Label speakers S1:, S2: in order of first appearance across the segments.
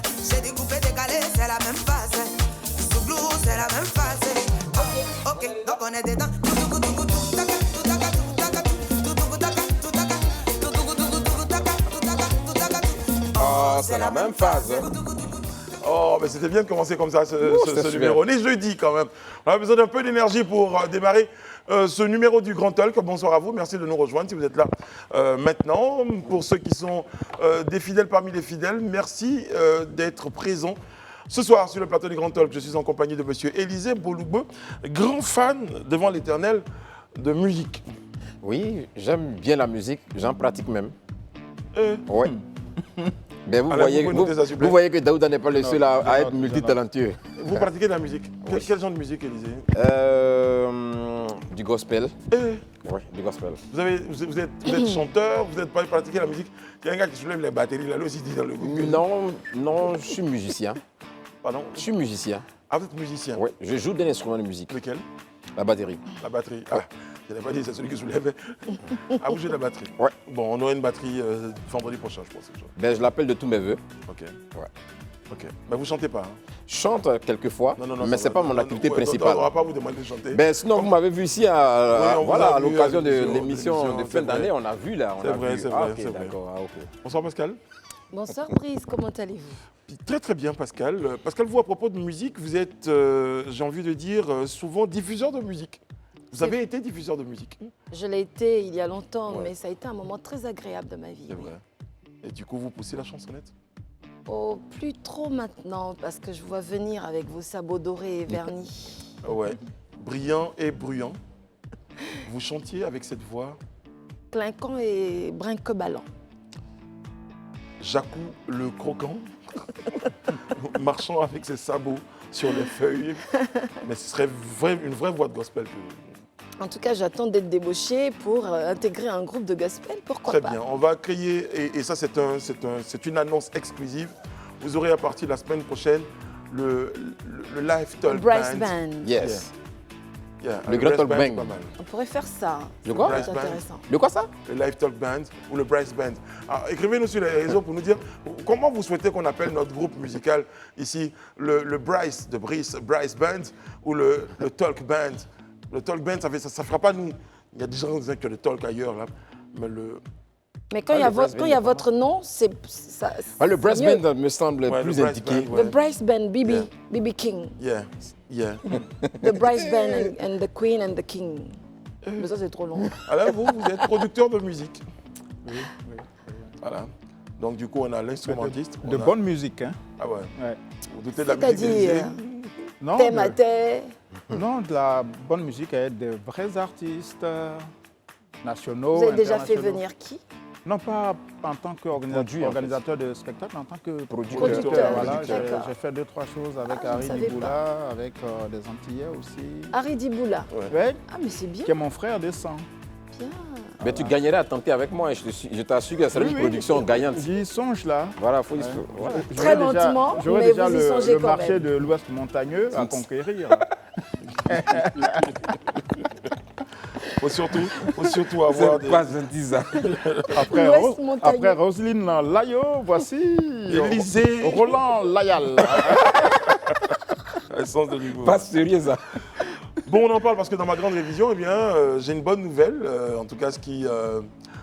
S1: phase. J'ai découpé, décalé, c'est la même phase. Souglou, c'est la même phase. Ok, donc on est dedans.
S2: Oh, c'est la même phase.
S3: Oh, mais c'était bien de commencer comme ça, ce numéro. On est jeudi quand même. On a besoin d'un peu d'énergie pour démarrer ce numéro du Grand Talk. Bonsoir à vous, merci de nous rejoindre si vous êtes là maintenant. Pour ceux qui sont des fidèles parmi les fidèles, merci d'être présents. Ce soir, sur le plateau du Grand Talk, je suis en compagnie de monsieur Élisée Bolougbe, grand fan devant l'éternel de musique.
S2: Oui, j'aime bien la musique, j'en pratique même.
S3: Ouais.
S2: Ben vous voyez que Daouda n'est pas le seul à être multitalentueux.
S3: Vous pratiquez de la musique? Quel genre de musique, Élisée?
S2: Du gospel. Oui, du gospel.
S3: Vous êtes chanteur, vous n'êtes pas pratiqué la musique? Il y a un gars qui soulève les batteries, là aussi dit dans le groupe.
S2: Non, je suis musicien.
S3: Pardon?
S2: Je suis musicien.
S3: Ah, vous êtes musicien?
S2: Oui, je joue d'un instrument de musique.
S3: Lequel?
S2: La batterie.
S3: La batterie. Ah, je n'ai pas dit, c'est celui qui soulève. Ah, vous jouez de la batterie?
S2: Ouais.
S3: Bon, on aura une batterie vendredi prochain, je pense.
S2: Ben, je l'appelle de tous mes voeux.
S3: Ok.
S2: Ouais.
S3: Ok. Mais vous ne chantez pas, hein?
S2: Je chante quelquefois, mais ce n'est pas mon activité principale.
S3: On ne va pas vous demander de chanter.
S2: Ben, sinon, vous m'avez vu ici à l'occasion de l'émission de fin d'année, on a vu là.
S3: C'est vrai, c'est vrai.
S2: D'accord, ok.
S3: Bonsoir Pascal.
S4: Bonsoir Brice, comment allez-vous?
S3: Très très bien Pascal. Pascal, vous à propos de musique, vous êtes, j'ai envie de dire, souvent diffuseur de musique. Vous avez été diffuseur de musique?
S4: Je l'ai été il y a longtemps,
S3: Ouais.
S4: mais ça a été un moment très agréable de ma vie.
S3: C'est vrai. Et du coup, vous poussez la chansonnette?
S4: Oh, plus trop maintenant, parce que je vois venir avec vos sabots dorés et vernis.
S3: Ouais. Brillant et bruyant. Vous chantiez avec cette voix.
S4: Clinquant et brinque-ballant.
S3: Jacou le croquant, marchant avec ses sabots sur les feuilles. Mais ce serait une vraie voix de gospel.
S4: En tout cas, j'attends d'être débauchée pour intégrer un groupe de gospel, pourquoi
S3: Très
S4: pas.
S3: bien, on va créer, et ça c'est une annonce exclusive. Vous aurez à partir de la semaine prochaine le Live Talk
S4: Bryce
S3: Band.
S4: Band.
S2: Yes.
S3: Yeah,
S2: Le Grand Talk
S3: Bryce
S2: Band.
S3: pas mal.
S4: On pourrait faire ça.
S2: Le quoi?
S4: C'est
S3: Bryce Band.
S4: intéressant.
S2: De quoi ça?
S3: Le Live Talk Band ou le Bryce Band. Alors, écrivez-nous sur les réseaux pour nous dire comment vous souhaitez qu'on appelle notre groupe musical ici, le Bryce de Bryce Band ou le Talk Band. Le Talk Band, ça ne fera pas nous. Il y a des gens qui disent qu'il y a le Talk ailleurs, là.
S4: Mais quand il y a votre nom, c'est ça.
S2: Le Brass
S4: mieux.
S2: Band me semble
S3: Ouais,
S2: plus
S3: le Brass
S2: indiqué.
S3: Band, ouais.
S4: The Bryce Band, BB,
S3: Yeah.
S4: BB King.
S3: Yeah.
S4: The Bryce Band and the Queen and the King. Mais ça, c'est trop long.
S3: Alors vous êtes producteur de musique. Oui. Voilà. Donc du coup, on a l'instrumentiste.
S5: De bonne musique, hein?
S3: Ah ouais.
S5: Ouais.
S3: Vous doutez de la musique d'Élysée?
S4: C'est-à-dire,
S5: Non,
S4: thème à thème.
S5: non, de la bonne musique avec de vrais artistes nationaux.
S4: Vous avez déjà fait
S5: internationaux.
S4: venir qui?
S5: Non, pas en tant qu'organisateur de spectacle, en tant que
S4: Producteur,
S5: Voilà,
S4: d'accord.
S5: j'ai fait 2-3 choses avec
S4: Ah, je ne
S5: Harry
S4: savais
S5: Diboula, avec des Antillais aussi.
S4: Harry Diboula.
S5: Ouais,
S4: Ah, mais c'est bien.
S5: qui est mon frère de sang.
S4: Bien.
S2: Mais tu gagnerais à tenter avec moi, je t'assure que ça sera une production gagnante.
S5: J'y songe là.
S2: Voilà,
S5: Voilà.
S4: Très lentement,
S5: J'aurais
S4: mais
S5: déjà
S4: vous y songez
S5: le
S4: quand
S5: marché
S4: même.
S5: de l'Ouest montagneux à conquérir.
S3: Faut surtout avoir des...
S2: pas gentil ça.
S4: L'Ouest montagneux.
S5: Après Roselyne Layo, voici
S3: Élysée.
S5: Roland Layal.
S3: Le sens de l'humour.
S2: Pas sérieux ça.
S3: Bon, on en parle parce que dans ma grande révision, eh bien, j'ai une bonne nouvelle. En tout cas, ce qui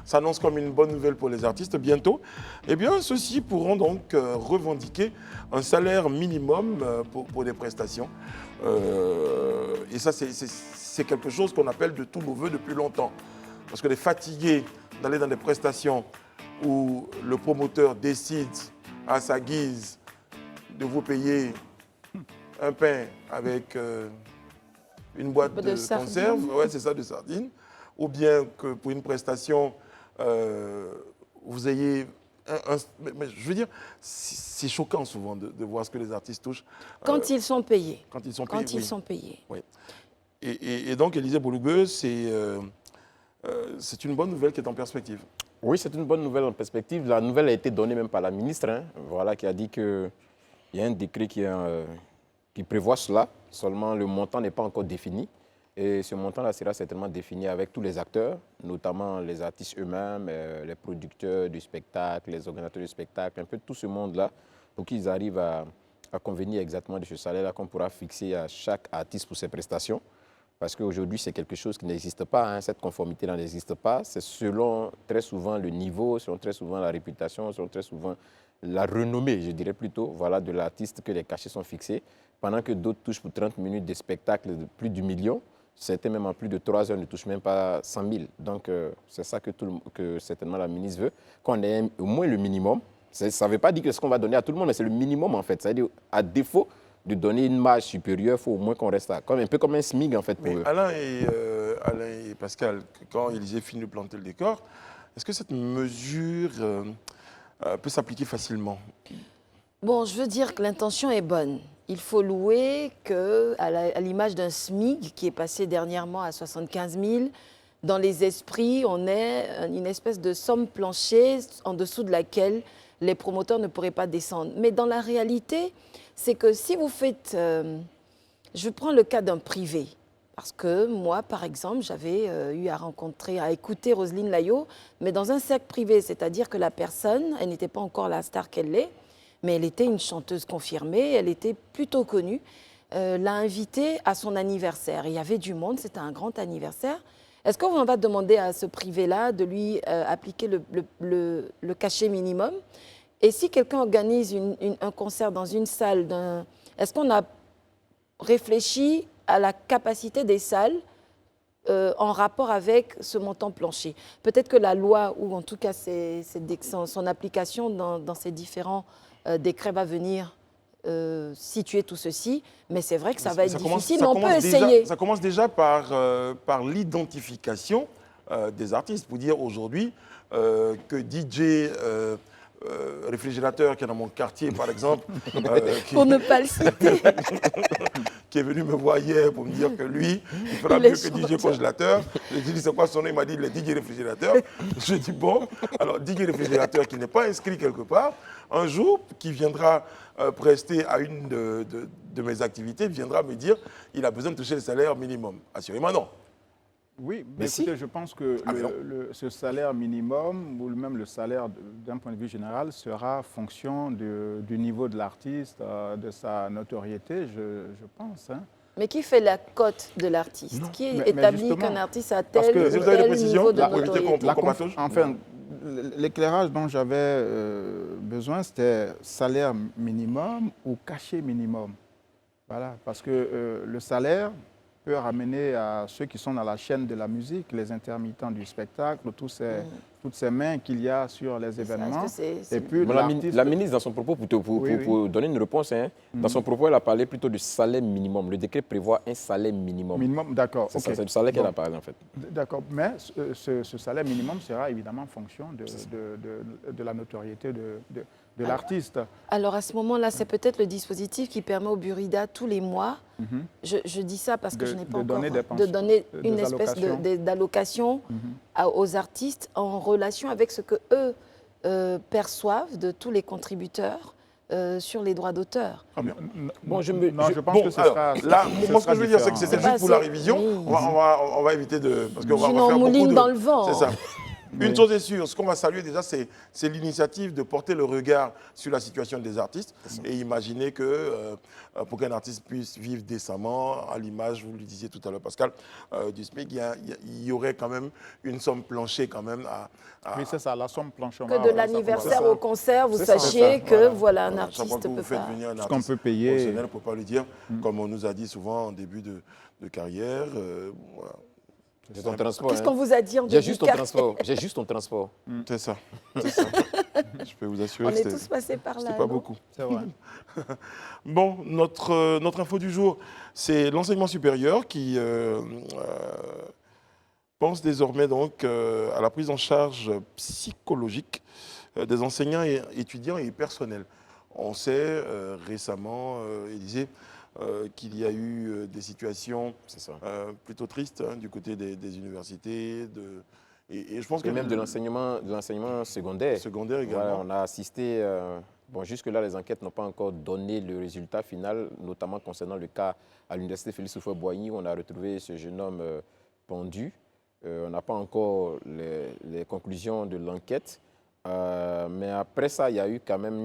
S3: s'annonce comme une bonne nouvelle pour les artistes bientôt. Eh bien, ceux-ci pourront donc revendiquer un salaire minimum pour des prestations. Et ça, c'est quelque chose qu'on appelle de tous nos voeux depuis longtemps. Parce que les fatigués d'aller dans des prestations où le promoteur décide à sa guise de vous payer un pain avec une boîte
S4: De
S3: de
S4: sardines.
S3: conserve, ouais, c'est ça, de sardines, ou bien que pour une prestation, vous ayez mais je veux dire, c'est choquant souvent de voir ce que les artistes touchent.
S4: Quand ils sont payés.
S3: Quand ils sont
S4: Quand
S3: payés.
S4: ils sont payés.
S3: Oui. Et donc, Élisée Bolougbe, c'est une bonne nouvelle qui est en perspective.
S2: Oui, c'est une bonne nouvelle en perspective. La nouvelle a été donnée même par la ministre, hein, voilà, qui a dit qu'il y a un décret qui prévoit cela. Seulement, le montant n'est pas encore défini. Et ce montant-là sera certainement défini avec tous les acteurs, notamment les artistes eux-mêmes, les producteurs du spectacle, les organisateurs du spectacle, un peu tout ce monde-là. pour qu'ils arrivent à convenir exactement de ce salaire-là qu'on pourra fixer à chaque artiste pour ses prestations. Parce qu'aujourd'hui, c'est quelque chose qui n'existe pas, hein. Cette conformité-là n'existe pas. C'est selon très souvent le niveau, selon très souvent la réputation, selon très souvent la renommée, je dirais plutôt, voilà, de l'artiste que les cachets sont fixés. Pendant que d'autres touchent pour 30 minutes de spectacle de plus du million, certains même en plus de 3 heures ne touchent même pas 100 000. Donc c'est ça que certainement la ministre veut, qu'on ait au moins le minimum. Ça ne veut pas dire que ce qu'on va donner à tout le monde, mais c'est le minimum en fait. C'est-à-dire, à défaut de donner une marge supérieure, il faut au moins qu'on reste là. Un peu comme un SMIC en fait pour eux.
S3: Alain et Pascal, quand ils aient fini de planter le décor, est-ce que cette mesure peut s'appliquer facilement?
S4: Bon, je veux dire que l'intention est bonne. Il faut louer qu'à l'image d'un SMIC qui est passé dernièrement à 75 000, dans les esprits, on ait une espèce de somme plancher en dessous de laquelle les promoteurs ne pourraient pas descendre. Mais dans la réalité, c'est que si vous faites... je prends le cas d'un privé. Parce que moi, par exemple, j'avais eu à écouter Roselyne Laillot, mais dans un cercle privé, c'est-à-dire que la personne, elle n'était pas encore la star qu'elle est, mais elle était une chanteuse confirmée, elle était plutôt connue, l'a invitée à son anniversaire. Il y avait du monde, c'était un grand anniversaire. Est-ce qu'on va demander à ce privé-là de lui appliquer le cachet minimum? Et si quelqu'un organise un concert dans une salle, est-ce qu'on a réfléchi à la capacité des salles en rapport avec ce montant plancher? Peut-être que la loi, ou en tout cas son application dans ces différents décrets va venir situer tout ceci, mais c'est vrai que ça va être difficile, mais on peut essayer.
S3: Ça commence déjà par l'identification des artistes. Pour dire aujourd'hui que DJ réfrigérateur qui est dans mon quartier, par exemple,
S4: pour ne pas le citer,
S3: qui est venu me voir hier pour me dire que lui, il fera mieux que DJ congélateur. J'ai dit, c'est quoi son nom? Il m'a dit, le DJ réfrigérateur. Je dis, bon, alors DJ réfrigérateur qui n'est pas inscrit quelque part, un jour, qui viendra prester à une de mes activités, viendra me dire, il a besoin de toucher le salaire minimum. Assurément, non.
S5: Oui, mais écoutez, je pense que ce salaire minimum, ou même le salaire d'un point de vue général, sera fonction du niveau de l'artiste, de sa notoriété, je pense. Hein.
S4: Mais qui fait la cote de l'artiste? Qui établit qu'un artiste a tel niveau de notoriété?
S5: Enfin, l'éclairage dont j'avais besoin, c'était salaire minimum ou cachet minimum. Voilà, parce que le salaire peut ramener à ceux qui sont dans la chaîne de la musique, les intermittents du spectacle, toutes ces mains qu'il y a sur les événements.
S2: Et puis la ministre, dans son propos, pour donner une réponse, hein, dans son propos, elle a parlé plutôt du salaire minimum. Le décret prévoit un salaire minimum.
S5: Minimum, d'accord.
S2: C'est le salaire qu'elle a parlé, en fait.
S5: D'accord, mais ce salaire minimum sera évidemment en fonction de la notoriété de l'artiste.
S4: Alors à ce moment-là, c'est peut-être le dispositif qui permet au Burida tous les mois, je dis ça parce que je n'ai pas encore, de donner une espèce d'allocation aux artistes en relation avec ce que eux perçoivent de tous les contributeurs sur les droits d'auteur.
S5: Bon, je pense que ce sera...
S3: Là, moi, ce que je veux dire, c'est que c'était juste pour la révision. On va éviter de... Parce qu'on va faire beaucoup de...
S4: dans le vent.
S3: C'est ça. Une chose est sûre, ce qu'on va saluer déjà, c'est l'initiative de porter le regard sur la situation des artistes et imaginer que pour qu'un artiste puisse vivre décemment, à l'image, vous le disiez tout à l'heure Pascal, du SMIC, il y aurait quand même une somme planchée quand même
S5: Oui, c'est ça, la somme planchée.
S4: Que de l'anniversaire au concert, vous sachiez que voilà, un artiste
S3: peut
S4: peut
S3: faire
S4: pas...
S3: venir un
S5: ce qu'on peut
S3: artiste
S5: payer.
S3: professionnel, on ne peut pas le dire, comme on nous a dit souvent en début de carrière. Voilà.
S2: J'ai ton transport.
S4: Qu'est-ce qu'on vous a dit en début
S2: J'ai juste ton transport. J'ai juste ton transport.
S3: C'est ça. Je peux vous assurer
S4: on est tous passés par là.
S3: C'était pas beaucoup.
S5: C'est vrai.
S3: Bon, notre info du jour, c'est l'enseignement supérieur qui pense désormais donc à la prise en charge psychologique des enseignants, et étudiants et personnels. On sait récemment, Élisée, qu'il y a eu des situations plutôt tristes du côté des universités. Et je pense que
S2: même de l'enseignement secondaire.
S3: Secondaire également.
S2: Voilà, on a assisté... bon, jusque-là, les enquêtes n'ont pas encore donné le résultat final, notamment concernant le cas à l'université Félix Houphouët-Boigny, où on a retrouvé ce jeune homme pendu. On n'a pas encore les conclusions de l'enquête. Mais après ça, il y a eu quand même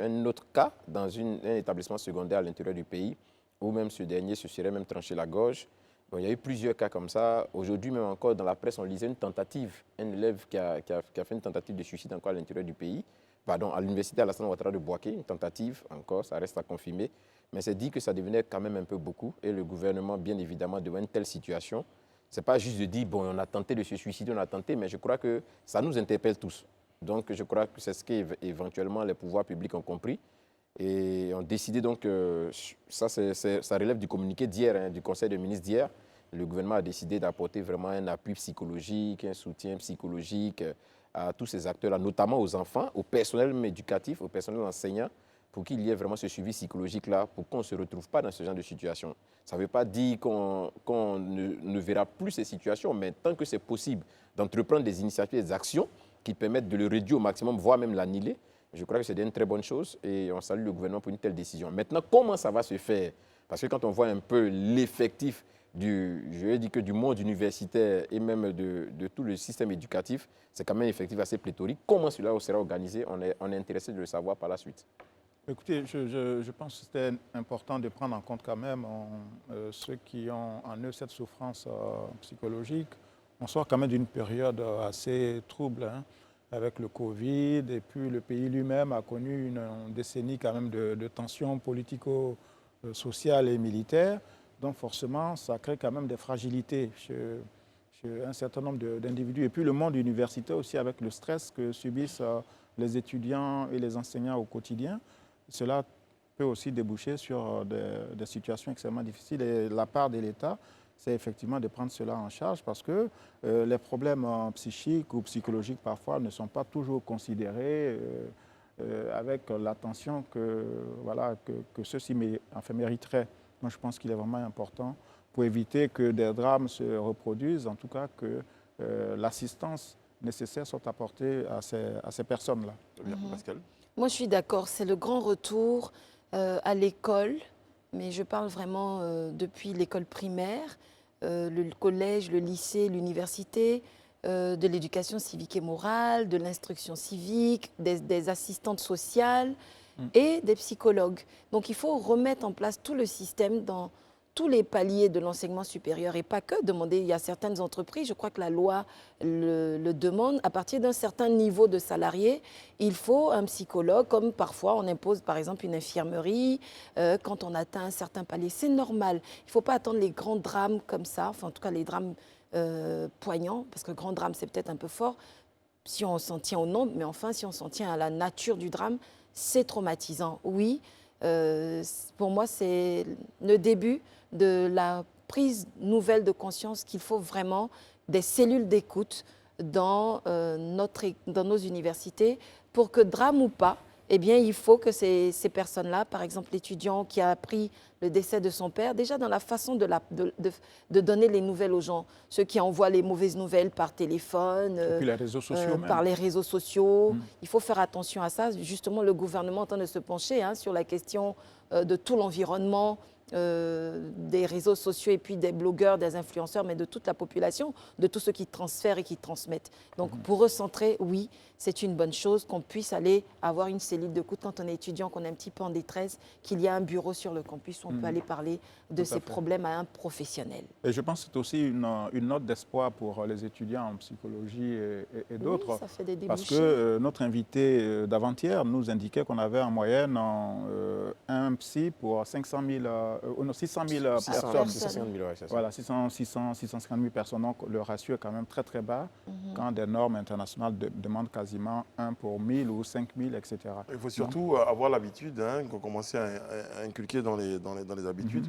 S2: un autre cas dans un établissement secondaire à l'intérieur du pays, où même ce dernier se serait même tranché la gorge. Bon, il y a eu plusieurs cas comme ça. Aujourd'hui, même encore dans la presse, on lisait une tentative, un élève qui a fait une tentative de suicide encore à l'intérieur du pays, pardon, à l'université Alassane Ouattara de Bouaké, une tentative encore, ça reste à confirmer. Mais c'est dit que ça devenait quand même un peu beaucoup. Et le gouvernement, bien évidemment, devant une telle situation, ce n'est pas juste de dire, bon, on a tenté de se suicider, on a tenté, mais je crois que ça nous interpelle tous. Donc, je crois que c'est ce qu'éventuellement les pouvoirs publics ont compris. Et ont décidé donc, ça relève du communiqué d'hier, hein, du Conseil des ministres d'hier. Le gouvernement a décidé d'apporter vraiment un appui psychologique, un soutien psychologique à tous ces acteurs-là, notamment aux enfants, au personnel éducatif, au personnel enseignant, pour qu'il y ait vraiment ce suivi psychologique-là, pour qu'on ne se retrouve pas dans ce genre de situation. Ça ne veut pas dire qu'on ne verra plus ces situations, mais tant que c'est possible d'entreprendre des initiatives, des actions qui permettent de le réduire au maximum, voire même l'annuler, je crois que c'est une très bonne chose et on salue le gouvernement pour une telle décision. Maintenant, comment ça va se faire? Parce que quand on voit un peu l'effectif du monde universitaire et même de tout le système éducatif, c'est quand même un effectif assez pléthorique. Comment cela sera organisé? On est intéressé de le savoir par la suite.
S5: Écoutez, je pense que c'était important de prendre en compte quand même ceux qui ont en eux cette souffrance psychologique. On sort quand même d'une période assez trouble, hein, avec le Covid, et puis le pays lui-même a connu une décennie quand même de tensions politico-sociales et militaires. Donc forcément, ça crée quand même des fragilités chez un certain nombre d'individus. Et puis le monde universitaire aussi, avec le stress que subissent les étudiants et les enseignants au quotidien, cela peut aussi déboucher sur des situations extrêmement difficiles. Et la part de l'État, c'est effectivement de prendre cela en charge parce que les problèmes psychiques ou psychologiques parfois ne sont pas toujours considérés avec l'attention que ceux-ci mériteraient. Moi, je pense qu'il est vraiment important pour éviter que des drames se reproduisent, en tout cas que l'assistance nécessaire soit apportée à ces personnes-là.
S3: Bien, Pascal.
S4: Moi, je suis d'accord. C'est le grand retour à l'école, mais je parle vraiment depuis l'école primaire, le collège, le lycée, l'université, de l'éducation civique et morale, de l'instruction civique, des assistantes sociales et des psychologues. Donc, il faut remettre en place tout le système dans tous les paliers de l'enseignement supérieur et pas que demander. Il y a certaines entreprises, je crois que la loi le demande, à partir d'un certain niveau de salarié, il faut un psychologue, comme parfois on impose par exemple une infirmerie quand on atteint un certain palier. C'est normal. Il ne faut pas attendre les grands drames comme ça, enfin en tout cas les drames poignants, parce que grand drame c'est peut-être un peu fort si on s'en tient au nombre, mais enfin si on s'en tient à la nature du drame, c'est traumatisant. Oui, pour moi c'est le début de la prise nouvelle de conscience qu'il faut vraiment des cellules d'écoute dans nos universités pour que drame ou pas, eh bien, il faut que ces personnes-là, par exemple l'étudiant qui a appris le décès de son père, déjà dans la façon de donner les nouvelles aux gens, ceux qui envoient les mauvaises nouvelles par téléphone,
S5: et puis les réseaux sociaux
S4: par les réseaux sociaux, il faut faire attention à ça. Justement, le gouvernement est en train de se pencher sur la question de tout l'environnement, des réseaux sociaux et puis des blogueurs, des influenceurs, mais de toute la population, de tous ceux qui transfèrent et qui transmettent. Donc pour recentrer, oui, c'est une bonne chose qu'on puisse aller avoir une cellule d'écoute quand on est étudiant, qu'on est un petit peu en détresse, qu'il y a un bureau sur le campus où on peut aller parler de ces problèmes à un professionnel.
S5: Et je pense que c'est aussi une note d'espoir pour les étudiants en psychologie et d'autres.
S4: Oui, ça fait des débouchés.
S5: Parce que notre invité d'avant-hier nous indiquait qu'on avait en moyenne un psy pour 600 000 personnes.
S2: 650 000, ouais, c'est ça.
S5: Voilà, 650 000 personnes. Donc le ratio est quand même très très bas quand des normes internationales demandent quasiment 1 pour 1000 ou 5000, etc.
S3: Il faut surtout avoir l'habitude, qu'on commence à inculquer dans les habitudes.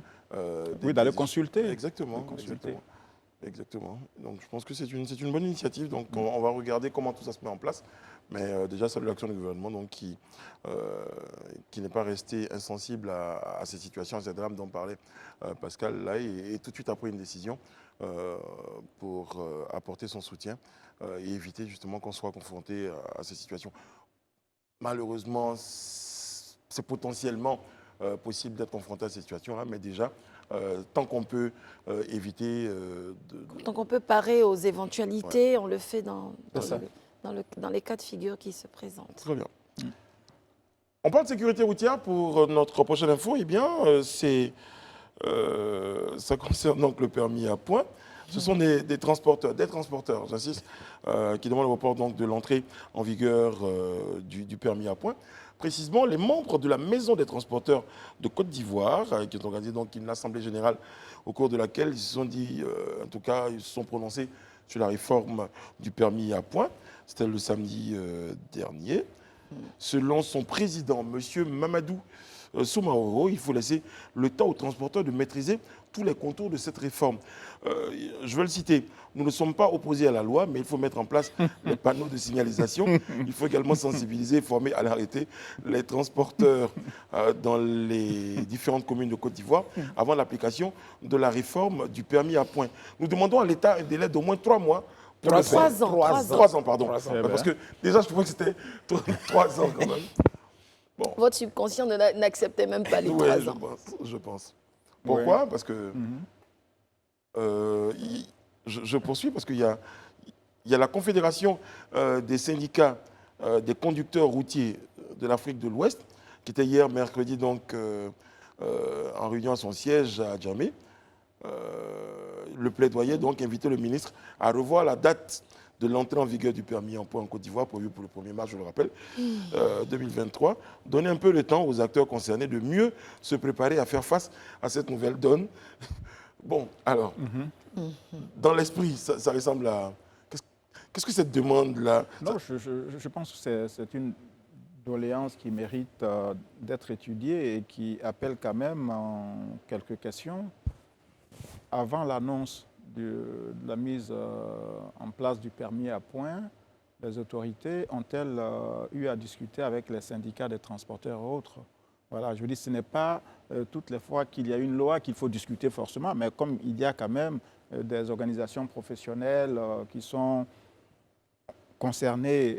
S5: Oui, d'aller consulter.
S3: Exactement. Exactement. Donc je pense que c'est une bonne initiative. Donc on va regarder comment tout ça se met en place. Mais déjà, salut l'action du gouvernement donc, qui n'est pas resté insensible à ces situations, à ces drames dont parlait Pascal là, et tout de suite après une décision pour apporter son soutien et éviter justement qu'on soit confronté à ces situations. Malheureusement, c'est potentiellement possible d'être confronté à ces situations-là, mais déjà, tant qu'on peut éviter...
S4: Tant qu'on peut parer aux éventualités, on le fait dans les cas de figure qui se présentent.
S3: Très bien. On parle de sécurité routière pour notre prochaine info. Eh bien, ça concerne donc le permis à points. Ce sont des transporteurs, j'insiste, qui demandent le report donc, de l'entrée en vigueur du permis à points. Précisément, les membres de la Maison des transporteurs de Côte d'Ivoire, qui ont organisé donc une assemblée générale au cours de laquelle ils se sont dit, en tout cas, ils se sont prononcés sur la réforme du permis à points. C'était le samedi dernier. Selon son président, M. Mamadou Soumaoro, il faut laisser le temps aux transporteurs de maîtriser tous les contours de cette réforme. Je vais le citer. Nous ne sommes pas opposés à la loi, mais il faut mettre en place les panneaux de signalisation. Il faut également sensibiliser et former à l'arrêté les transporteurs dans les différentes communes de Côte d'Ivoire avant l'application de la réforme du permis à points. Nous demandons à l'État un délai d'au moins 3 mois.
S4: 3 ans.
S3: 3 ans, pardon. Parce que déjà, je trouvais que c'était 3 ans quand même. Bon.
S4: Votre subconscient n'acceptait même pas les 3 ans.
S3: Je pense. Pourquoi? Parce que je poursuis parce qu'il y a la Confédération des syndicats des conducteurs routiers de l'Afrique de l'Ouest qui était hier mercredi donc en réunion à son siège à Djamé. Le plaidoyer donc invitait le ministre à revoir la date de l'entrée en vigueur du permis en points en Côte d'Ivoire, prévu pour le 1er mars, je le rappelle, 2023. Donner un peu de temps aux acteurs concernés de mieux se préparer à faire face à cette nouvelle donne. Bon, alors, dans l'esprit, ça ressemble à... Qu'est-ce que cette demande-là...
S5: Non, je pense que c'est une doléance qui mérite d'être étudiée et qui appelle quand même quelques questions. Avant l'annonce de la mise en place du permis à points, les autorités ont-elles eu à discuter avec les syndicats des transporteurs et autres? Voilà, je veux dire, ce n'est pas toutes les fois qu'il y a une loi qu'il faut discuter forcément, mais comme il y a quand même des organisations professionnelles qui sont concernées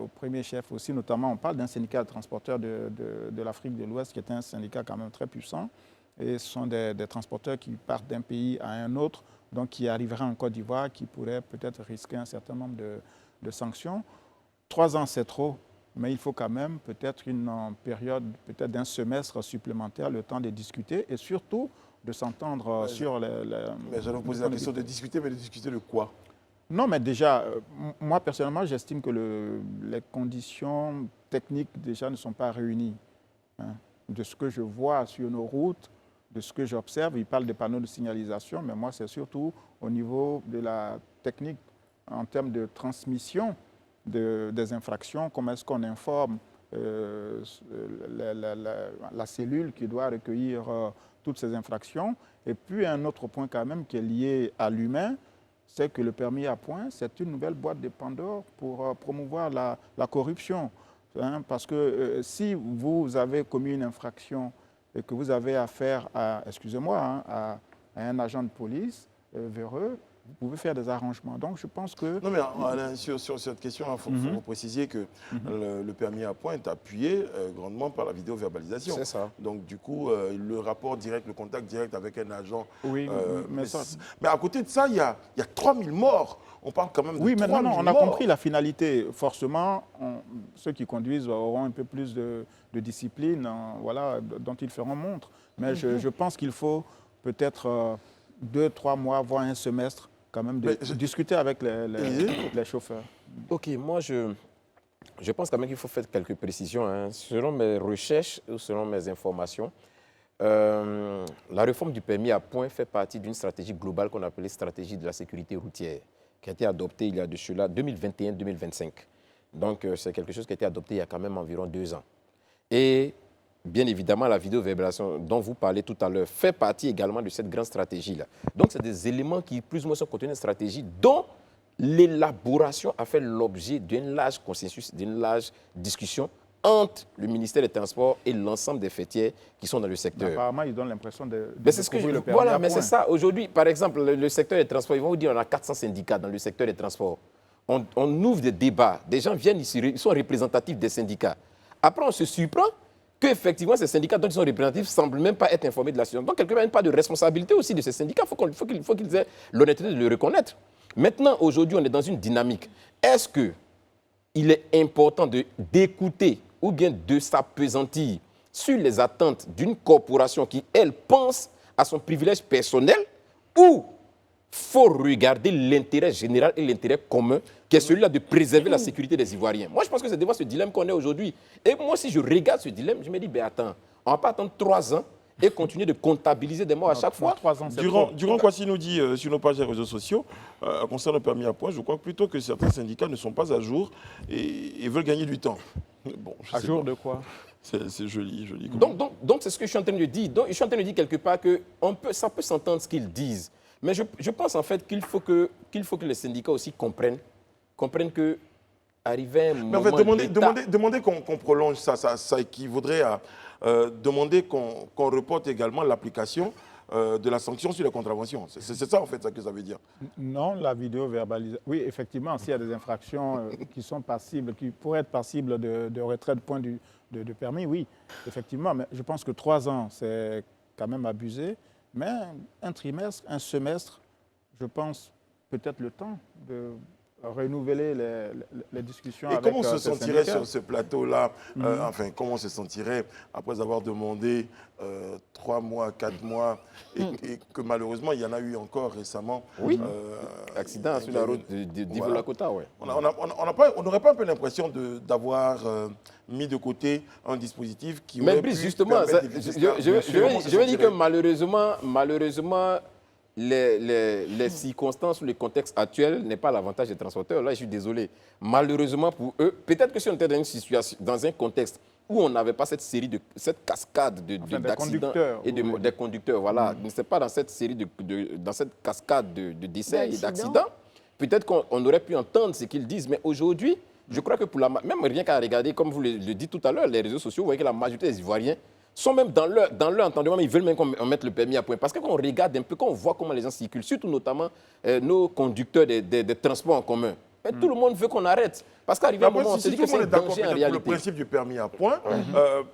S5: au premier chef aussi, notamment on parle d'un syndicat de transporteurs de l'Afrique de l'Ouest qui est un syndicat quand même très puissant. Et ce sont des transporteurs qui partent d'un pays à un autre, donc qui arriveraient en Côte d'Ivoire, qui pourraient peut-être risquer un certain nombre de sanctions. 3 ans, c'est trop, mais il faut quand même peut-être une période, peut-être d'un semestre supplémentaire, le temps de discuter et surtout de s'entendre sur les...
S3: Mais j'allais vous poser la question de discuter, mais de discuter de quoi?
S5: Non, mais déjà, moi personnellement, j'estime que les conditions techniques déjà ne sont pas réunies. Hein. De ce que je vois sur nos routes, de ce que j'observe, il parle des panneaux de signalisation, mais moi, c'est surtout au niveau de la technique en termes de transmission des infractions, comment est-ce qu'on informe la cellule qui doit recueillir toutes ces infractions. Et puis, un autre point quand même qui est lié à l'humain, c'est que le permis à points, c'est une nouvelle boîte de Pandore pour promouvoir la corruption. Hein, parce que si vous avez commis une infraction et que vous avez affaire à, excusez-moi, hein, à un agent de police véreux, vous pouvez faire des arrangements. Donc, je pense que...
S3: Non, mais Alain, sur cette question, il faut vous préciser que le permis à points est appuyé grandement par la vidéo-verbalisation.
S2: C'est ça.
S3: Donc, du coup, le rapport direct, le contact direct avec un agent...
S5: Oui,
S3: mais à côté de ça, il y a 3000 morts. On parle quand même de 3000 morts.
S5: Oui, mais non, on a compris la finalité. Forcément, ceux qui conduisent auront un peu plus de discipline, voilà, dont ils feront montre. Mais je pense qu'il faut peut-être 2-3 mois, voire un semestre, quand même, discuter avec les chauffeurs.
S2: Ok, moi, je pense quand même qu'il faut faire quelques précisions. Hein. Selon mes recherches ou selon mes informations, la réforme du permis à points fait partie d'une stratégie globale qu'on appelait stratégie de la sécurité routière, qui a été adoptée il y a de cela 2021-2025. Donc, c'est quelque chose qui a été adopté il y a quand même environ 2 ans. Et bien évidemment, la vidéo-verbalisation dont vous parlez tout à l'heure fait partie également de cette grande stratégie-là. Donc, c'est des éléments qui, plus ou moins, sont contenus dans une stratégie dont l'élaboration a fait l'objet d'un large consensus, d'une large discussion entre le ministère des Transports et l'ensemble des fêtiers qui sont dans le secteur.
S5: Apparemment, ils donnent l'impression de
S2: découvrir le permis à points. C'est ça. Aujourd'hui, par exemple, le secteur des transports, ils vont vous dire qu'on a 400 syndicats dans le secteur des transports. On ouvre des débats. Des gens viennent ici, ils sont représentatifs des syndicats. Après, on se surprend qu'effectivement, ces syndicats dont ils sont représentatifs ne semblent même pas être informés de la situation. Donc, quelque part, il n'y a pas de responsabilité aussi de ces syndicats. Il faut qu'ils aient l'honnêteté de le reconnaître. Maintenant, aujourd'hui, on est dans une dynamique. Est-ce que il est important d'écouter ou bien de s'appesantir sur les attentes d'une corporation qui, elle, pense à son privilège personnel, ou faut regarder l'intérêt général et l'intérêt commun, qui est celui-là de préserver la sécurité des Ivoiriens. Moi, je pense que c'est devant ce dilemme qu'on est aujourd'hui. Et moi, si je regarde ce dilemme, je me dis, ben attends, on ne va pas attendre 3 ans et continuer de comptabiliser des morts à chaque fois.
S5: 3 ans, c'est
S3: Durant Kwasi nous dit sur nos pages des réseaux sociaux, concernant le permis à point, je crois plutôt que certains syndicats ne sont pas à jour et veulent gagner du temps. Bon,
S5: à jour de quoi?
S3: C'est joli.
S2: Donc c'est ce que je suis en train de dire. Donc, je suis en train de dire quelque part que ça peut s'entendre ce qu'ils disent. Mais je pense en fait qu'il faut que les syndicats aussi comprennent que arriver un moment...
S3: Mais en fait, demander qu'on prolonge ça équivaudrait à demander qu'on reporte également l'application de la sanction sur les contraventions. C'est ça en fait ça que ça veut dire.
S5: Non, la vidéo verbalisation. Oui, effectivement, s'il y a des infractions qui sont passibles, qui pourraient être passibles de retrait de points de permis, oui, effectivement. Mais je pense que 3 ans, c'est quand même abusé. Mais un trimestre, un semestre, je pense peut-être le temps de renouveler les discussions avec
S3: Et comment on se sentirait
S5: syndicats
S3: sur ce plateau-là enfin, comment on se sentirait après avoir demandé 3 mois, 4 mois, et que malheureusement, il y en a eu encore récemment.
S2: Oui, accident sur la route d'Ivo-Lakota, oui.
S3: On n'aurait pas un peu l'impression d'avoir mis de côté un dispositif qui aurait pu
S2: justement, je veux dire que malheureusement les circonstances ou les contextes actuels n'est pas l'avantage des transporteurs. Là, je suis désolé. Malheureusement pour eux, peut-être que si on était dans une situation, dans un contexte où on n'avait pas cette cascade d'accidents et des conducteurs, voilà, c'est pas dans cette série dans cette cascade de décès et d'accidents, peut-être qu'on aurait pu entendre ce qu'ils disent. Mais aujourd'hui, je crois que même rien qu'à regarder, comme vous le dites tout à l'heure, les réseaux sociaux, vous voyez que la majorité des Ivoiriens sont même dans leur entendement, ils veulent même qu'on mette le permis à point. Parce que quand on regarde un peu, quand on voit comment les gens circulent, surtout notamment nos conducteurs des transports en commun, mais tout le monde veut qu'on arrête. Parce qu'arrivé à un moment, on se dit que c'est un danger en réalité.
S3: Le principe du permis à point,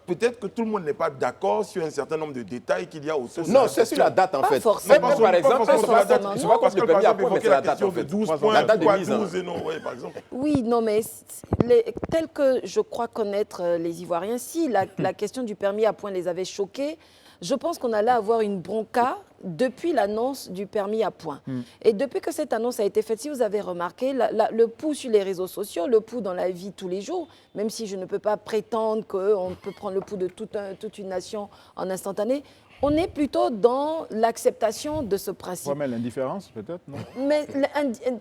S3: peut-être que tout le monde n'est pas d'accord sur un certain nombre de détails qu'il y a autour.
S2: Non, c'est sur la date en fait.
S4: Forcément.
S2: Même par exemple, je vois que le permis à point, mais c'est la date en fait.
S3: 12 points,
S2: la date de mise.
S3: 12 et non, oui, par exemple.
S4: Oui, non, mais tel que je crois connaître les Ivoiriens, si la question du permis à point les avait choqués, je pense qu'on allait avoir une bronca depuis l'annonce du permis à point. Et depuis que cette annonce a été faite, si vous avez remarqué, le pouls sur les réseaux sociaux, le pouls dans la vie tous les jours, même si je ne peux pas prétendre qu'on peut prendre le pouls de toute une nation en instantané, on est plutôt dans l'acceptation de ce principe.
S5: Ouais, mais l'indifférence, peut-être, non?
S4: Mais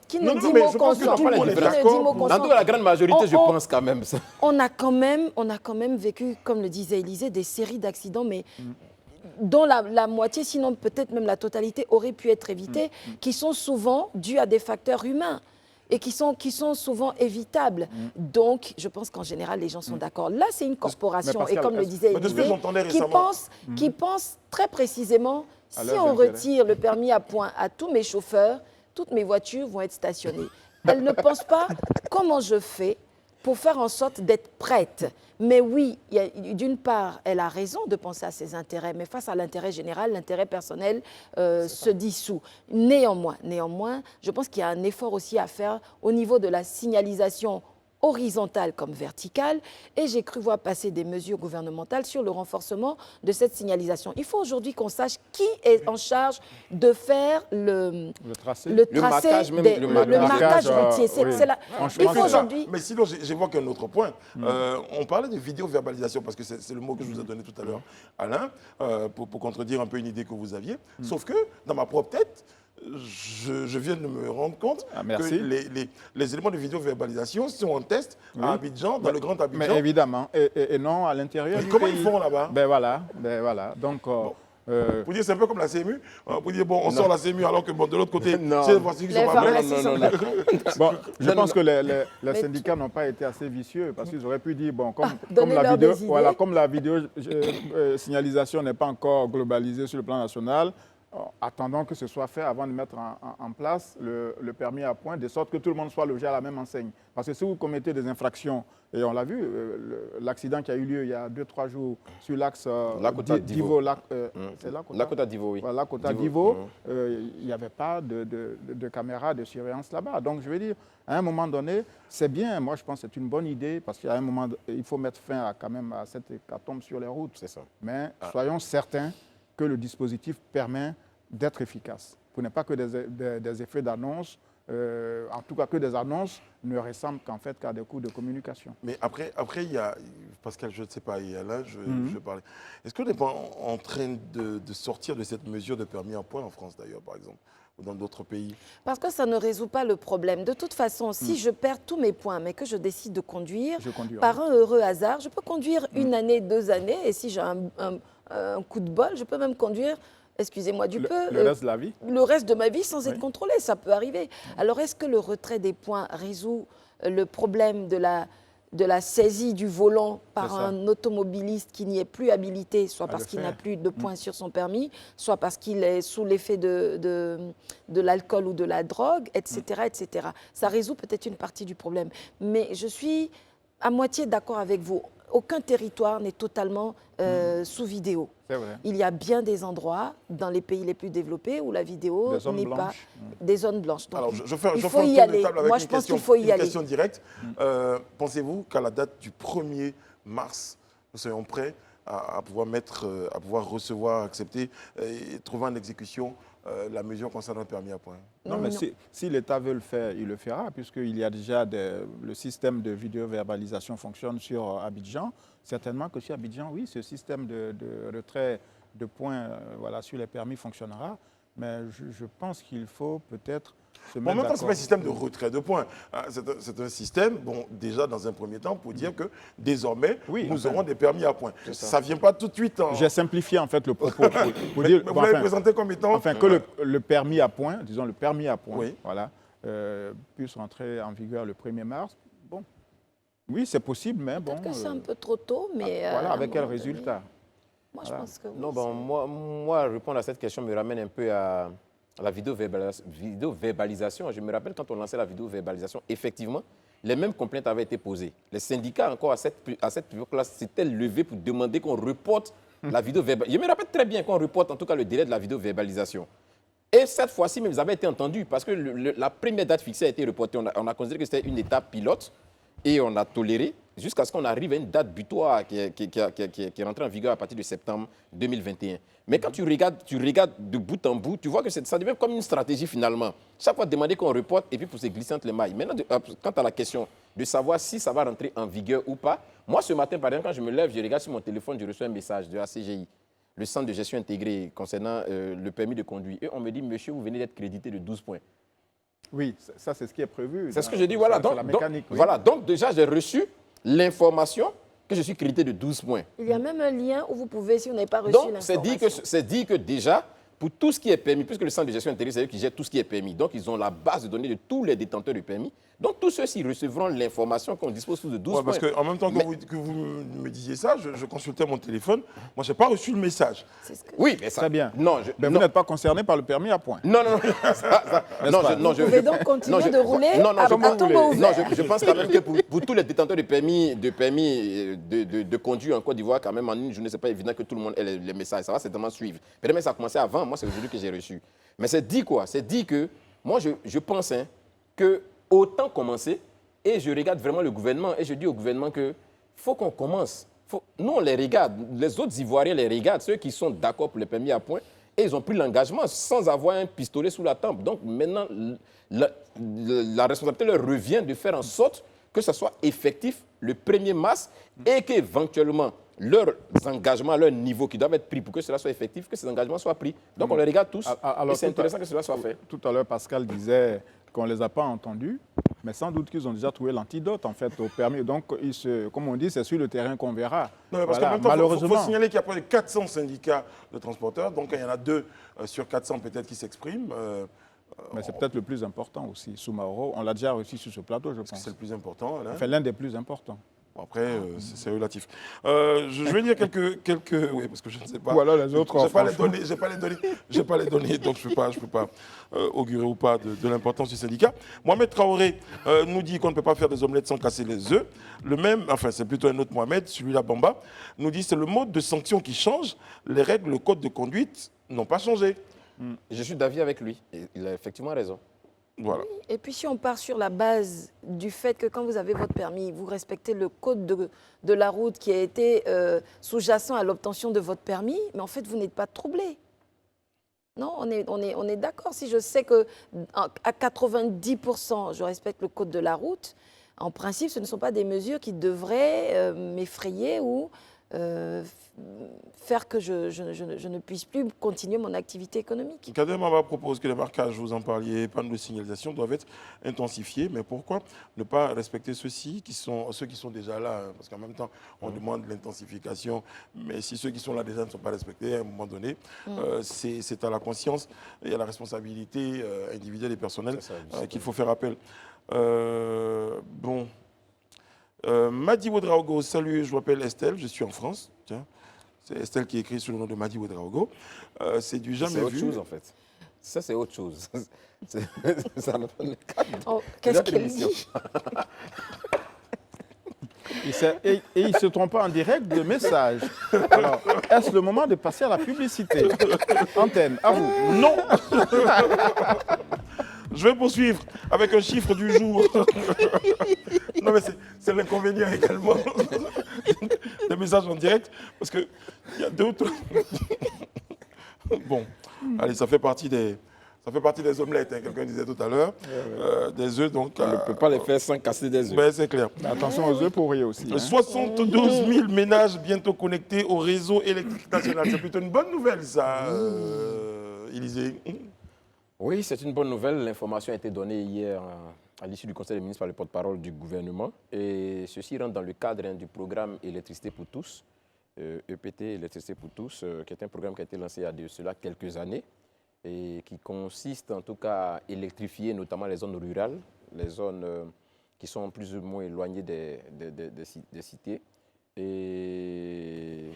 S4: qui ne dit
S3: mais
S4: mot
S3: je pense que
S4: consent.
S3: tout le monde est d'accord.
S2: Dans toute la grande majorité, je pense quand même ça.
S4: On a quand même vécu, comme le disait Élisée, des séries d'accidents, mais dont la moitié, sinon peut-être même la totalité, aurait pu être évitée, qui sont souvent dus à des facteurs humains et qui sont souvent évitables. Donc, je pense qu'en général, les gens sont d'accord. Là, c'est une corporation, et comme le disait Élisée, qui pense très précisément, si on retire le permis à point à tous mes chauffeurs, toutes mes voitures vont être stationnées. Elle ne pense pas comment je fais pour faire en sorte d'être prête. Mais oui, d'une part, elle a raison de penser à ses intérêts, mais face à l'intérêt général, l'intérêt personnel se dissout. Néanmoins, je pense qu'il y a un effort aussi à faire au niveau de la signalisation horizontale comme verticale, et j'ai cru voir passer des mesures gouvernementales sur le renforcement de cette signalisation. Il faut aujourd'hui qu'on sache qui est en charge de faire le tracé, le marquage routier. Il faut aujourd'hui...
S3: Mais sinon, j'évoque un autre point. On parlait de vidéo-verbalisation, parce que c'est le mot que je vous ai donné tout à l'heure, Alain, pour contredire un peu une idée que vous aviez. Sauf que, dans ma propre tête, je viens de me rendre compte que les éléments de vidéo-verbalisation sont en test à Abidjan, dans le Grand Abidjan.
S5: Mais évidemment, et non à l'intérieur du
S3: comment
S5: pays.
S3: Ils font là-bas?
S5: Ben voilà. Donc,
S3: pour dire, c'est un peu comme la CMU. Pour dire, bon, on sort la CMU alors que de l'autre côté,
S2: non.
S3: c'est les voici qui sont pas prêts.
S5: Bon, je pense que les syndicats n'ont pas été assez vicieux parce qu'ils auraient pu dire, bon, comme la vidéo signalisation n'est pas encore globalisée sur le plan national, attendons que ce soit fait avant de mettre en place le permis à point, de sorte que tout le monde soit logé à la même enseigne. Parce que si vous commettez des infractions, et on l'a vu, l'accident qui a eu lieu il y a 2-3 jours sur l'axe Divo, c'est
S2: Lakota Divo, oui.
S5: Voilà, Lakota Divo, il n'y avait pas de caméra de surveillance là-bas. Donc, je veux dire, à un moment donné, c'est bien. Moi, je pense que c'est une bonne idée parce qu'à un moment, il faut mettre fin quand même à cette hécatombe sur les routes.
S2: C'est ça.
S5: Mais soyons certains que le dispositif permet d'être efficace. Pour ne pas que des effets d'annonce, en tout cas que des annonces ne ressemblent qu'en fait qu'à des coups de communication.
S3: Mais après, il y a, Pascal, je ne sais pas, et Alain, je parlais. Est-ce qu'on n'est pas en train de sortir de cette mesure de permis à point en France d'ailleurs, par exemple, ou dans d'autres pays?
S4: Parce que ça ne résout pas le problème. De toute façon, si je perds tous mes points, mais que je décide de conduire, par un heureux hasard, je peux conduire 1 année, 2 années, et si j'ai un coup de bol, je peux même conduire, excusez-moi du peu,
S5: le reste de la vie.
S4: Le reste de ma vie sans être contrôlé, ça peut arriver. Alors est-ce que le retrait des points résout le problème de la saisie du volant par un automobiliste qui n'y est plus habilité, soit parce qu'il n'a plus de points sur son permis, soit parce qu'il est sous l'effet de l'alcool ou de la drogue, etc., etc. Ça résout peut-être une partie du problème. Mais je suis à moitié d'accord avec vous. Aucun territoire n'est totalement sous vidéo.
S5: C'est vrai.
S4: Il y a bien des endroits dans les pays les plus développés où la vidéo n'est pas des zones blanches. Donc,
S3: alors, je fais
S4: il faut y aller. Moi, je pense qu'il faut y aller.
S3: Question directe. Pensez-vous qu'à la date du 1er mars, nous soyons prêts à pouvoir recevoir, accepter et trouver en exécution la mesure concernant le permis à point?
S5: Non, mais si l'État veut le faire, il le fera, puisqu'il y a déjà le système de vidéo-verbalisation fonctionne sur Abidjan. Certainement que sur Abidjan, oui, ce système de retrait de points sur les permis fonctionnera. Mais je pense qu'il faut peut-être se mettre d'accord.
S3: En même temps, ce n'est pas un système de retrait de points. C'est un système, bon, déjà dans un premier temps, pour dire que désormais, nous aurons des permis à points. Ça ne vient pas tout de suite.
S5: J'ai simplifié en fait le propos pour dire.
S3: Mais vous l'avez présenté comme étant.
S5: Enfin, que le permis à points, disons le permis à points, puisse rentrer en vigueur le 1er mars. Bon, oui, c'est possible, mais bon.
S4: Peut-être que c'est un peu trop tôt, mais.
S5: Voilà, avec quel résultat?
S4: Moi, je pense que.
S2: Non, bon, moi, répondre à cette question me ramène un peu à la vidéo-verbalisation. Je me rappelle quand on lançait la vidéo-verbalisation, effectivement, les mêmes complaintes avaient été posées. Les syndicats, encore à cette période-là, s'étaient levés pour demander qu'on reporte la vidéo-verbalisation. Je me rappelle très bien qu'on reporte en tout cas le délai de la vidéo-verbalisation. Et cette fois-ci, même, ils avaient été entendus parce que la première date fixée a été reportée. On a considéré que c'était une étape pilote et on a toléré jusqu'à ce qu'on arrive à une date butoir qui est rentrée en vigueur à partir de septembre 2021. Mais quand tu regardes de bout en bout, tu vois que ça devient comme une stratégie finalement. Chaque fois, demander qu'on reporte et puis pour se glisser entre les mailles. Maintenant, quant à la question de savoir si ça va rentrer en vigueur ou pas, moi, ce matin, par exemple, quand je me lève, je regarde sur mon téléphone, je reçois un message de la CGI, le Centre de gestion intégrée concernant le permis de conduire. Et on me dit, monsieur, vous venez d'être crédité de 12 points.
S5: Oui, ça, c'est ce qui est prévu.
S2: C'est ce que je dis, voilà. Donc, déjà, j'ai reçu l'information que je suis crédité de 12 points.
S4: Il y a même un lien où vous pouvez, si vous n'avez pas reçu l'information.
S2: Donc, c'est dit que déjà, pour tout ce qui est permis, puisque le centre de gestion intégrée, c'est eux qui gèrent tout ce qui est permis, donc ils ont la base de données de tous les détenteurs de permis. Donc, tous ceux-ci recevront l'information qu'on dispose tous de 12 points.
S3: Parce qu'en même temps que vous me disiez ça, je consultais mon téléphone. Moi, je n'ai pas reçu le message.
S2: Oui, mais ça...
S5: Très bien.
S2: Mais
S5: vous n'êtes pas concerné par le permis à point.
S2: Non.
S4: Vous pouvez donc continuer de rouler à tombeau ouvert.
S2: Non, je pense quand même que pour tous les détenteurs de permis de conduire en Côte d'Ivoire, quand même, en une journée, ce n'est pas évident que tout le monde ait les messages. Ça va certainement suivre. Mais ça a commencé avant. Moi, c'est aujourd'hui que j'ai reçu. Mais c'est dit quoi? C'est dit que, moi, je pense que autant commencer, et je regarde vraiment le gouvernement, et je dis au gouvernement qu'il faut qu'on commence. Nous, on les regarde, les autres Ivoiriens les regardent, ceux qui sont d'accord pour les permis à point, et ils ont pris l'engagement sans avoir un pistolet sous la tempe. Donc maintenant, la responsabilité leur revient de faire en sorte que ce soit effectif le 1er mars, et qu'éventuellement, leurs engagements, leur niveau qui doivent être pris pour que cela soit effectif, que ces engagements soient pris. Donc on les regarde tous, et c'est intéressant que cela soit fait.
S5: Tout à l'heure, Pascal disait qu'on ne les a pas entendus, mais sans doute qu'ils ont déjà trouvé l'antidote en fait au permis. Donc, comme on dit, c'est sur le terrain qu'on verra.
S3: Non, mais parce qu'en même temps, il faut signaler qu'il y a près de 400 syndicats de transporteurs, donc il y en a 2 sur 400 peut-être qui s'expriment.
S5: Mais c'est peut-être le plus important aussi. Soumaoro, on l'a déjà reçu sur ce plateau, je pense.
S3: C'est le plus important, là.
S5: Enfin, l'un des plus importants.
S3: Bon, après, c'est relatif. Je vais lire quelques... Oui, parce que je ne sais pas.
S5: Voilà les autres.
S3: J'ai pas les données, donc je peux pas augurer ou pas de l'importance du syndicat. Mohamed Traoré nous dit qu'on ne peut pas faire des omelettes sans casser les œufs. Le même, enfin c'est plutôt un autre Mohamed, celui-là Bamba, nous dit c'est le mode de sanction qui change. Les règles, le code de conduite n'ont pas changé.
S2: Je suis d'avis avec lui. Il a effectivement raison.
S3: Voilà.
S4: Et puis si on part sur la base du fait que quand vous avez votre permis, vous respectez le code de la route qui a été sous-jacent à l'obtention de votre permis, mais en fait vous n'êtes pas troublé. Non, on est d'accord. Si je sais qu'à 90% je respecte le code de la route, en principe ce ne sont pas des mesures qui devraient m'effrayer ou faire que je ne puisse plus continuer mon activité économique.
S3: Kader Maba propose que les marquages, vous en parliez, panneaux de signalisation doivent être intensifiés. Mais pourquoi ne pas respecter ceux qui sont déjà là, hein? Parce qu'en même temps, on demande l'intensification. Mais si ceux qui sont là déjà ne sont pas respectés, à un moment donné, c'est à la conscience et à la responsabilité individuelle et personnelle qu'il faut faire appel. Bon. Madi Ouedraogo, salut, je m'appelle Estelle, je suis en France. Tiens, c'est Estelle qui écrit sous le nom de Madi Ouedraogo. C'est du jamais vu.
S2: C'est autre chose en fait. Ça, c'est autre chose. Ça n'a pas le cadre.
S4: Oh, qu'est-ce qu'elle dit?
S5: Et il ne se trompe pas en direct de message. Alors, est-ce le moment de passer à la publicité? Antenne, à vous.
S3: Non. Je vais poursuivre avec un chiffre du jour. Non, mais c'est l'inconvénient également des messages en direct, parce qu'il y a deux ou trois... Bon, allez, ça fait partie des omelettes, hein, quelqu'un disait tout à l'heure. Des œufs, donc...
S2: On ne peut pas les faire sans casser des œufs.
S3: Ben, c'est clair.
S5: Mais attention aux œufs pourris aussi. Hein.
S3: 72 000 ménages bientôt connectés au réseau électrique national. C'est plutôt une bonne nouvelle, ça, Élisée.
S2: Oui, c'est une bonne nouvelle. L'information a été donnée hier à l'issue du Conseil des ministres par le porte-parole du gouvernement. Et ceci rentre dans le cadre du programme Électricité pour tous, EPT, Électricité pour tous, qui est un programme qui a été lancé il y a de cela quelques années et qui consiste en tout cas à électrifier notamment les zones rurales, les zones qui sont plus ou moins éloignées des cités. Et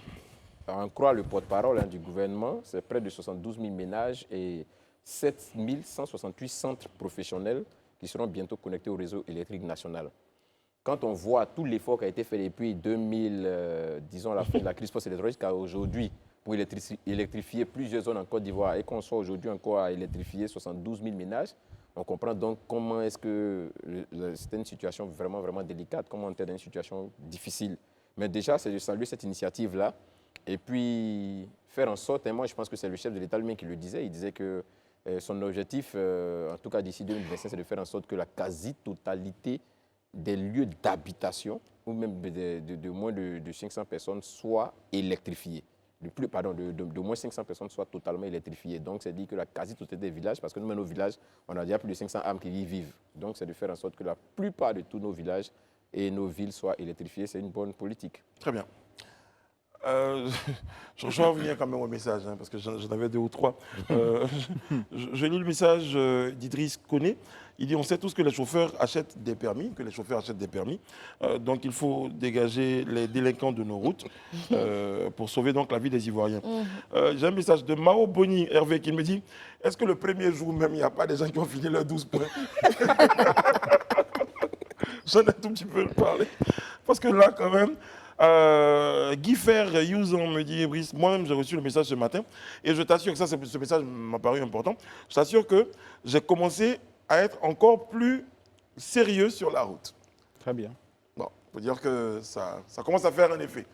S2: à en croire le porte-parole du gouvernement, c'est près de 72 000 ménages et 7 168 centres professionnels qui seront bientôt connectés au réseau électrique national. Quand on voit tout l'effort qui a été fait depuis 2000, disons la fin de la crise post-électorale jusqu'à aujourd'hui, pour électrifier plusieurs zones en Côte d'Ivoire et qu'on soit aujourd'hui encore à électrifier 72 000 ménages, on comprend donc comment est-ce que c'était une situation vraiment, vraiment délicate, comment on était dans une situation difficile. Mais déjà, c'est de saluer cette initiative-là et puis faire en sorte, et moi je pense que c'est le chef de l'État lui-même qui le disait, il disait que son objectif, en tout cas d'ici 2025, c'est de faire en sorte que la quasi-totalité des lieux d'habitation, ou même de moins de 500 personnes, soient électrifiés. De moins 500 personnes soient totalement électrifiées. Donc, c'est dit que la quasi-totalité des villages, parce que nous, dans nos villages, on a déjà plus de 500 âmes qui y vivent. Donc, c'est de faire en sorte que la plupart de tous nos villages et nos villes soient électrifiées. C'est une bonne politique.
S3: Très bien. Je vais revenir quand même au message, hein, parce que j'en avais deux ou trois. Je lis le message d'Idriss Koné. Il dit, on sait tous que les chauffeurs achètent des permis, donc il faut dégager les délinquants de nos routes pour sauver donc la vie des Ivoiriens. J'ai un message de Mao Boni, Hervé, qui me dit, est-ce que le premier jour même, il n'y a pas des gens qui ont fini leurs 12 points? J'en ai un tout petit peu parlé, parce que là, quand même, Guy Fer Youzan me dit, Brice, moi-même j'ai reçu le message ce matin et je t'assure que ce message m'a paru important. Je t'assure que j'ai commencé à être encore plus sérieux sur la route.
S5: Très bien.
S3: Bon, il faut dire que ça commence à faire un effet.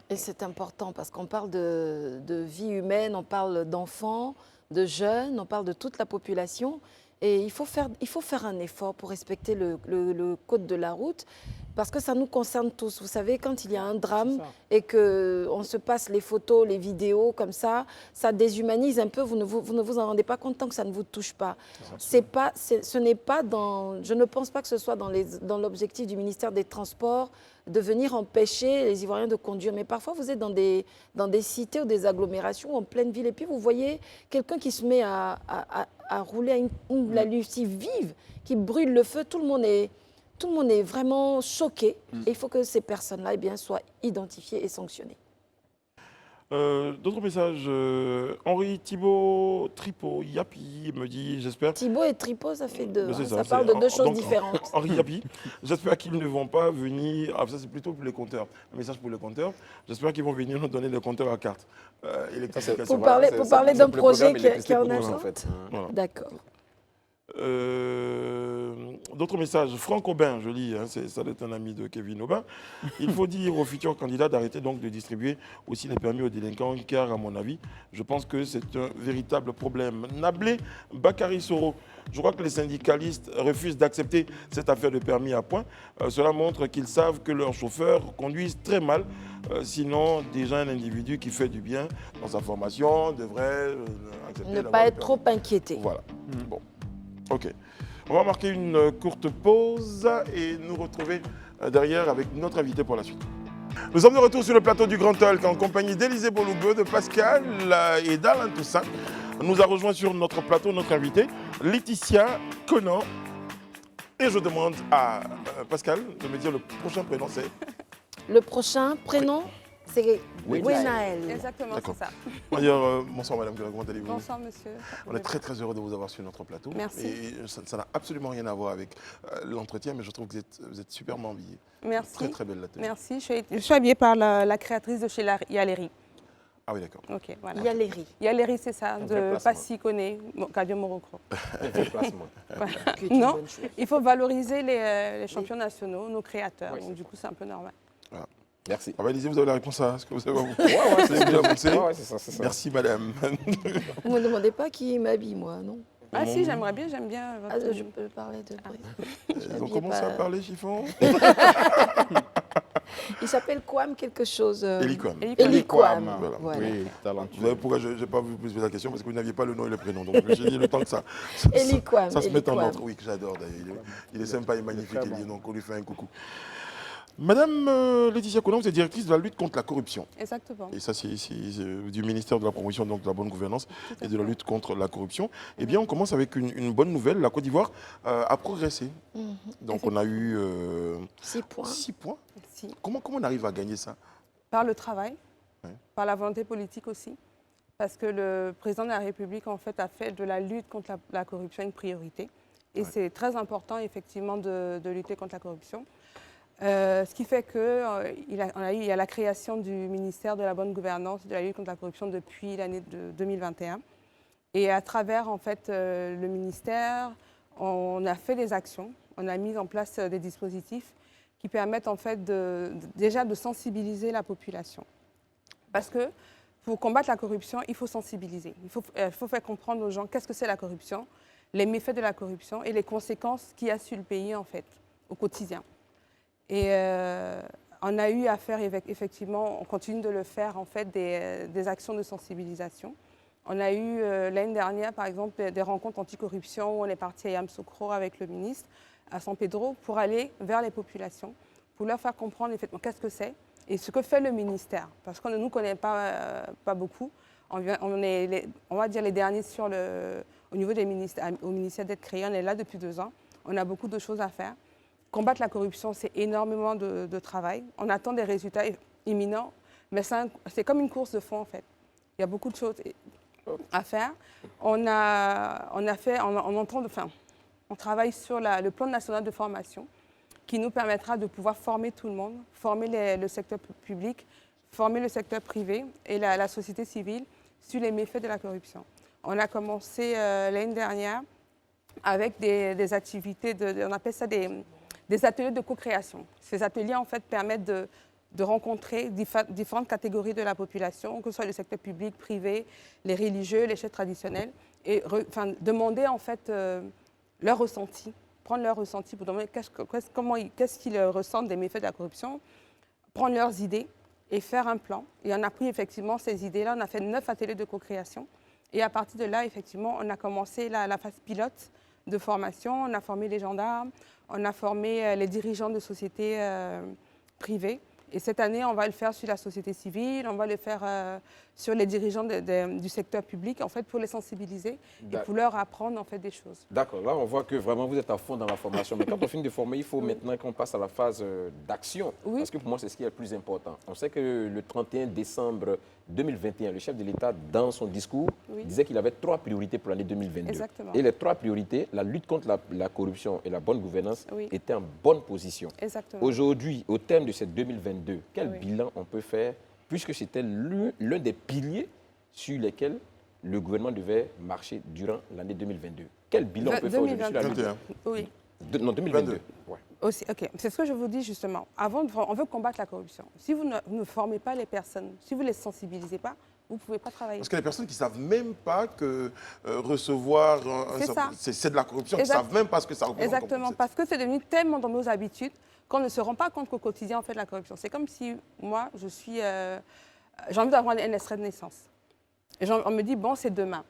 S4: Et c'est important parce qu'on parle de vie humaine, on parle d'enfants, de jeunes, on parle de toute la population. Et il faut faire un effort pour respecter le code de la route parce que ça nous concerne tous. Vous savez, quand il y a un drame et qu'on se passe les photos, les vidéos comme ça déshumanise un peu. Vous ne vous en rendez pas compte tant que ça ne vous touche pas. Je ne pense pas que ce soit dans l'objectif du ministère des Transports de venir empêcher les Ivoiriens de conduire. Mais parfois, vous êtes dans des cités ou des agglomérations en pleine ville et puis vous voyez quelqu'un qui se met à rouler à la lucie vive, qui brûle le feu. Tout le monde est tout le monde est vraiment choqué. Et il faut que ces personnes-là soient identifiées et sanctionnées.
S3: D'autres messages. Henri Thibault Tripot Yapi me dit, j'espère...
S4: Thibault et Tripot, ça fait deux.
S3: C'est
S4: Ça parle de deux choses différentes.
S3: Henri Yapi, j'espère qu'ils ne vont pas venir... Ah, ça c'est plutôt pour les compteurs. Un message pour les compteurs. J'espère qu'ils vont venir nous donner des compteurs à carte électrique.
S4: Pour parler d'un projet qui en a en fait.
S3: Voilà.
S4: D'accord.
S3: D'autres messages. Franck Aubin, je lis, hein, ça doit être un ami de Kevin Aubin. Il faut dire aux futurs candidats d'arrêter donc de distribuer aussi les permis aux délinquants, car à mon avis, je pense que c'est un véritable problème. Nablé Bakary Soro, je crois que les syndicalistes refusent d'accepter cette affaire de permis à point. Cela montre qu'ils savent que leurs chauffeurs conduisent très mal. Sinon, déjà un individu qui fait du bien dans sa formation devrait accepter
S4: Ne pas être trop inquiété.
S3: Voilà. Bon. Ok. On va marquer une courte pause et nous retrouver derrière avec notre invité pour la suite. Nous sommes de retour sur le plateau du Grand Talk en compagnie d'Élisée Boloubeu, de Pascal et d'Alain Toussaint. Nous a rejoint sur notre plateau notre invité, Laetitia Conan. Et je demande à Pascal de me dire le prochain prénom, c'est...
S4: Le prochain prénom, c'est Wenaël.
S6: Exactement, c'est ça.
S3: D'ailleurs, bonsoir Madame, comment allez-vous?
S6: Bonsoir Monsieur.
S3: On est très heureux de vous avoir sur notre plateau.
S6: Merci.
S3: Et ça n'a absolument rien à voir avec l'entretien, mais je trouve que vous êtes superment habillée.
S6: Merci.
S3: Très très belle la tenue.
S6: Merci. Je suis habillée par la créatrice de chez Yaleri.
S3: Ah oui, d'accord.
S6: Ok, voilà.
S4: Yaleri.
S6: Yaleri, c'est ça, de Passy Koné, Cadio Morocco. Non, il faut valoriser les champions nationaux, nos créateurs.
S2: Oui,
S6: donc du coup, c'est un peu normal.
S3: Voilà.
S2: Merci.
S3: Ah bah, Élisée, vous avez la réponse à ce que vous avez à vous.
S2: C'est ça.
S3: Merci madame.
S4: Vous ne me demandez pas qui m'habille, moi, non?
S6: Ah si, j'aime bien votre tenue.
S4: Je peux parler de...
S3: Ils ont commencé à parler chiffon.
S4: Il s'appelle Kwam quelque chose.
S3: Eliquam.
S4: Eliquam.
S3: Voilà.
S5: Oui, talentueux.
S3: Vous savez pourquoi je n'ai pas vous poser la question? Parce que vous n'aviez pas le nom et le prénom. Donc j'ai dit le temps que ça
S4: Eliquam.
S3: se mette en ordre. Oui, que j'adore d'ailleurs. Il est sympa et magnifique, Elie, donc on lui fait un coucou. Madame Laetitia Conan, vous êtes directrice de la lutte contre la corruption.
S6: Exactement.
S3: Et ça, c'est du ministère de la promotion donc, de la bonne gouvernance et de la lutte contre la corruption. Eh bien, on commence avec une bonne nouvelle. La Côte d'Ivoire a progressé. Donc, on a eu
S4: 6 points.
S3: 6 points.
S6: Si.
S3: Comment on arrive à gagner ça?
S6: Par le travail,
S3: Ouais.
S6: par la volonté politique aussi. Parce que le président de la République, en fait, a fait de la lutte contre la corruption une priorité. Et c'est très important, effectivement, de lutter contre la corruption. Ce qui fait qu'il y a la création du ministère de la bonne gouvernance et de la lutte contre la corruption depuis l'année 2021. Et à travers en fait, le ministère, on a fait des actions, on a mis en place des dispositifs qui permettent en fait déjà de sensibiliser la population. Parce que pour combattre la corruption, il faut sensibiliser. Il faut faire comprendre aux gens qu'est-ce que c'est la corruption, les méfaits de la corruption et les conséquences qu'il y a sur le pays en fait, au quotidien. Et on a eu à faire, effectivement, on continue de le faire, en fait, des actions de sensibilisation. On a eu l'année dernière, par exemple, des rencontres anticorruption où on est parti à Yamoussoukro avec le ministre, à San Pedro, pour aller vers les populations, pour leur faire comprendre, effectivement, qu'est-ce que c'est et ce que fait le ministère. Parce qu'on ne nous connaît pas beaucoup. On va dire les derniers au niveau au ministère d'être créé. On est là depuis 2 ans. On a beaucoup de choses à faire. Combattre la corruption, c'est énormément de travail. On attend des résultats imminents, mais c'est comme une course de fond, en fait. Il y a beaucoup de choses à faire. On travaille sur le plan national de formation qui nous permettra de pouvoir former tout le monde, former le secteur public, former le secteur privé et la société civile sur les méfaits de la corruption. On a commencé l'année dernière avec des activités, on appelle ça des ateliers de co-création. Ces ateliers, en fait, permettent de rencontrer différentes catégories de la population, que ce soit le secteur public, privé, les religieux, les chefs traditionnels, et demander, en fait, leur ressenti, prendre leur ressenti pour demander qu'est-ce qu'ils ressentent des méfaits de la corruption, prendre leurs idées et faire un plan. Et on a pris, effectivement, ces idées-là. On a fait 9 ateliers de co-création. Et à partir de là, effectivement, on a commencé la phase pilote de formation. On a formé les gendarmes, on a formé les dirigeants de sociétés privées Et cette année, on va le faire sur la société civile, on va le faire sur les dirigeants du secteur public, en fait, pour les sensibiliser et pour leur apprendre en fait des choses.
S2: D'accord, là on voit que vraiment vous êtes à fond dans la formation. Mais quand on finit de former, il faut maintenant qu'on passe à la phase d'action.
S6: Oui.
S2: Parce que pour moi, c'est ce qui est le plus important. On sait que le 31 décembre 2021, le chef de l'État, dans son discours, disait qu'il avait 3 priorités pour l'année 2022.
S6: Exactement.
S2: Et les 3 priorités, la lutte contre la corruption et la bonne gouvernance, étaient en bonne position.
S6: Exactement.
S2: Aujourd'hui, au terme de cette 2022, quel bilan on peut faire, puisque c'était l'un des piliers sur lesquels le gouvernement devait marcher durant l'année 2022. Quel bilan on peut faire aujourd'hui sur la lutte
S3: 21.
S6: Oui.
S2: Non, 2022. Ouais.
S6: Aussi, ok, c'est ce que je vous dis justement. On veut combattre la corruption. Si vous ne formez pas les personnes, si vous ne les sensibilisez pas, vous ne pouvez pas travailler.
S3: Parce qu'il y a des personnes qui ne savent même pas que recevoir, c'est de la corruption, qui ne savent même pas ce que ça représente.
S6: Exactement, parce que c'est devenu tellement dans nos habitudes qu'on ne se rend pas compte qu'au quotidien, on fait de la corruption. C'est comme si moi, j'ai envie d'avoir un extrait de naissance. Et on me dit, bon, c'est demain.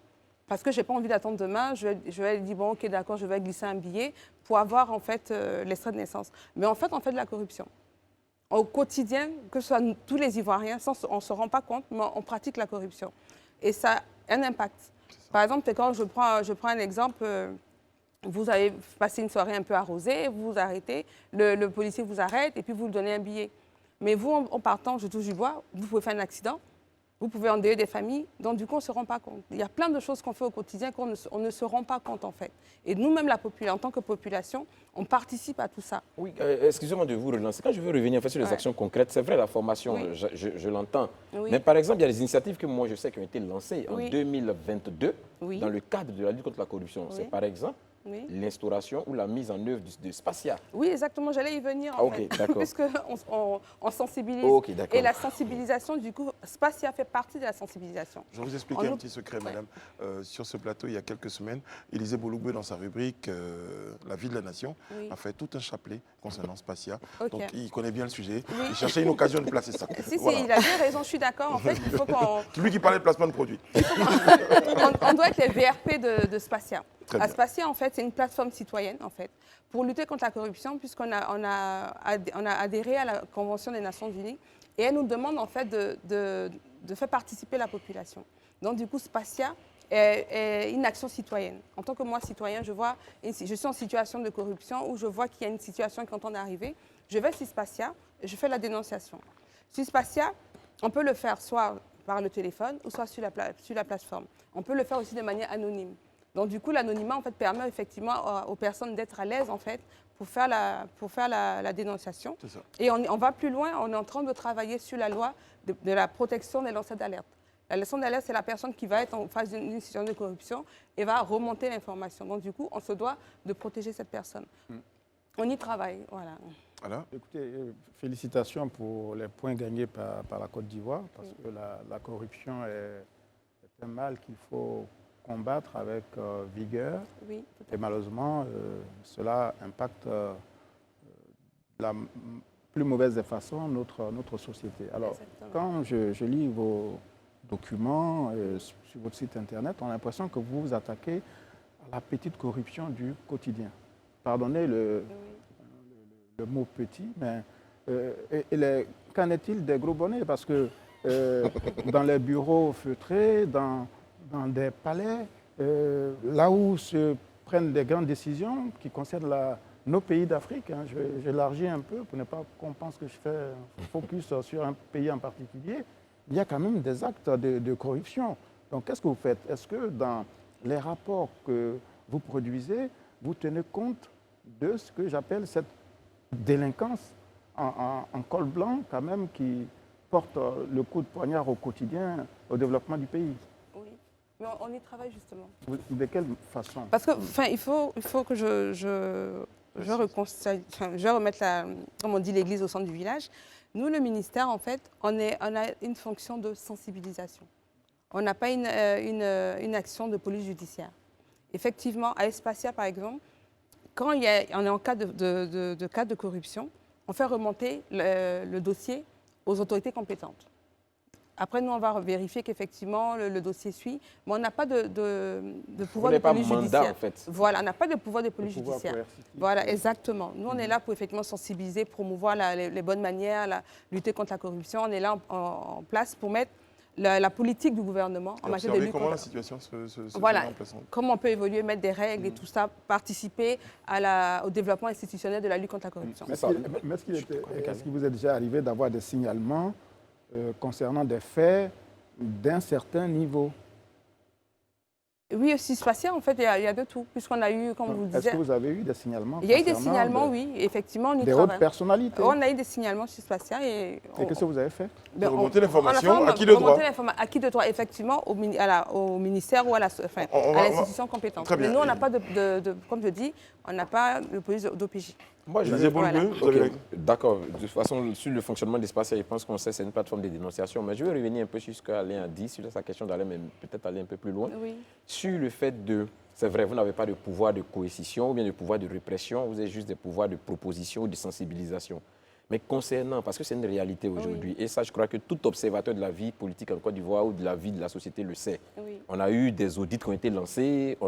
S6: Parce que je n'ai pas envie d'attendre demain, je vais dire, bon, ok, d'accord, je vais glisser un billet pour avoir en fait l'extrait de naissance. Mais en fait, on fait de la corruption. Au quotidien, que ce soit tous les Ivoiriens, on ne se rend pas compte, mais on pratique la corruption. Et ça a un impact. Par exemple, quand je prends un exemple, vous avez passé une soirée un peu arrosée, vous vous arrêtez, le policier vous arrête et puis vous lui donnez un billet. Mais vous, en partant, je touche du bois, vous pouvez faire un accident. Vous pouvez endeuiller des familles, donc du coup, on ne se rend pas compte. Il y a plein de choses qu'on fait au quotidien qu'on ne se rend pas compte, en fait. Et nous-mêmes, en tant que population, on participe à tout ça.
S2: Oui, excusez-moi de vous relancer. Quand je veux revenir en fait, sur les actions concrètes, c'est vrai, la formation, je l'entends.
S6: Oui.
S2: Mais par exemple, il y a des initiatives que moi, je sais qui ont été lancées en 2022
S6: Oui.
S2: dans le cadre de la lutte contre la corruption. C'est par exemple l'instauration ou la mise en œuvre de Spacia.
S6: Oui, exactement, j'allais y venir en fait. Puisqu'on sensibilise. Et la sensibilisation, du coup, Spacia fait partie de la sensibilisation.
S3: Je vais vous expliquer un petit secret, madame. Sur ce plateau, il y a quelques semaines, Élisée Bologbé, dans sa rubrique La vie de la nation, a fait tout un chapelet concernant Spacia. Donc, il connaît bien le sujet. Il cherchait une occasion de placer ça.
S6: Voilà. Il a bien raison, je suis d'accord. En fait, il faut qu'on...
S3: Lui qui parlait de placement de produits.
S6: On doit être les VRP de Spacia. Spacia, en fait, c'est une plateforme citoyenne, en fait, pour lutter contre la corruption, puisqu'on a adhéré à la Convention des Nations Unies, et elle nous demande, en fait, de faire participer la population. Donc, du coup, Spacia est une action citoyenne. En tant que moi, citoyen, je suis en situation de corruption, où je vois qu'il y a une situation qui est en train d'arriver. Je vais sur Spacia, je fais la dénonciation. Sur Spacia, on peut le faire soit par le téléphone, ou soit sur la plateforme. On peut le faire aussi de manière anonyme. Donc, du coup, l'anonymat, en fait, permet effectivement aux personnes d'être à l'aise, en fait, pour faire la dénonciation. Et on va plus loin, on est en train de travailler sur la loi de la protection des lanceurs d'alerte. La lanceur d'alerte, c'est la personne qui va être en face d'une situation de corruption et va remonter l'information. Donc, du coup, on se doit de protéger cette personne. On y travaille, voilà.
S3: Alors,
S5: écoutez, félicitations pour les points gagnés par la Côte d'Ivoire, parce que la corruption est un mal qu'il faut combattre avec vigueur.
S6: Oui,
S5: et malheureusement, cela impacte de la plus mauvaise des façons notre société. Alors, quand je lis vos documents sur votre site internet, on a l'impression que vous vous attaquez à la petite corruption du quotidien. Pardonnez le mot petit, mais qu'en est-il des gros bonnets? Parce que dans les bureaux feutrés, dans des palais, là où se prennent des grandes décisions qui concernent nos pays d'Afrique. J'élargis un peu pour ne pas qu'on pense que je fais focus sur un pays en particulier. Il y a quand même des actes de corruption. Donc, qu'est-ce que vous faites? Est-ce que dans les rapports que vous produisez, vous tenez compte de ce que j'appelle cette délinquance en col blanc, quand même, qui porte le coup de poignard au quotidien au développement du pays?
S6: Mais on y travaille justement.
S5: De quelle façon?
S6: Parce que, il faut que je remette comme on dit, l'église au centre du village. Nous, le ministère, en fait, on a une fonction de sensibilisation. On n'a pas une action de police judiciaire. Effectivement, à Espacia, par exemple, quand on est en cas de corruption, on fait remonter le dossier aux autorités compétentes. Après, nous, on va vérifier qu'effectivement, le dossier suit. Mais on n'a pas de pouvoir
S2: Vous
S6: de
S2: n'avez pas
S6: police
S2: mandat,
S6: judiciaire.
S2: en fait.
S6: Voilà, on n'a pas de pouvoir de police
S5: pouvoir
S6: judiciaire.
S5: coercitif.
S6: Voilà, exactement. Nous, on est là pour effectivement sensibiliser, promouvoir les bonnes manières, lutter contre la corruption. On est là en place pour mettre la politique du gouvernement en matière de lutte
S3: comment
S6: contre
S3: la situation se
S6: voilà,
S3: met en place.
S6: comment on peut évoluer, mettre des règles et tout ça, participer au développement institutionnel de la lutte contre la corruption.
S5: Mais est-ce qu'il vous est déjà arrivé d'avoir des signalements concernant des faits d'un certain niveau?
S6: Oui, aussi spatial, en fait, il y a de tout, puisqu'on a eu, comme vous le
S5: Est-ce
S6: disiez...
S5: que vous avez eu des signalements?
S6: Il y a eu des signalements, oui, effectivement, on y
S5: des
S6: travaille.
S5: hautes personnalités?
S6: On a eu des signalements chez Spatial et...
S5: Et qu'est-ce que vous avez fait?
S3: Remonter l'information, à qui de droit?
S6: À qui de droit, effectivement, au ministère ou à l'institution compétente.
S3: Très bien.
S6: Mais nous, on n'a pas comme je dis, on n'a pas de police d'OPJ.
S2: Moi, je
S3: Désir
S6: Voilà.
S3: Bonnebleu, vous avez
S2: Ok, d'accord. De toute façon, sur le fonctionnement d'Espacia, je pense qu'on sait que c'est une plateforme de dénonciation. Mais je vais revenir un peu sur ce qu'Alain a dit, sur sa question d'Alain, mais peut-être aller un peu plus loin.
S6: Oui.
S2: Sur le fait de, c'est vrai, vous n'avez pas de pouvoir de coercition ou bien de pouvoir de répression, vous avez juste des pouvoirs de proposition ou de sensibilisation. Mais concernant, parce que c'est une réalité aujourd'hui, et ça, je crois que tout observateur de la vie politique en Côte d'Ivoire ou de la vie de la société le sait.
S6: Oui.
S2: On a eu des audits qui ont été lancés,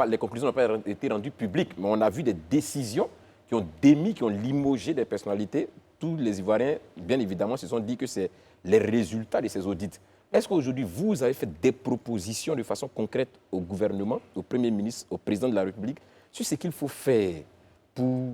S2: les conclusions n'ont pas été rendues publiques, mais on a vu des décisions qui ont démis, qui ont limogé des personnalités. Tous les Ivoiriens, bien évidemment, se sont dit que c'est les résultats de ces audits. Est-ce qu'aujourd'hui, vous avez fait des propositions de façon concrète au gouvernement, au Premier ministre, au Président de la République, sur ce qu'il faut faire pour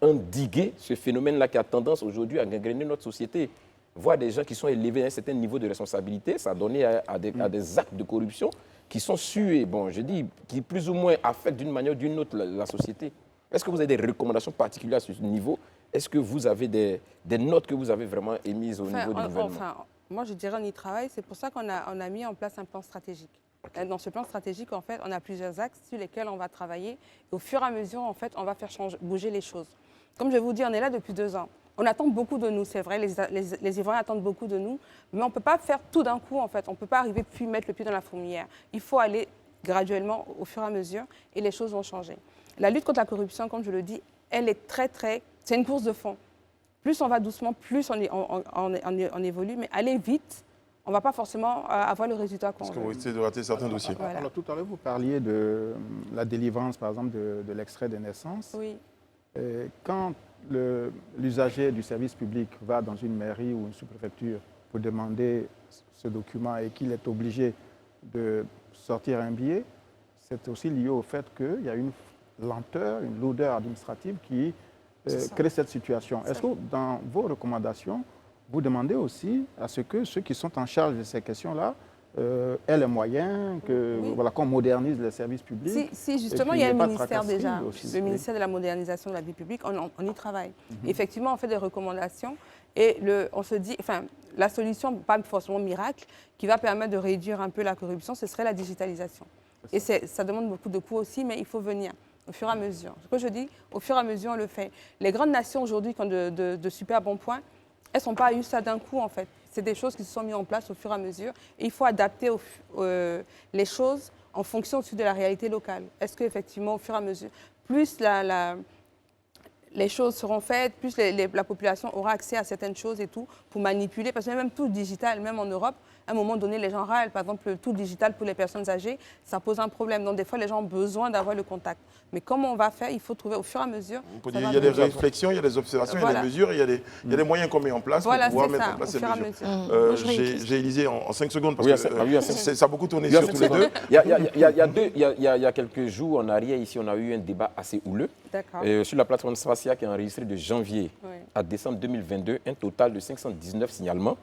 S2: endiguer ce phénomène-là qui a tendance aujourd'hui à gangréner notre société? Voir des gens qui sont élevés à un certain niveau de responsabilité, ça a donné à des actes de corruption qui sont sués, bon, je dis, qui plus ou moins affectent d'une manière ou d'une autre la société. Est-ce que vous avez des recommandations particulières sur ce niveau? Est-ce que vous avez des notes que vous avez vraiment émises au niveau du gouvernement?
S6: Moi, je dirais on y travaille. C'est pour ça qu'on a mis en place un plan stratégique. Dans ce plan stratégique, en fait, on a plusieurs axes sur lesquels on va travailler. Et au fur et à mesure, en fait, on va faire bouger les choses. Comme je vous dis, on est là depuis 2 ans. On attend beaucoup de nous, c'est vrai. Les Ivoiriens attendent beaucoup de nous. Mais on ne peut pas faire tout d'un coup, en fait. On ne peut pas arriver puis mettre le pied dans la fourmilière. Il faut aller graduellement, au fur et à mesure, et les choses vont changer. La lutte contre la corruption, comme je le dis, elle est c'est une course de fond. Plus on va doucement, plus on évolue, mais aller vite, on ne va pas forcément avoir le résultat qu'on veut.
S3: Parce qu'on risque de rater certains dossiers.
S6: Voilà.
S5: Alors, tout à l'heure, vous parliez de la délivrance, par exemple, de l'extrait de naissance.
S6: Oui.
S5: Quand l'usager du service public va dans une mairie ou une sous-préfecture pour demander ce document et qu'il est obligé de sortir un billet, c'est aussi lié au fait qu'il y a une lenteur, une lourdeur administrative qui crée cette situation. Est-ce que dans vos recommandations, vous demandez aussi à ce que ceux qui sont en charge de ces questions-là aient les moyens, qu'on modernise les services publics?
S6: Si justement, il y a un ministère déjà, le ministère de la modernisation de la vie publique, on y travaille. Effectivement, on fait des recommandations et on se dit, la solution, pas forcément miracle, qui va permettre de réduire un peu la corruption, ce serait la digitalisation. Et ça demande beaucoup de coûts aussi, mais il faut venir au fur et à mesure. Ce que je dis, au fur et à mesure, on le fait. Les grandes nations aujourd'hui qui ont de super bons points, elles ne sont pas eu ça d'un coup, en fait. C'est des choses qui se sont mises en place au fur et à mesure. Et il faut adapter les choses en fonction aussi de la réalité locale. Est-ce qu'effectivement, au fur et à mesure, plus les choses seront faites, plus la population aura accès à certaines choses et tout, pour manipuler. Parce que même tout digital, même en Europe, à un moment donné, les gens râlent. Par exemple, le tout digital pour les personnes âgées, ça pose un problème. Donc, des fois, les gens ont besoin d'avoir le contact. Mais comment on va faire? Il faut trouver au fur et à mesure.
S3: Il y a des réflexions, il y a des observations, il y a des mesures, il y a des moyens qu'on met en place pour pouvoir mettre en place ces mesures. J'ai Élisée en 5 secondes, parce que ça a beaucoup tourné sur tous les deux.
S2: Il y a quelques jours en arrière, ici, on a eu un débat assez houleux sur la plateforme Spacia qui a enregistré de janvier à décembre 2022 un total de 519 signalements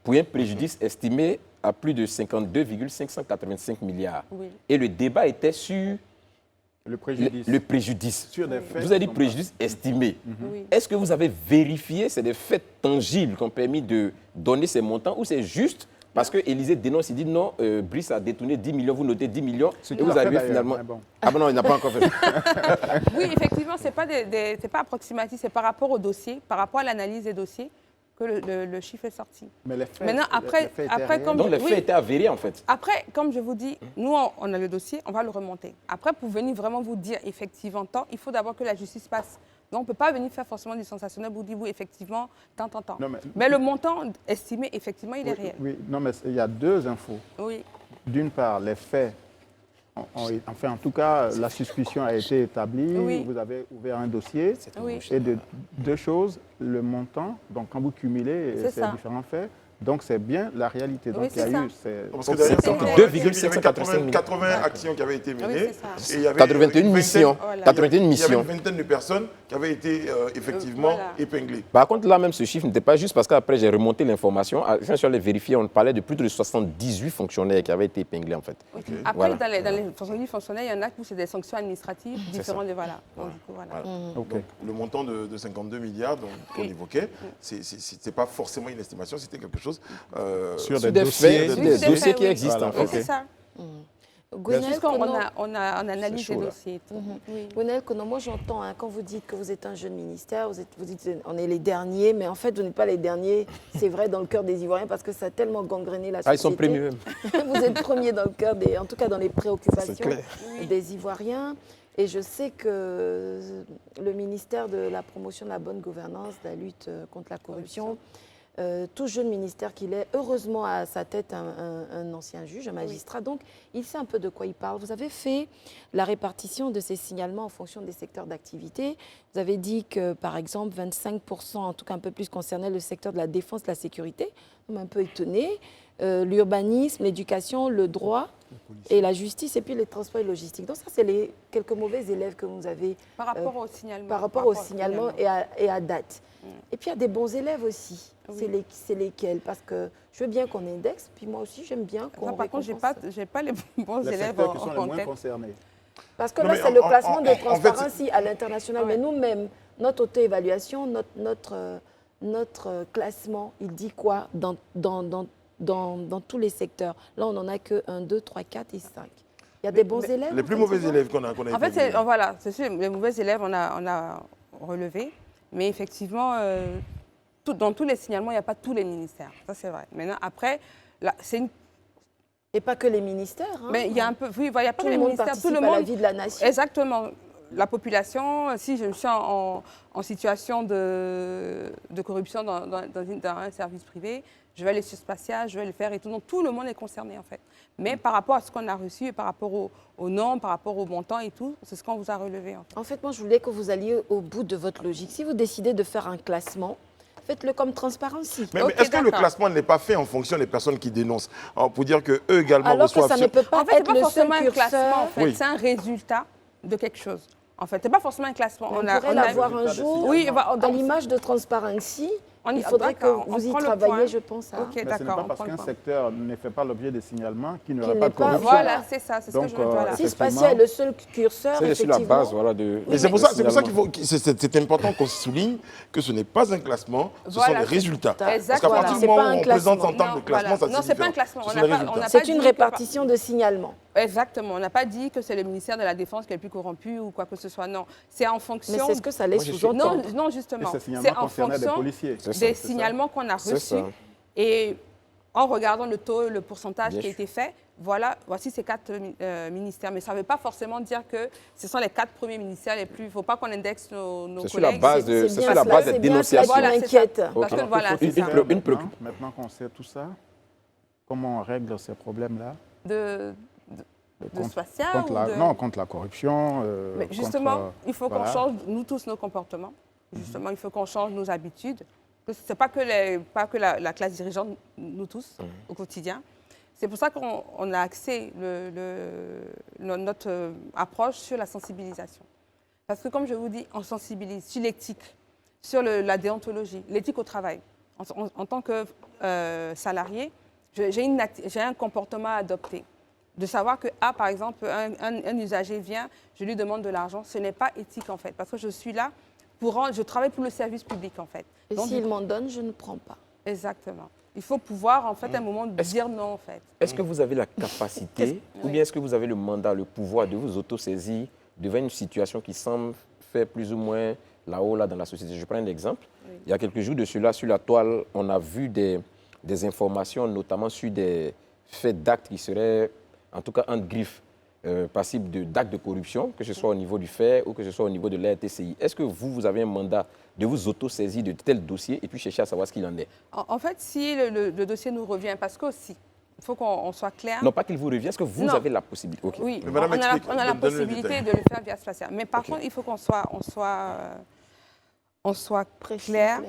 S2: pour un préjudice estimé à plus de 52,585 milliards. Et le débat était sur le préjudice.
S5: Sur des faits
S2: vous avez dit préjudice estimé. Est-ce que vous avez vérifié, c'est des faits tangibles qui ont permis de donner ces montants ou c'est juste parce que Élysée dénonce, il dit non, Brice a détourné 10 millions, vous notez 10 millions, et vous arrivez finalement... Ah ben non, il n'a pas encore fait ça.
S6: Oui, effectivement, ce n'est pas approximatif, c'est par rapport au dossier, par rapport à l'analyse des dossiers que le chiffre est sorti.
S5: Mais les faits,
S6: maintenant, après,
S2: donc les faits étaient avérés en fait.
S6: Après, comme je vous dis, nous, on a le dossier, on va le remonter. Après, pour venir vraiment vous dire effectivement tant, il faut d'abord que la justice passe Donc, on ne peut pas venir faire forcément du sensationnel pour dire, oui, effectivement, tant.
S5: Non,
S6: Mais le montant estimé, effectivement, il est
S5: oui,
S6: réel.
S5: oui, non, mais il y a deux infos.
S6: Oui.
S5: D'une part, les faits, enfin, en tout cas, la suspicion a été établie,
S6: Oui.
S5: vous avez ouvert un dossier.
S6: Oui.
S5: Et deux choses, le montant, donc quand vous cumulez
S6: C'est
S5: ces
S6: ça.
S5: différents faits, donc c'est bien la réalité. Donc
S6: Oui,
S5: il y a
S6: c'est ça.
S5: eu...
S3: Parce que derrière,
S6: C'est
S3: on
S6: clair.
S3: a- il y avait
S2: 2,785
S3: 80 actions qui avaient été
S6: Oui,
S3: menées.
S6: c'est ça.
S3: Et il y avait
S2: 81
S3: une
S2: missions.
S3: vingtaine-
S6: Voilà.
S2: 81
S3: Il y avait
S2: missions.
S3: une vingtaine de personnes qui avaient été effectivement
S6: Voilà.
S3: épinglées.
S2: Par contre, là même, ce chiffre n'était pas juste parce qu'après, j'ai remonté l'information. Je suis allé vérifier, on parlait de plus de 78 fonctionnaires qui avaient été épinglés, en fait.
S6: Après,
S2: Voilà.
S6: dans les fonctionnaires, il y en a où c'est des sanctions administratives différentes de voilà. Donc, du coup, voilà.
S5: Ok.
S3: Donc, le montant de 52 milliards qu'on évoquait, ce n'était pas forcément une estimation, c'était quelque chose
S5: Sur
S2: Sur
S5: des
S2: des
S5: dossiers.
S2: faits,
S6: Oui,
S2: des
S6: c'est
S2: dossiers
S6: fait,
S2: qui
S6: oui.
S2: existent,
S5: Voilà.
S2: en fait.
S6: Oui, c'est ça.
S4: Gwenaël
S6: Juste qu'on
S4: Kono-
S6: on analyse
S5: C'est
S6: les
S5: chaud, là.
S6: dossiers. et tout. Oui.
S4: Gwenaël Kono, moi j'entends quand vous dites que vous êtes un jeune ministère, vous dites on est les derniers, mais en fait vous n'êtes pas les derniers, c'est vrai dans le cœur des Ivoiriens parce que ça a tellement gangréné la société.
S2: Ah, ils sont premiers même.
S4: Vous êtes premiers dans le cœur en tout cas dans les préoccupations
S2: clair.
S4: des Ivoiriens. Et je sais que le ministère de la promotion de la bonne gouvernance, de la lutte contre la corruption, tout jeune ministère qu'il est, heureusement à sa tête un ancien juge, un magistrat, donc il sait un peu de quoi il parle. Vous avez fait la répartition de ces signalements en fonction des secteurs d'activité. Vous avez dit que, par exemple, 25%, en tout cas un peu plus, concernaient le secteur de la défense, de la sécurité. On m'a un peu étonné. L'urbanisme, l'éducation, le droit et la justice, et puis les transports et logistiques. Donc ça, c'est les quelques mauvais élèves que vous avez
S6: Par rapport au signalement.
S4: par rapport au signalement et à date. Et puis il y a des bons élèves aussi.
S6: Oui.
S4: C'est lesquels? Parce que je veux bien qu'on indexe, puis moi aussi j'aime bien qu'on
S6: Ça, par contre,
S4: récompense.
S6: j'ai pas les bons
S5: Les
S6: élèves
S5: secteurs qui sont les
S6: en
S5: moins
S6: tête.
S5: concernés.
S4: Parce que
S3: Non,
S4: là,
S3: mais
S4: c'est le
S3: en
S4: classement de
S3: fait,
S4: transparency à l'international.
S6: Ouais.
S4: Mais nous-mêmes, notre auto-évaluation, notre classement, il dit quoi dans tous les secteurs? Là, on n'en a que 1, 2, 3, 4 et 5. Il y a des bons élèves?
S3: Les plus mauvais élèves qu'on a
S6: En fait,
S3: épinglés.
S6: voilà, c'est sûr, les mauvais élèves, on a relevé. Mais effectivement, dans tous les signalements, il n'y a pas tous les ministères. Ça, c'est vrai. Maintenant, après, c'est une...
S4: Et pas que les ministères. Hein.
S6: Mais il y a un peu... Oui, il n'y a pas
S4: Tout
S6: que les
S4: le monde
S6: ministères.
S4: participe
S6: Tout le
S4: à la
S6: monde...
S4: vie de la nation.
S6: Exactement. La population, si je suis en situation de corruption dans un service privé, je vais aller sur Spatia, je vais le faire et tout. Donc, tout le monde est concerné, en fait. Mais par rapport à ce qu'on a reçu, et par rapport aux normes, par rapport au montant et tout, c'est ce qu'on vous a relevé, en fait.
S4: En fait, moi, je voulais que vous alliez au bout de votre logique. Si vous décidez de faire un classement, faites-le comme transparency.
S3: Mais
S6: Ok,
S3: est-ce que le
S6: d'accord.
S3: classement n'est pas fait en fonction des personnes qui dénoncent? Pour dire qu'eux également
S4: Alors que
S3: reçoivent...
S4: ça ne peut pas
S6: En fait, c'est
S4: être
S6: pas
S4: le seul
S6: forcément un classement, en
S4: curseur.
S6: fait.
S3: Oui.
S6: C'est un résultat de quelque chose. En fait, c'est pas forcément un classement.
S4: On pourrait l'avoir un jour,
S6: Oui, bah,
S4: à
S6: donc,
S4: l'image de transparency.
S6: on y
S4: Il faudrait que
S6: d'accord, on
S4: vous y
S6: prend le
S4: travailliez,
S6: point.
S4: je pense. Hein.
S6: Ok,
S5: Mais ce n'est
S6: d'accord,
S5: pas
S6: on
S5: parce
S6: prend le
S5: qu'un
S6: point.
S5: secteur ne fait pas l'objet des signalements qu'il n'y
S4: Qu'il
S5: aura pas
S4: n'est
S5: de
S4: pas-
S5: corruption.
S6: Voilà, c'est ça, c'est ce que
S5: Donc,
S6: je veux dire. Voilà.
S5: euh,
S4: Si Spatia est le seul curseur,
S2: C'est sur la
S4: effectivement.
S2: base, voilà, de...
S3: Mais c'est pour ça,
S2: signalement.
S3: qu'il faut, c'est important qu'on souligne que ce n'est pas un classement, ce sont
S6: Voilà,
S3: les résultats. Parce qu'à
S6: Exactement.
S3: partir du
S4: C'est
S3: moment
S4: pas
S3: où
S4: un
S3: on présente
S4: classement.
S3: en termes de classement,
S6: Non,
S3: ça
S6: voilà. Non, c'est pas un classement.
S3: Ce
S6: On
S3: sont
S6: n'a
S3: les
S6: pas-
S3: résultats.
S6: on n'a
S4: C'est
S6: dit
S4: une
S6: que-
S4: répartition de signalement.
S6: Exactement. On n'a pas dit que c'est le ministère de la Défense qui est le plus corrompu ou quoi que ce soit. Non. C'est en
S4: Mais
S6: fonction.
S4: c'est ce que ça laisse
S2: Moi, je suis-
S4: sous-entendre.
S6: Non,
S5: Et
S6: justement.
S5: ces
S6: C'est
S5: signalements
S6: en
S5: concernaient des
S6: fonction
S5: policiers.
S2: C'est ça,
S6: des
S2: c'est ça.
S6: signalements qu'on a
S2: C'est
S6: reçus.
S2: ça.
S6: Et en regardant le taux, le pourcentage
S2: Bien
S6: qui a
S2: sûr.
S6: été fait, voici ces 4 ministères. Mais ça ne veut pas forcément dire que ce sont les 4 premiers ministères les plus... Il ne faut pas qu'on indexe nos
S2: C'est sur la
S6: collègues.
S2: base
S4: C'est
S2: de,
S4: bien
S2: c'est sur la
S4: cela,
S2: base
S4: c'est
S2: des
S4: bien cela qui
S2: dénonciations.
S6: Voilà, c'est ça.
S4: m'inquiète.
S6: Parce que
S2: Alors,
S6: voilà,
S2: il
S6: c'est
S2: faut-
S6: ça.
S5: Maintenant qu'on sait tout ça, comment on règle ces problèmes-là
S6: De
S5: contre-
S6: Spatia
S5: contre
S6: ou
S5: la,
S6: de...
S5: Non, contre la corruption.
S6: Mais justement,
S5: contre,
S6: il faut qu'on
S5: voilà.
S6: change, nous tous, nos comportements. Justement, il faut qu'on change nos habitudes. Ce n'est pas que la classe dirigeante, nous tous, au quotidien. C'est pour ça qu'on a axé notre approche sur la sensibilisation. Parce que, comme je vous dis, on sensibilise sur l'éthique, sur la déontologie, l'éthique au travail. En tant que salarié, j'ai un comportement à adopter. De savoir que, par exemple, un usager vient, je lui demande de l'argent, ce n'est pas éthique en fait, parce que je suis là, je travaille pour le service public en fait.
S4: Et
S6: Donc,
S4: s'il m'en donne, je ne prends pas.
S6: exactement. Il faut pouvoir en fait à un moment dire non en fait.
S2: Est-ce que vous avez la capacité, ou bien est-ce que vous avez le mandat, le pouvoir de vous autosaisir devant une situation qui semble faire plus ou moins là-haut, là, dans la société? Je prends un exemple.
S6: Oui.
S2: Il y a quelques jours de cela, sur la toile, on a vu des informations, notamment sur des faits d'actes qui seraient, en tout cas, entre griffes, passibles d'actes de corruption, que ce soit au niveau du FAI ou que ce soit au niveau de l'RTCI. Est-ce que vous avez un mandat de vous auto-saisir de tels dossiers et puis chercher à savoir ce qu'il en est?
S6: En fait, si le dossier nous revient, parce qu'aussi, il faut qu'on soit clair.
S2: Non, pas qu'il vous revient, est-ce que vous avez la possibilité? Okay.
S6: Oui,
S3: Mais madame,
S6: on a la
S3: donne le
S6: possibilité
S3: détail.
S6: de le faire via Spatia. Mais par contre, il faut qu'on soit clair.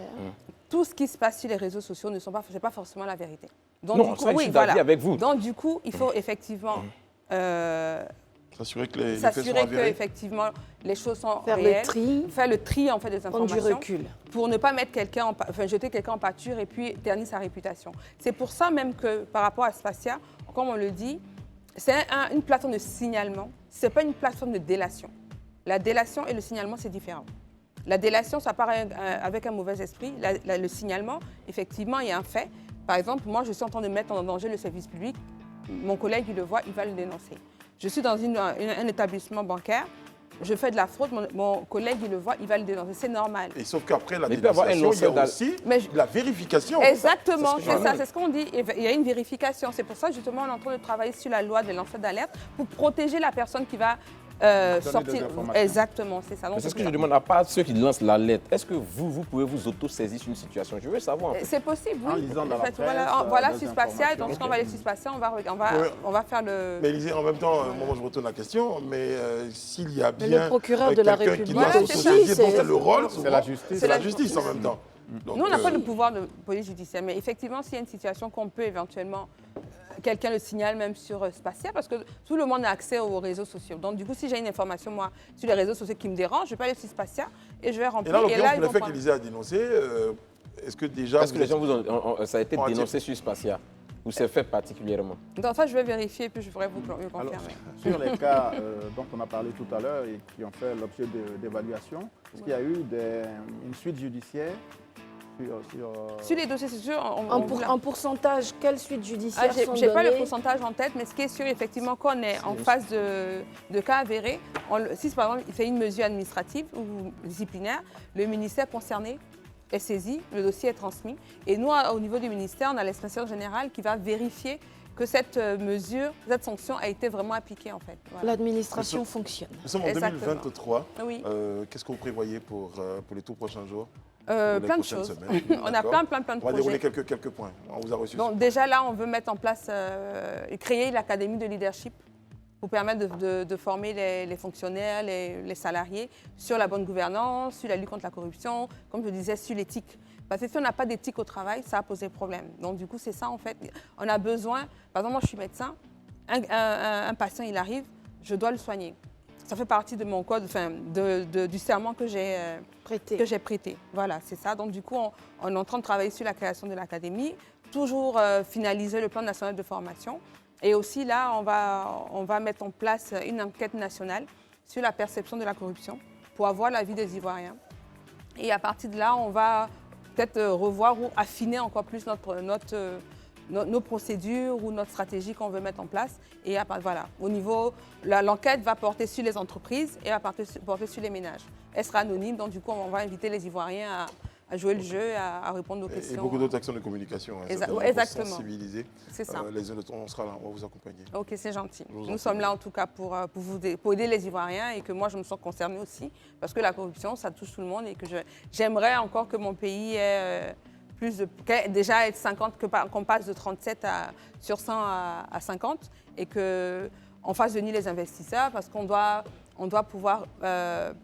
S6: Tout ce qui se passe sur les réseaux sociaux ne sont pas, c'est pas forcément la vérité. Donc,
S2: Non,
S6: du coup,
S2: ça, je suis d'accord avec vous.
S6: Donc, du coup, il faut effectivement
S3: S'assurer que les faits sont
S6: s'assurer que
S3: avérés.
S6: effectivement les choses sont
S4: Faire
S6: réelles,
S4: le tri,
S6: faire le tri en fait des
S4: prendre du
S6: informations
S4: recul.
S6: pour ne pas mettre jeter quelqu'un en pâture et puis ternir sa réputation. C'est pour ça même que par rapport à Spatia, comme on le dit, c'est une plateforme de signalement, c'est pas une plateforme de délation. La délation et le signalement, c'est différent. La délation, ça part avec un mauvais esprit. Le signalement, effectivement, il y a un fait. Par exemple, moi, je suis en train de mettre en danger le service public. Mon collègue, il le voit, il va le dénoncer. Je suis dans un établissement bancaire, je fais de la fraude, mon collègue, il le voit, il va le dénoncer. C'est normal.
S3: Et sauf qu'après la
S2: Mais il peut y avoir un
S3: dénonciation, il y a
S2: lanceur
S3: aussi
S6: Mais
S3: la vérification.
S6: Exactement,
S3: C'est ce que
S6: c'est
S3: je
S6: ça,
S3: dis.
S6: c'est ce qu'on dit. Il y a une vérification. C'est pour ça, justement, on est en train de travailler sur la loi des lanceurs d'alerte pour protéger la personne qui va sortir.
S5: des informations.
S6: Exactement, c'est ça. Donc,
S2: C'est ce que je demande, à part ceux qui lancent la lettre, est-ce que vous pouvez vous auto-saisir sur une situation? Je veux savoir. En fait.
S6: C'est possible, oui.
S5: En lisant dans
S6: En
S5: la
S6: fait,
S5: presse,
S6: voilà
S5: des
S6: sur Spatia, donc
S5: informations.
S6: quand on va aller sur Spatia, on va faire le...
S3: Mais Élisée, en même temps, moi je retourne la question, mais s'il y a
S4: Mais
S3: bien
S4: le procureur de la
S3: quelqu'un qui
S4: République
S3: doit
S6: Voilà,
S3: s'auto-saisir,
S6: c'est
S3: donc
S6: ça.
S3: c'est le rôle,
S5: C'est la justice.
S3: c'est la justice en même temps. Donc,
S6: Nous, on n'a pas le pouvoir de police judiciaire, mais effectivement, s'il y a une situation qu'on peut éventuellement, quelqu'un le signale même sur Spatia, parce que tout le monde a accès aux réseaux sociaux. Donc, du coup, si j'ai une information, moi, sur les réseaux sociaux qui me dérange, je vais aller sur Spatia et je vais
S3: Et
S6: remplir.
S3: là, en l'occurrence,
S6: ils
S3: le
S6: vont
S3: fait
S6: prendre.
S3: qu'Élisée a dénoncé, est-ce que déjà...
S2: Est-ce que les gens ça a été
S3: On
S2: dénoncé sur Spatia? Ou c'est fait particulièrement?
S6: Donc, ça, je vais vérifier et puis je pourrai vous le
S5: Alors,
S6: confirmer.
S5: sur les cas dont on a parlé tout à l'heure et qui ont fait l'objet d'évaluation, est-ce qu'il y a eu une suite judiciaire
S6: Sur les dossiers, c'est sûr,
S4: En pourcentage, quelle suite judiciaire sont
S6: j'ai pas le
S4: données?
S6: pourcentage en tête, mais ce qui est sûr, effectivement, qu'on est en phase de cas avérés, si par exemple il fait une mesure administrative ou disciplinaire, le ministère concerné est saisi, le dossier est transmis. Et nous, au niveau du ministère, on a l'inspection générale qui va vérifier que cette mesure, cette sanction a été vraiment appliquée en fait. Voilà.
S4: L'administration fonctionne.
S3: Nous sommes en
S6: Exactement.
S3: 2023.
S6: Oui.
S3: Qu'est-ce que vous prévoyez pour les tout prochains jours?
S6: Plein
S3: les
S6: de
S3: prochaines
S6: choses.
S3: semaines.
S6: On a
S3: D'accord.
S6: plein de
S3: On va dérouler
S6: projets.
S3: quelques points. On vous a reçu.
S6: Donc déjà là, on veut mettre en place et créer l'académie de leadership pour permettre de former les fonctionnaires, les salariés sur la bonne gouvernance, sur la lutte contre la corruption, comme je disais, sur l'éthique. Parce que si on n'a pas d'éthique au travail, ça a posé problème. Donc du coup, c'est ça en fait. On a besoin, par exemple, moi je suis médecin, un patient il arrive, je dois le soigner. Ça fait partie de mon code, enfin, du serment que j'ai prêté. Voilà, c'est ça. Donc du coup, on est en train de travailler sur la création de l'académie, toujours finaliser le plan national de formation. Et aussi là, on va mettre en place une enquête nationale sur la perception de la corruption pour avoir l'avis des Ivoiriens. Et à partir de là, on va peut-être revoir ou affiner encore plus nos procédures ou notre stratégie qu'on veut mettre en place. Et voilà, au niveau, l'enquête va porter sur les entreprises et va porter sur les ménages. Elle sera anonyme, donc du coup, on va inviter les Ivoiriens à jouer le jeu, à répondre aux questions.
S3: Et beaucoup d'autres actions de communication. Hein,
S6: exactement.
S3: Pour sensibiliser.
S6: C'est ça.
S3: Les autres, on sera là, on va vous accompagner.
S6: Ok, c'est gentil.
S3: Je vous en
S6: Nous
S3: prie.
S6: sommes là en tout cas pour aider les Ivoiriens et que moi je me sens concernée aussi parce que la corruption ça touche tout le monde et que j'aimerais encore que mon pays ait déjà être 50, qu'on passe de 37 sur 100 à 50 et qu'on fasse venir les investisseurs parce qu'on doit pouvoir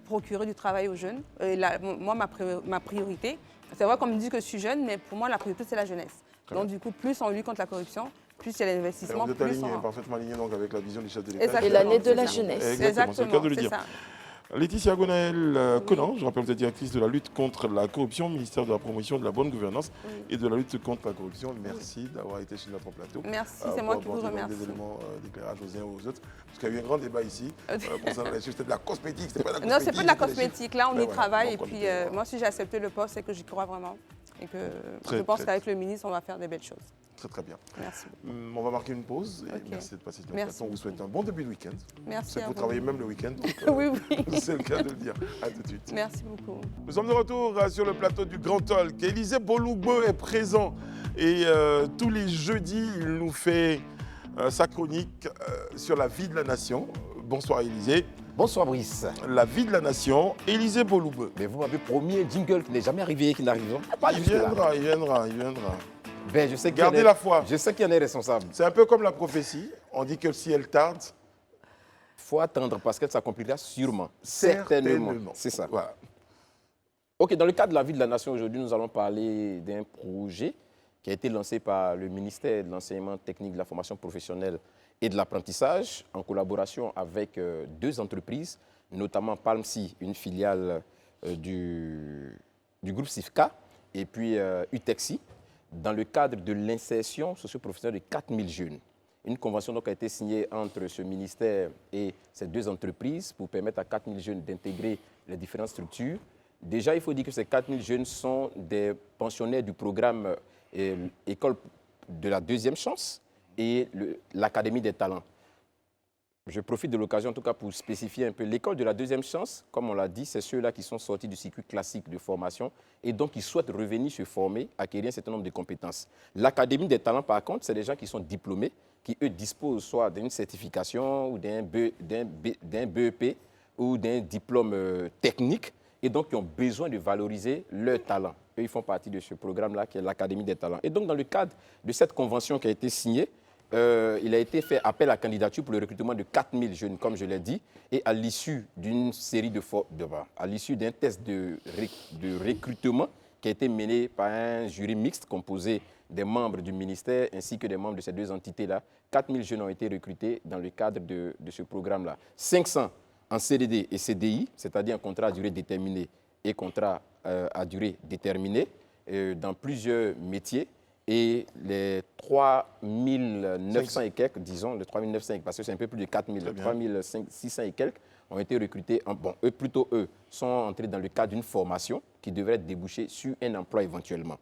S6: procurer du travail aux jeunes. Et moi, ma priorité, c'est vrai qu'on me dit que je suis jeune, mais pour moi, la priorité, c'est la jeunesse. Donc, du coup, plus on lutte contre la corruption, plus il y a l'investissement,
S3: Vous êtes
S6: plus
S3: aligné,
S6: on...
S3: parfaitement aligné donc, avec la vision du chef de l'État.
S6: Exactement,
S4: Et l'année de
S6: c'est
S4: la
S6: ça.
S4: jeunesse.
S3: Exactement, c'est le cas de le
S6: c'est
S3: dire.
S6: ça.
S3: Laetitia Gonaël Conan, je rappelle, vous êtes directrice de la lutte contre la corruption, ministère de la promotion de la bonne gouvernance et de la lutte contre la corruption. Merci d'avoir été sur notre plateau.
S6: Merci, c'est moi qui vous remercie.
S3: Des éléments d'éclairage aux uns et aux autres. Parce qu'il y a eu un grand débat ici concernant les choses. C'était de la cosmétique, c'était pas de la
S6: Non,
S3: cosmétique.
S6: c'est pas de la
S3: c'était des
S6: cosmétique. Là, on
S3: Ben
S6: y
S3: voilà,
S6: travaille.
S3: donc
S6: Et
S3: on
S6: puis,
S3: était, voilà.
S6: moi, si j'ai accepté le poste, c'est que j'y crois vraiment. Et que
S3: Très,
S6: je pense
S3: très,
S6: qu'avec le ministre, on va faire des belles choses.
S3: Très très bien.
S6: Merci.
S3: On va marquer une pause. Et
S6: Ok.
S3: merci d'être passé sur notre
S6: Merci
S3: plateau. On vous souhaite un bon début de week-end.
S6: Merci
S3: C'est que
S6: à
S3: vous
S6: vous.
S3: travaillez même le week-end. donc,
S6: Oui, oui.
S3: c'est le cas de le dire. À tout de suite.
S6: Merci beaucoup.
S3: Nous sommes de retour sur le plateau du Grand Talk. Élisée Boulugbo est présent et tous les jeudis, il nous fait sa chronique sur la vie de la nation. Bonsoir Élysée.
S2: Bonsoir Brice.
S3: La vie de la nation, Élysée Boloube.
S2: Mais vous m'avez promis un jingle qui n'est jamais arrivé, qui n'arrivera pas
S3: Il
S2: jusque-là.
S3: viendra.
S2: Ben, je sais
S3: Gardez la foi.
S2: Je sais qu'il y en est responsable.
S3: C'est un peu comme la prophétie. On dit que si elle tarde,
S2: Il faut attendre parce qu'elle s'accomplira sûrement. Certainement. C'est ça.
S3: Voilà.
S2: Ok, dans le cadre de la vie de la nation, aujourd'hui, nous allons parler d'un projet qui a été lancé par le ministère de l'Enseignement technique, de la formation professionnelle et de l'apprentissage, en collaboration avec deux entreprises, notamment Palmsy, une filiale du groupe SIFCA, et puis UTEXI, dans le cadre de l'insertion socio-professionnelle de 4000 jeunes. Une convention donc, a été signée entre ce ministère et ces deux entreprises pour permettre à 4000 jeunes d'intégrer les différentes structures. Déjà, il faut dire que ces 4000 jeunes sont des pensionnaires du programme École de la deuxième chance et l'Académie des talents. Je profite de l'occasion en tout cas pour spécifier un peu. L'école de la deuxième chance, comme on l'a dit, c'est ceux-là qui sont sortis du circuit classique de formation et donc qui souhaitent revenir se former, acquérir un certain nombre de compétences. L'Académie des talents, par contre, c'est des gens qui sont diplômés, qui eux disposent soit d'une certification ou d'un BEP ou d'un diplôme technique et donc qui ont besoin de valoriser leurs talents. Eux, ils font partie de ce programme-là qui est l'Académie des talents. Et donc, dans le cadre de cette convention qui a été signée, il a été fait appel à candidature pour le recrutement de 4000 jeunes, comme je l'ai dit, et à l'issue d'une série à l'issue d'un test de recrutement qui a été mené par un jury mixte composé des membres du ministère ainsi que des membres de ces deux entités-là, 4000 jeunes ont été recrutés dans le cadre de ce programme-là. 500 en CDD et CDI, c'est-à-dire un contrat à durée déterminée et contrat à durée déterminée dans plusieurs métiers. Et les 3900 et quelques, disons, les 3900, parce que c'est un peu plus de 4000, les 3600 et quelques ont été recrutés. Eux sont entrés dans le cadre d'une formation qui devrait déboucher sur un emploi éventuellement.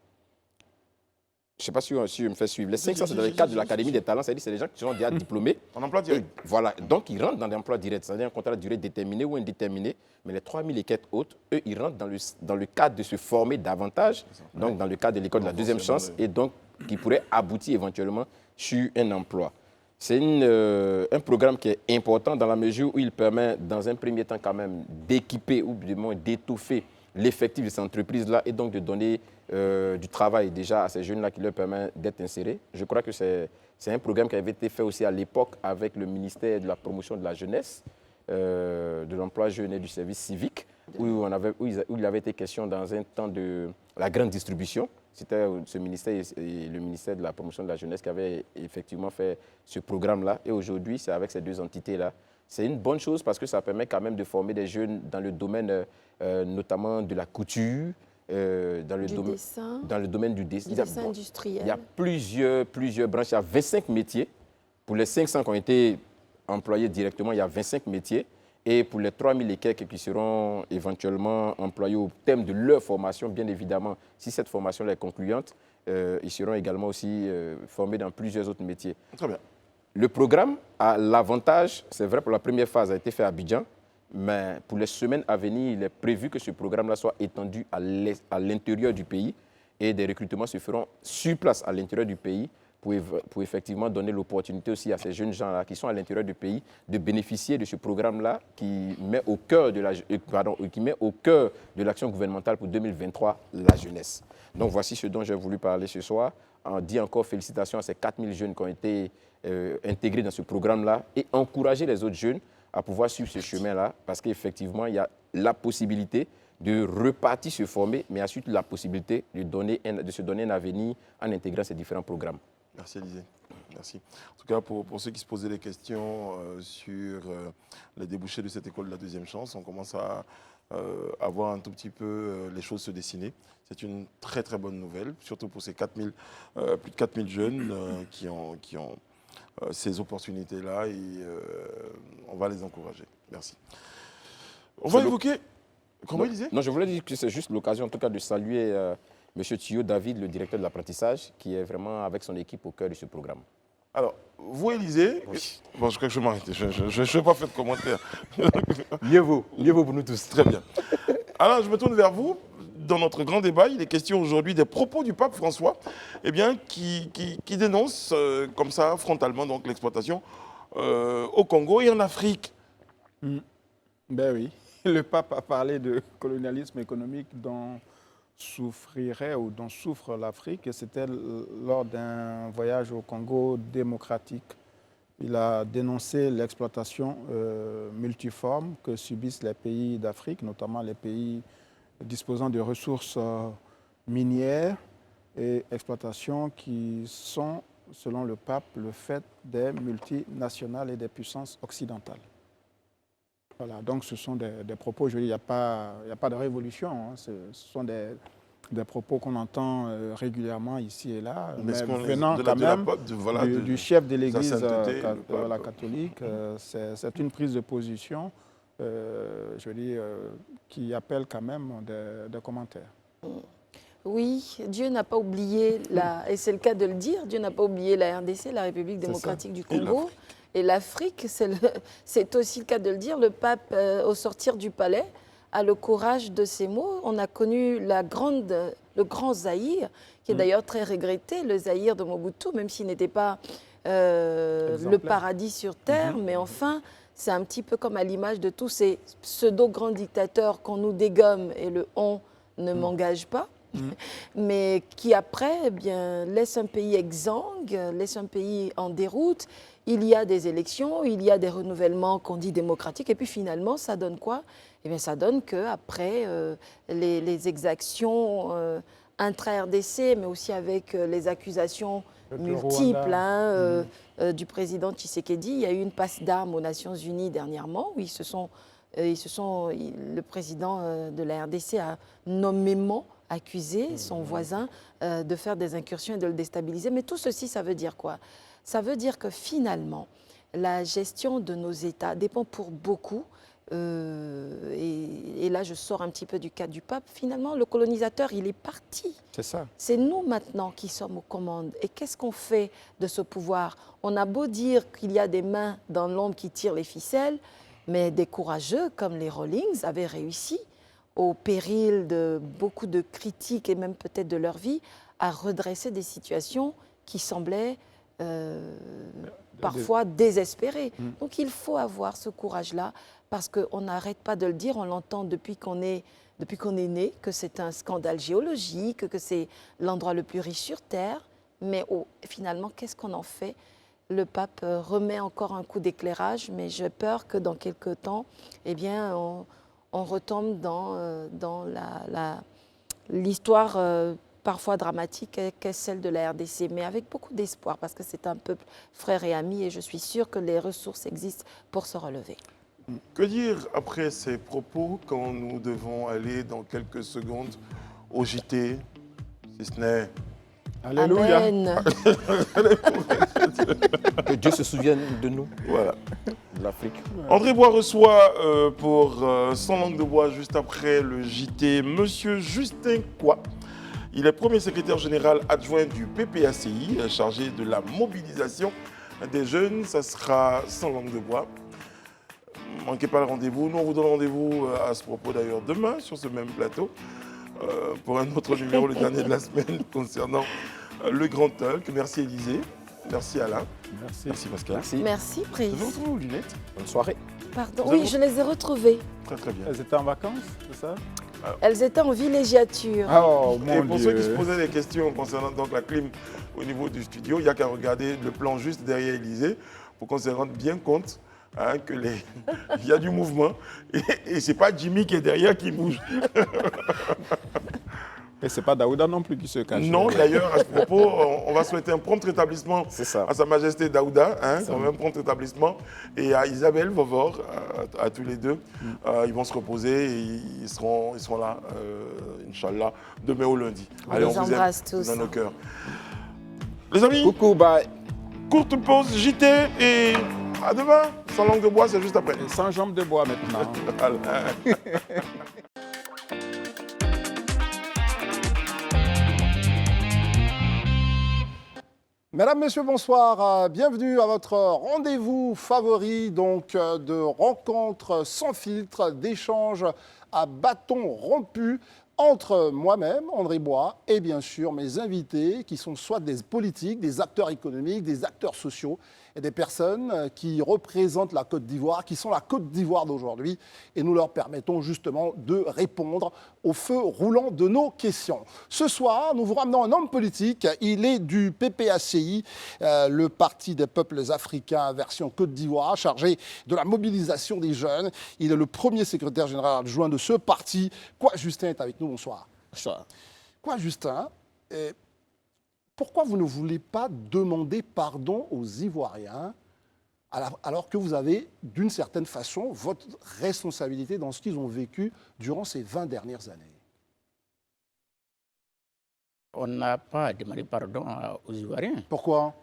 S2: Je ne sais pas si je me fais suivre. Les 500, c'est dans le cadre de l'Académie des talents, c'est-à-dire c'est des gens qui sont déjà diplômés.
S3: En emploi direct.
S2: Et voilà, donc ils rentrent dans l'emploi direct, c'est-à-dire un contrat de durée déterminée ou indéterminée. Mais les 3000 et quelques autres, eux, ils rentrent dans le cadre de se former davantage, donc dans le cadre de l'école de la deuxième chance, et donc qui pourrait aboutir éventuellement sur un emploi. C'est un programme qui est important dans la mesure où il permet, dans un premier temps quand même, d'équiper ou du moins d'étoffer l'effectif de ces entreprises-là et donc de donner du travail déjà à ces jeunes-là qui leur permet d'être insérés. Je crois que c'est un programme qui avait été fait aussi à l'époque avec le ministère de la promotion de la jeunesse, de l'emploi jeune et du service civique, où il avait été question dans un temps de la grande distribution. C'était ce ministère et le ministère de la promotion de la jeunesse qui avaient effectivement fait ce programme-là. Et aujourd'hui, c'est avec ces deux entités-là. C'est une bonne chose parce que ça permet quand même de former des jeunes dans le domaine notamment de la couture, dans le domaine du dessin
S4: industriel.
S2: Il y a plusieurs branches. Il y a 25 métiers. Pour les 500 qui ont été employés directement, il y a 25 métiers. Et pour les 3000 et quelques qui seront éventuellement employés au terme de leur formation, bien évidemment, si cette formation est concluante, ils seront également aussi formés dans plusieurs autres métiers.
S3: Très bien.
S2: Le programme a l'avantage, c'est vrai pour la première phase, a été fait à Abidjan, mais pour les semaines à venir, il est prévu que ce programme-là soit étendu à l'intérieur du pays et des recrutements se feront sur place à l'intérieur du pays pour effectivement donner l'opportunité aussi à ces jeunes gens-là qui sont à l'intérieur du pays de bénéficier de ce programme-là qui met au cœur de l'action gouvernementale pour 2023, la jeunesse. Donc voici ce dont j'ai voulu parler ce soir. On dit encore félicitations à ces 4000 jeunes qui ont été intégrés dans ce programme-là et encourager les autres jeunes à pouvoir suivre ce chemin-là parce qu'effectivement, il y a la possibilité de repartir se former, mais ensuite la possibilité de se donner un avenir en intégrant ces différents programmes.
S3: Merci Élysée. Merci. En tout cas, pour ceux qui se posaient des questions sur les débouchés de cette école de la deuxième chance, on commence à voir un tout petit peu les choses se dessiner. C'est une très très bonne nouvelle, surtout pour ces plus de 4000 jeunes qui ont ces opportunités-là et on va les encourager. Merci. On va évoquer... Comment il disait?
S2: Non, je voulais dire que c'est juste l'occasion en tout cas de saluer M. Thio David, le directeur de l'apprentissage, qui est vraiment avec son équipe au cœur de ce programme.
S3: Alors, vous, Élysée, oui. Bon, je crois que je m'arrête, je ne vais pas faire de commentaires.
S2: Mieux vaut pour nous tous.
S3: Très bien. Alors, je me tourne vers vous. dans notre grand débat, il est question aujourd'hui des propos du pape François, eh bien, qui dénonce comme ça frontalement donc l'exploitation au Congo et en Afrique.
S5: Ben oui, le pape a parlé de colonialisme économique dont souffrirait ou dont souffre l'Afrique, et c'était lors d'un voyage au Congo démocratique. Il a dénoncé l'exploitation multiforme que subissent les pays d'Afrique, notamment les pays disposant de ressources minières et exploitations qui sont, selon le pape, le fait des multinationales et des puissances occidentales. Voilà, donc ce sont des propos, je veux dire, il n'y a pas de révolution, hein, ce sont des propos qu'on entend régulièrement ici et là, mais venant quand même du chef de l'Église catholique, c'est une prise de position, je veux dire, qui appelle quand même des commentaires.
S4: Oui, Dieu n'a pas oublié, et c'est le cas de le dire, Dieu n'a pas oublié la RDC, la République démocratique du Congo. Et l'Afrique, c'est aussi le cas de le dire, le pape, au sortir du palais, a le courage de ces mots. On a connu le grand Zaïre, qui est d'ailleurs très regretté, le Zaïre de Mobutu, même s'il n'était pas le paradis sur terre, mais enfin, c'est un petit peu comme à l'image de tous ces pseudo-grands dictateurs qu'on nous dégomme et le « on » ne m'engage pas. Mais qui après eh bien, laisse un pays exsangue, laisse un pays en déroute. Il y a des élections, il y a des renouvellements qu'on dit démocratiques, et puis finalement, ça donne quoi? Eh bien, ça donne qu'après les exactions intra-RDC, mais aussi avec les accusations multiples du président Tshisekedi, il y a eu une passe d'armes aux Nations Unies dernièrement, où le président de la RDC a nommément accusé son voisin de faire des incursions et de le déstabiliser. Mais tout ceci, ça veut dire quoi? Ça veut dire que finalement, la gestion de nos États dépend pour beaucoup, et là je sors un petit peu du cadre du pape, finalement le colonisateur il est parti.
S5: C'est ça.
S4: C'est nous maintenant qui sommes aux commandes. Et qu'est-ce qu'on fait de ce pouvoir? On a beau dire qu'il y a des mains dans l'ombre qui tirent les ficelles, mais des courageux comme les Rawlings avaient réussi, au péril de beaucoup de critiques et même peut-être de leur vie, à redresser des situations qui semblaient parfois désespérées. Donc il faut avoir ce courage-là, parce qu'on n'arrête pas de le dire, on l'entend depuis qu'on est né, que c'est un scandale géologique, que c'est l'endroit le plus riche sur Terre, mais finalement, qu'est-ce qu'on en fait? Le pape remet encore un coup d'éclairage, mais j'ai peur que dans quelques temps, eh bien, on retombe dans l'histoire parfois dramatique qu'est celle de la RDC, mais avec beaucoup d'espoir, parce que c'est un peuple frère et ami, et je suis sûre que les ressources existent pour se relever.
S3: Que dire après ces propos quand nous devons aller dans quelques secondes au JT, si ce n'est...
S5: Alléluia.
S4: Amen.
S2: Que Dieu se souvienne de nous,
S3: Voilà.
S2: de l'Afrique.
S3: André Bois reçoit pour Sans langue de bois, juste après le JT, Monsieur Justin Kwa. Il est premier secrétaire général adjoint du PPACI, chargé de la mobilisation des jeunes. Ça sera Sans langue de bois. Ne manquez pas le rendez-vous. Nous, on vous donne rendez-vous à ce propos d'ailleurs demain sur ce même plateau pour un autre numéro, le dernier de la semaine, concernant le Grand Talk. Merci Élisée. Merci Alain. Merci Pascal.
S4: Merci,
S3: Je
S4: Prince.
S3: vous retrouve vos lunettes.
S2: Bonne soirée.
S4: Pardon,
S3: Vous
S4: oui,
S3: avez-
S4: je les ai retrouvées.
S3: Très très bien.
S5: Elles étaient en vacances, c'est ça?
S4: Elles étaient en villégiature.
S5: Oh
S3: Et
S5: mon
S3: pour
S5: Dieu.
S3: ceux qui se posaient des questions concernant donc la clim au niveau du studio, il n'y a qu'à regarder le plan juste derrière Élysée pour qu'on se rende bien compte que il y a du mouvement et ce n'est pas Jimmy qui est derrière qui bouge.
S5: Et c'est pas Daouda non plus qui se cache.
S3: Non, d'ailleurs, à ce propos, on va souhaiter un prompt rétablissement
S2: C'est ça.
S3: à Sa Majesté Daouda, quand même prompt rétablissement, et à Isabelle Vovor, à tous les deux. Ils vont se reposer et ils seront là, Inch'Allah, demain au lundi.
S4: On les embrasse tous.
S3: dans nos cœurs. Les amis,
S2: Coucou, bye.
S3: courte pause JT et à demain. Sans langue de bois, c'est juste après.
S5: Et sans jambes de bois maintenant.
S3: Voilà.
S7: Mesdames, Messieurs, bonsoir. Bienvenue à votre rendez-vous favori donc de rencontres sans filtre, d'échanges à bâton rompu entre moi-même, André Bois, et bien sûr mes invités qui sont soit des politiques, des acteurs économiques, des acteurs sociaux et des personnes qui représentent la Côte d'Ivoire, qui sont la Côte d'Ivoire d'aujourd'hui. Et nous leur permettons justement de répondre au feu roulant de nos questions. Ce soir, nous vous ramenons un homme politique. Il est du PPACI, le Parti des peuples africains version Côte d'Ivoire, chargé de la mobilisation des jeunes. Il est le premier secrétaire général adjoint de ce parti. Quoi, Justin est avec nous. Bonsoir.
S8: Bonsoir.
S7: Quoi, Justin, pourquoi vous ne voulez pas demander pardon aux Ivoiriens alors que vous avez, d'une certaine façon, votre responsabilité dans ce qu'ils ont vécu durant ces 20 dernières années?
S8: On n'a pas demandé pardon aux Ivoiriens.
S7: Pourquoi?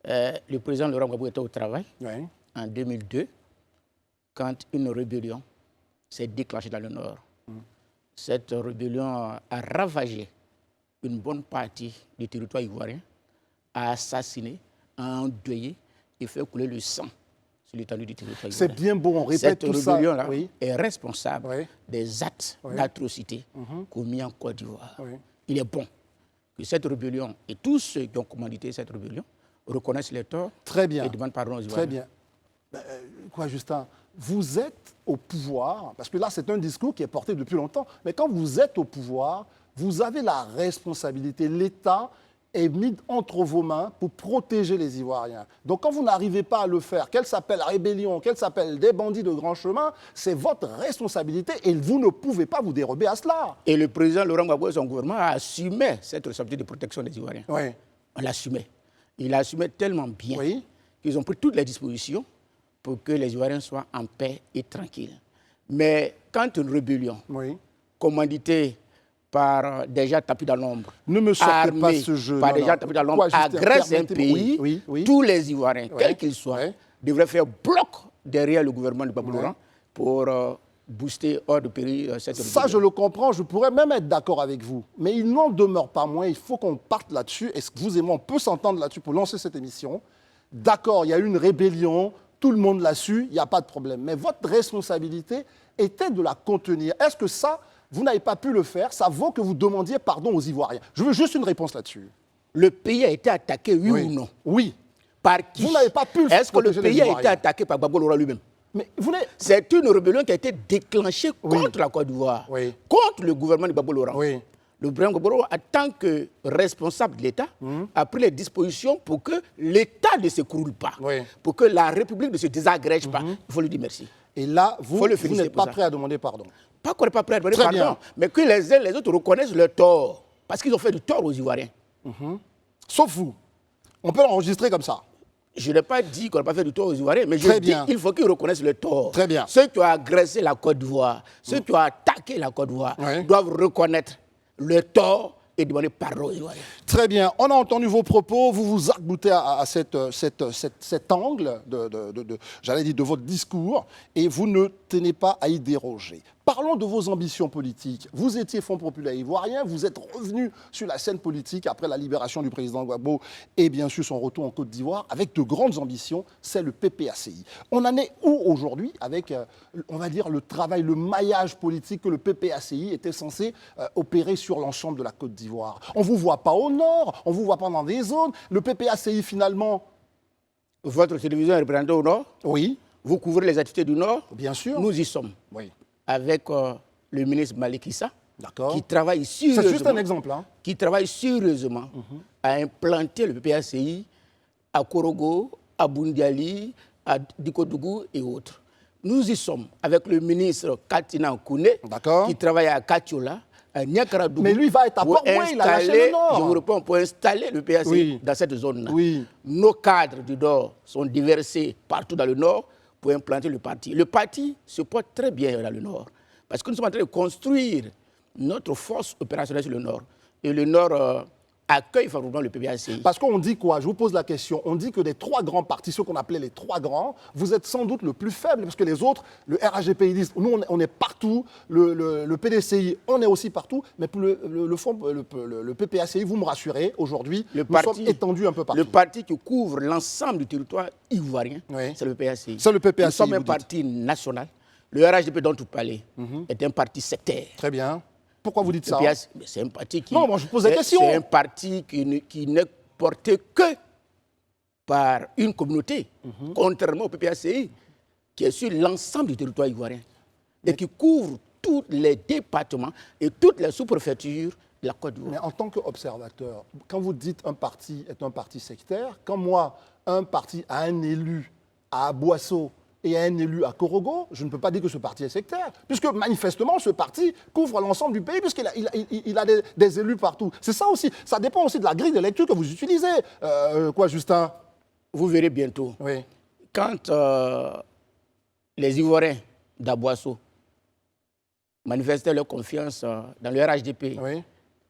S8: Le président Laurent Gbagbo était au travail
S7: Oui.
S8: en 2002 quand une rébellion s'est déclenchée dans le Nord. Cette rébellion a ravagé une bonne partie du territoire ivoirien, a assassiné, a endeuillé et fait couler le sang sur l'étendue du territoire ivoirien.
S7: C'est bien beau, on répète
S8: Cette
S7: tout ça.
S8: rébellion-là
S7: Oui.
S8: est responsable
S7: Oui.
S8: des actes
S7: Oui.
S8: d'atrocité commis en Côte d'Ivoire.
S7: Oui.
S8: Il est bon que cette rébellion et tous ceux qui ont commandité cette rébellion reconnaissent les torts
S7: Très bien.
S8: et demandent pardon aux Ivoiriens.
S7: Très bien. Quoi, Justin, vous êtes au pouvoir, parce que là, c'est un discours qui est porté depuis longtemps, mais quand vous êtes au pouvoir, vous avez la responsabilité. L'État est mis entre vos mains pour protéger les Ivoiriens. Donc, quand vous n'arrivez pas à le faire, qu'elle s'appelle rébellion, qu'elle s'appelle des bandits de grand chemin, c'est votre responsabilité et vous ne pouvez pas vous dérober à cela.
S8: Et le président Laurent Gbagbo et son gouvernement a assumé cette responsabilité de protection des Ivoiriens.
S7: Oui.
S8: On l'assumait. Il l'a assumé tellement bien
S7: Oui.
S8: qu'ils ont pris toutes les dispositions pour que les Ivoiriens soient en paix et tranquilles. Mais quand une rébellion
S7: Oui.
S8: commanditée par des gens tapis dans l'ombre,
S7: Ne me sortez
S8: armés
S7: pas ce jeu.
S8: par
S7: Non,
S8: des
S7: non.
S8: gens tapis dans l'ombre,
S7: Quoi, Justin,
S8: agresse un
S7: permettez-moi.
S8: pays,
S7: Oui, oui.
S8: tous les Ivoiriens,
S7: Ouais.
S8: quels qu'ils soient,
S7: Ouais.
S8: devraient faire bloc derrière le gouvernement de Gbagbo
S7: Ouais.
S8: Laurent pour booster hors de péril cette
S7: Ça,
S8: rébellion.
S7: je le comprends, je pourrais même être d'accord avec vous. Mais il n'en demeure pas moins, il faut qu'on parte là-dessus. Est-ce que vous et moi, on peut s'entendre là-dessus pour lancer cette émission? D'accord, il y a eu une rébellion, tout le monde l'a su, il n'y a pas de problème. Mais votre responsabilité était de la contenir. Est-ce que ça, vous n'avez pas pu le faire? Ça vaut que vous demandiez pardon aux Ivoiriens. Je veux juste une réponse là-dessus.
S8: Le pays a été attaqué, oui ou non?
S7: Oui.
S8: Par qui?
S7: Vous n'avez pas pu
S8: Est-ce que le
S7: protéger les
S8: pays a été
S7: Ivoiriens?
S8: attaqué par Gbagbo Laurent lui-même?
S7: Mais vous n'avez...
S8: C'est une rébellion qui a été déclenchée
S7: Oui.
S8: contre la Côte d'Ivoire,
S7: Oui.
S8: contre le gouvernement de Gbagbo Laurent.
S7: Oui.
S8: Le président Gbagbo Laurent, en tant que responsable de l'État, a pris les dispositions pour que l'État ne s'écroule pas,
S7: Oui.
S8: pour que la République ne se désagrège pas. Il faut lui dire merci.
S7: Et là, vous,
S8: Faut le
S7: vous
S8: féliciter
S7: n'êtes
S8: pour
S7: pas
S8: ça.
S7: prêt à demander pardon.
S8: Pas qu'on n'est pas prêt à demander
S7: Très
S8: pardon,
S7: bien.
S8: mais que les uns et les autres reconnaissent leur tort, parce qu'ils ont fait du tort aux Ivoiriens.
S7: Sauf vous. On peut l'enregistrer comme ça.
S8: Je n'ai pas dit qu'on n'a pas fait du tort aux Ivoiriens, mais je
S7: Très
S8: dis
S7: bien.
S8: qu'il faut qu'ils reconnaissent le tort.
S7: Très bien.
S8: Ceux qui ont agressé la Côte d'Ivoire, ceux qui ont attaqué la Côte d'Ivoire,
S7: Ouais.
S8: doivent reconnaître le tort et demander pardon aux Ivoiriens.
S7: Très bien. On a entendu vos propos. Vous vous arc-boutez à cet angle j'allais dire, de votre discours et vous ne tenez pas à y déroger. Parlons de vos ambitions politiques. Vous étiez Front populaire ivoirien, vous êtes revenu sur la scène politique après la libération du président Gbagbo et bien sûr son retour en Côte d'Ivoire avec de grandes ambitions, c'est le PPACI. On en est où aujourd'hui avec, on va dire, le travail, le maillage politique que le PPACI était censé opérer sur l'ensemble de la Côte d'Ivoire? On ne vous voit pas au nord, on ne vous voit pas dans des zones. Le PPACI finalement...
S8: Votre télévision est représentée au Nord,
S7: Oui,
S8: vous couvrez les activités du Nord,
S7: bien sûr.
S8: nous y sommes,
S7: Oui,
S8: avec le ministre Malik Issa,
S7: d'accord.
S8: qui travaille sérieusement,
S7: C'est juste un exemple. Hein.
S8: qui travaille sérieusement à implanter le PPACI à Korogo, à Bundiali, à Dikodougou et autres. Nous y sommes avec le ministre Katina Kouné,
S7: D'accord.
S8: qui travaille à Katiola, à Niakaradougou.
S7: Mais lui, il va être à
S8: pour
S7: Port-Boué, il a lâché
S8: installer-
S7: le Nord.
S8: Je vous réponds, pour installer le PACI
S7: Oui.
S8: dans cette zone-là.
S7: Oui.
S8: Nos cadres du Nord sont déversés partout dans le Nord pour implanter le parti. Le parti se porte très bien dans le Nord, parce que nous sommes en train de construire notre force opérationnelle sur le Nord. Et le Nord accueille favorablement le PPACI.
S7: Parce qu'on dit quoi? Je vous pose la question. On dit que des trois grands partis, ceux qu'on appelait les trois grands, vous êtes sans doute le plus faible, parce que les autres, le RHGP, ils disent, nous, on est partout, le PDCI, on est aussi partout, mais pour le PPACI, vous me rassurez, aujourd'hui, nous sommes étendus un peu partout.
S8: Le parti qui couvre l'ensemble du territoire ivoirien,
S7: Oui.
S8: c'est le PPACI.
S7: C'est le PPACI,
S8: Nous sommes un
S7: vous dites.
S8: parti national. Le RHDP dont vous parlez est un parti sectaire.
S7: Très bien. Pourquoi vous dites ça?
S8: C'est un parti qui...
S7: Non, moi je pose la question.
S8: C'est un parti qui n'est porté que par une communauté, contrairement au PPACI, qui est sur l'ensemble du territoire ivoirien et qui couvre tous les départements et toutes les sous-préfectures de la Côte d'Ivoire.
S7: Mais en tant qu'observateur, quand vous dites un parti est un parti sectaire, quand moi, un parti a un élu à Boisseau et un élu à Korogo, je ne peux pas dire que ce parti est sectaire, puisque manifestement, ce parti couvre l'ensemble du pays, puisqu'il a des élus partout. C'est ça aussi. Ça dépend aussi de la grille de lecture que vous utilisez. Quoi, Justin?
S8: Vous verrez bientôt.
S7: Oui.
S8: Quand les Ivoiriens d'Aboisseau manifestaient leur confiance dans le RHDP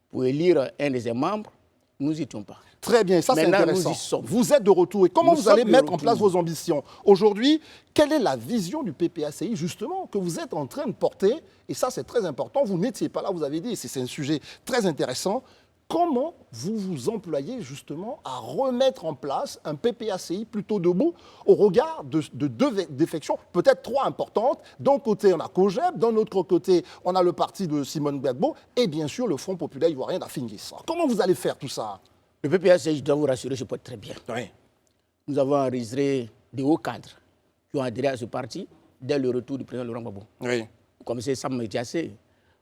S8: pour élire un de ses membres, nous n'y étions pas.
S7: Très bien, ça c'est intéressant.
S8: Nous y sommes.
S7: Vous êtes de retour. Et comment vous allez mettre en place vos ambitions? Aujourd'hui, quelle est la vision du PPACI, justement, que vous êtes en train de porter? Et ça, c'est très important. Vous n'étiez pas là, vous avez dit, et c'est un sujet très intéressant. Comment vous vous employez, justement, à remettre en place un PPACI plutôt debout au regard de deux défections, peut-être trois importantes? D'un côté, on a COGEP, d'un autre côté, on a le parti de Simone Gbagbo, et bien sûr, le Front populaire ivoirien d'Afingissa. Comment vous allez faire tout ça?
S8: Le PPACI, je dois vous rassurer, je porte très bien.
S7: Oui.
S8: Nous avons enregistré des hauts cadres qui ont adhéré à ce parti dès le retour du président Laurent Gbagbo.
S7: Oui.
S8: Vous connaissez Sam Diassé,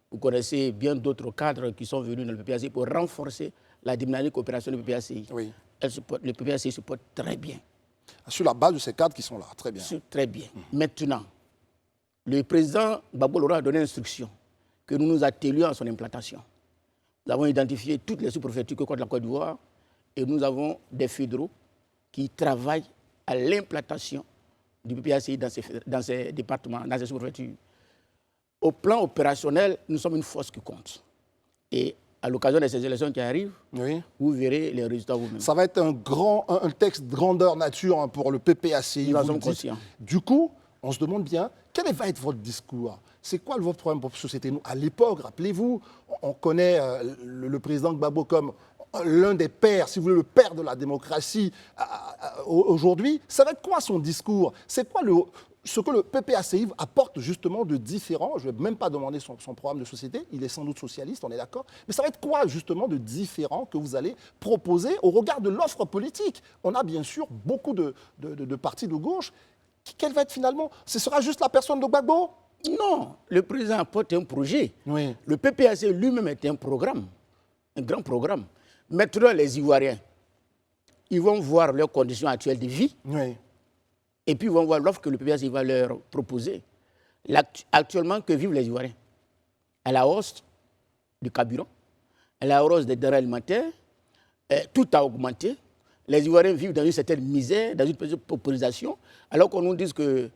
S8: vous connaissez bien d'autres cadres qui sont venus dans le PPACI pour renforcer la dynamique opérationnelle du PPACI.
S7: Oui.
S8: Le PPACI se porte très bien.
S7: Sur la base de ces cadres qui sont là, très bien.
S8: Très bien. Maintenant, le président Gbagbo Laurent a donné instruction que nous nous attelions à son implantation. Nous avons identifié toutes les sous-préfectures que compte la Côte d'Ivoire et nous avons des fédéraux qui travaillent à l'implantation du PPACI dans ces départements, dans ces sous-préfectures. Au plan opérationnel, nous sommes une force qui compte. Et à l'occasion de ces élections qui arrivent, vous verrez les résultats vous-même.
S7: Ça va être un texte de grandeur nature pour le PPACI.
S8: Nous en sommes conscients.
S7: Du coup, on se demande bien, quel va être votre discours? C'est quoi votre problème pour la société? Nous, à l'époque, rappelez-vous, on connaît le président Gbagbo comme l'un des pères, si vous voulez, le père de la démocratie aujourd'hui. Ça va être quoi son discours? C'est quoi ce que le PPACI apporte justement de différent? Je ne vais même pas demander son programme de société, il est sans doute socialiste, on est d'accord. Mais ça va être quoi justement de différent que vous allez proposer au regard de l'offre politique? On a bien sûr beaucoup de partis de gauche. Quel va être finalement? Ce sera juste la personne de Gbagbo?
S8: Non, le président apporte un projet.
S7: Oui.
S8: Le PPACI lui-même est un programme, un grand programme. Maintenant, les Ivoiriens, ils vont voir leurs conditions actuelles de vie.
S7: Oui.
S8: Et puis ils vont voir l'offre que le PPACI va leur proposer. Actuellement, que vivent les Ivoiriens? À la hausse du carburant, à la hausse des denrées alimentaires, tout a augmenté. Les Ivoiriens vivent dans une certaine misère, dans une petite paupérisation, alors qu'on nous dit que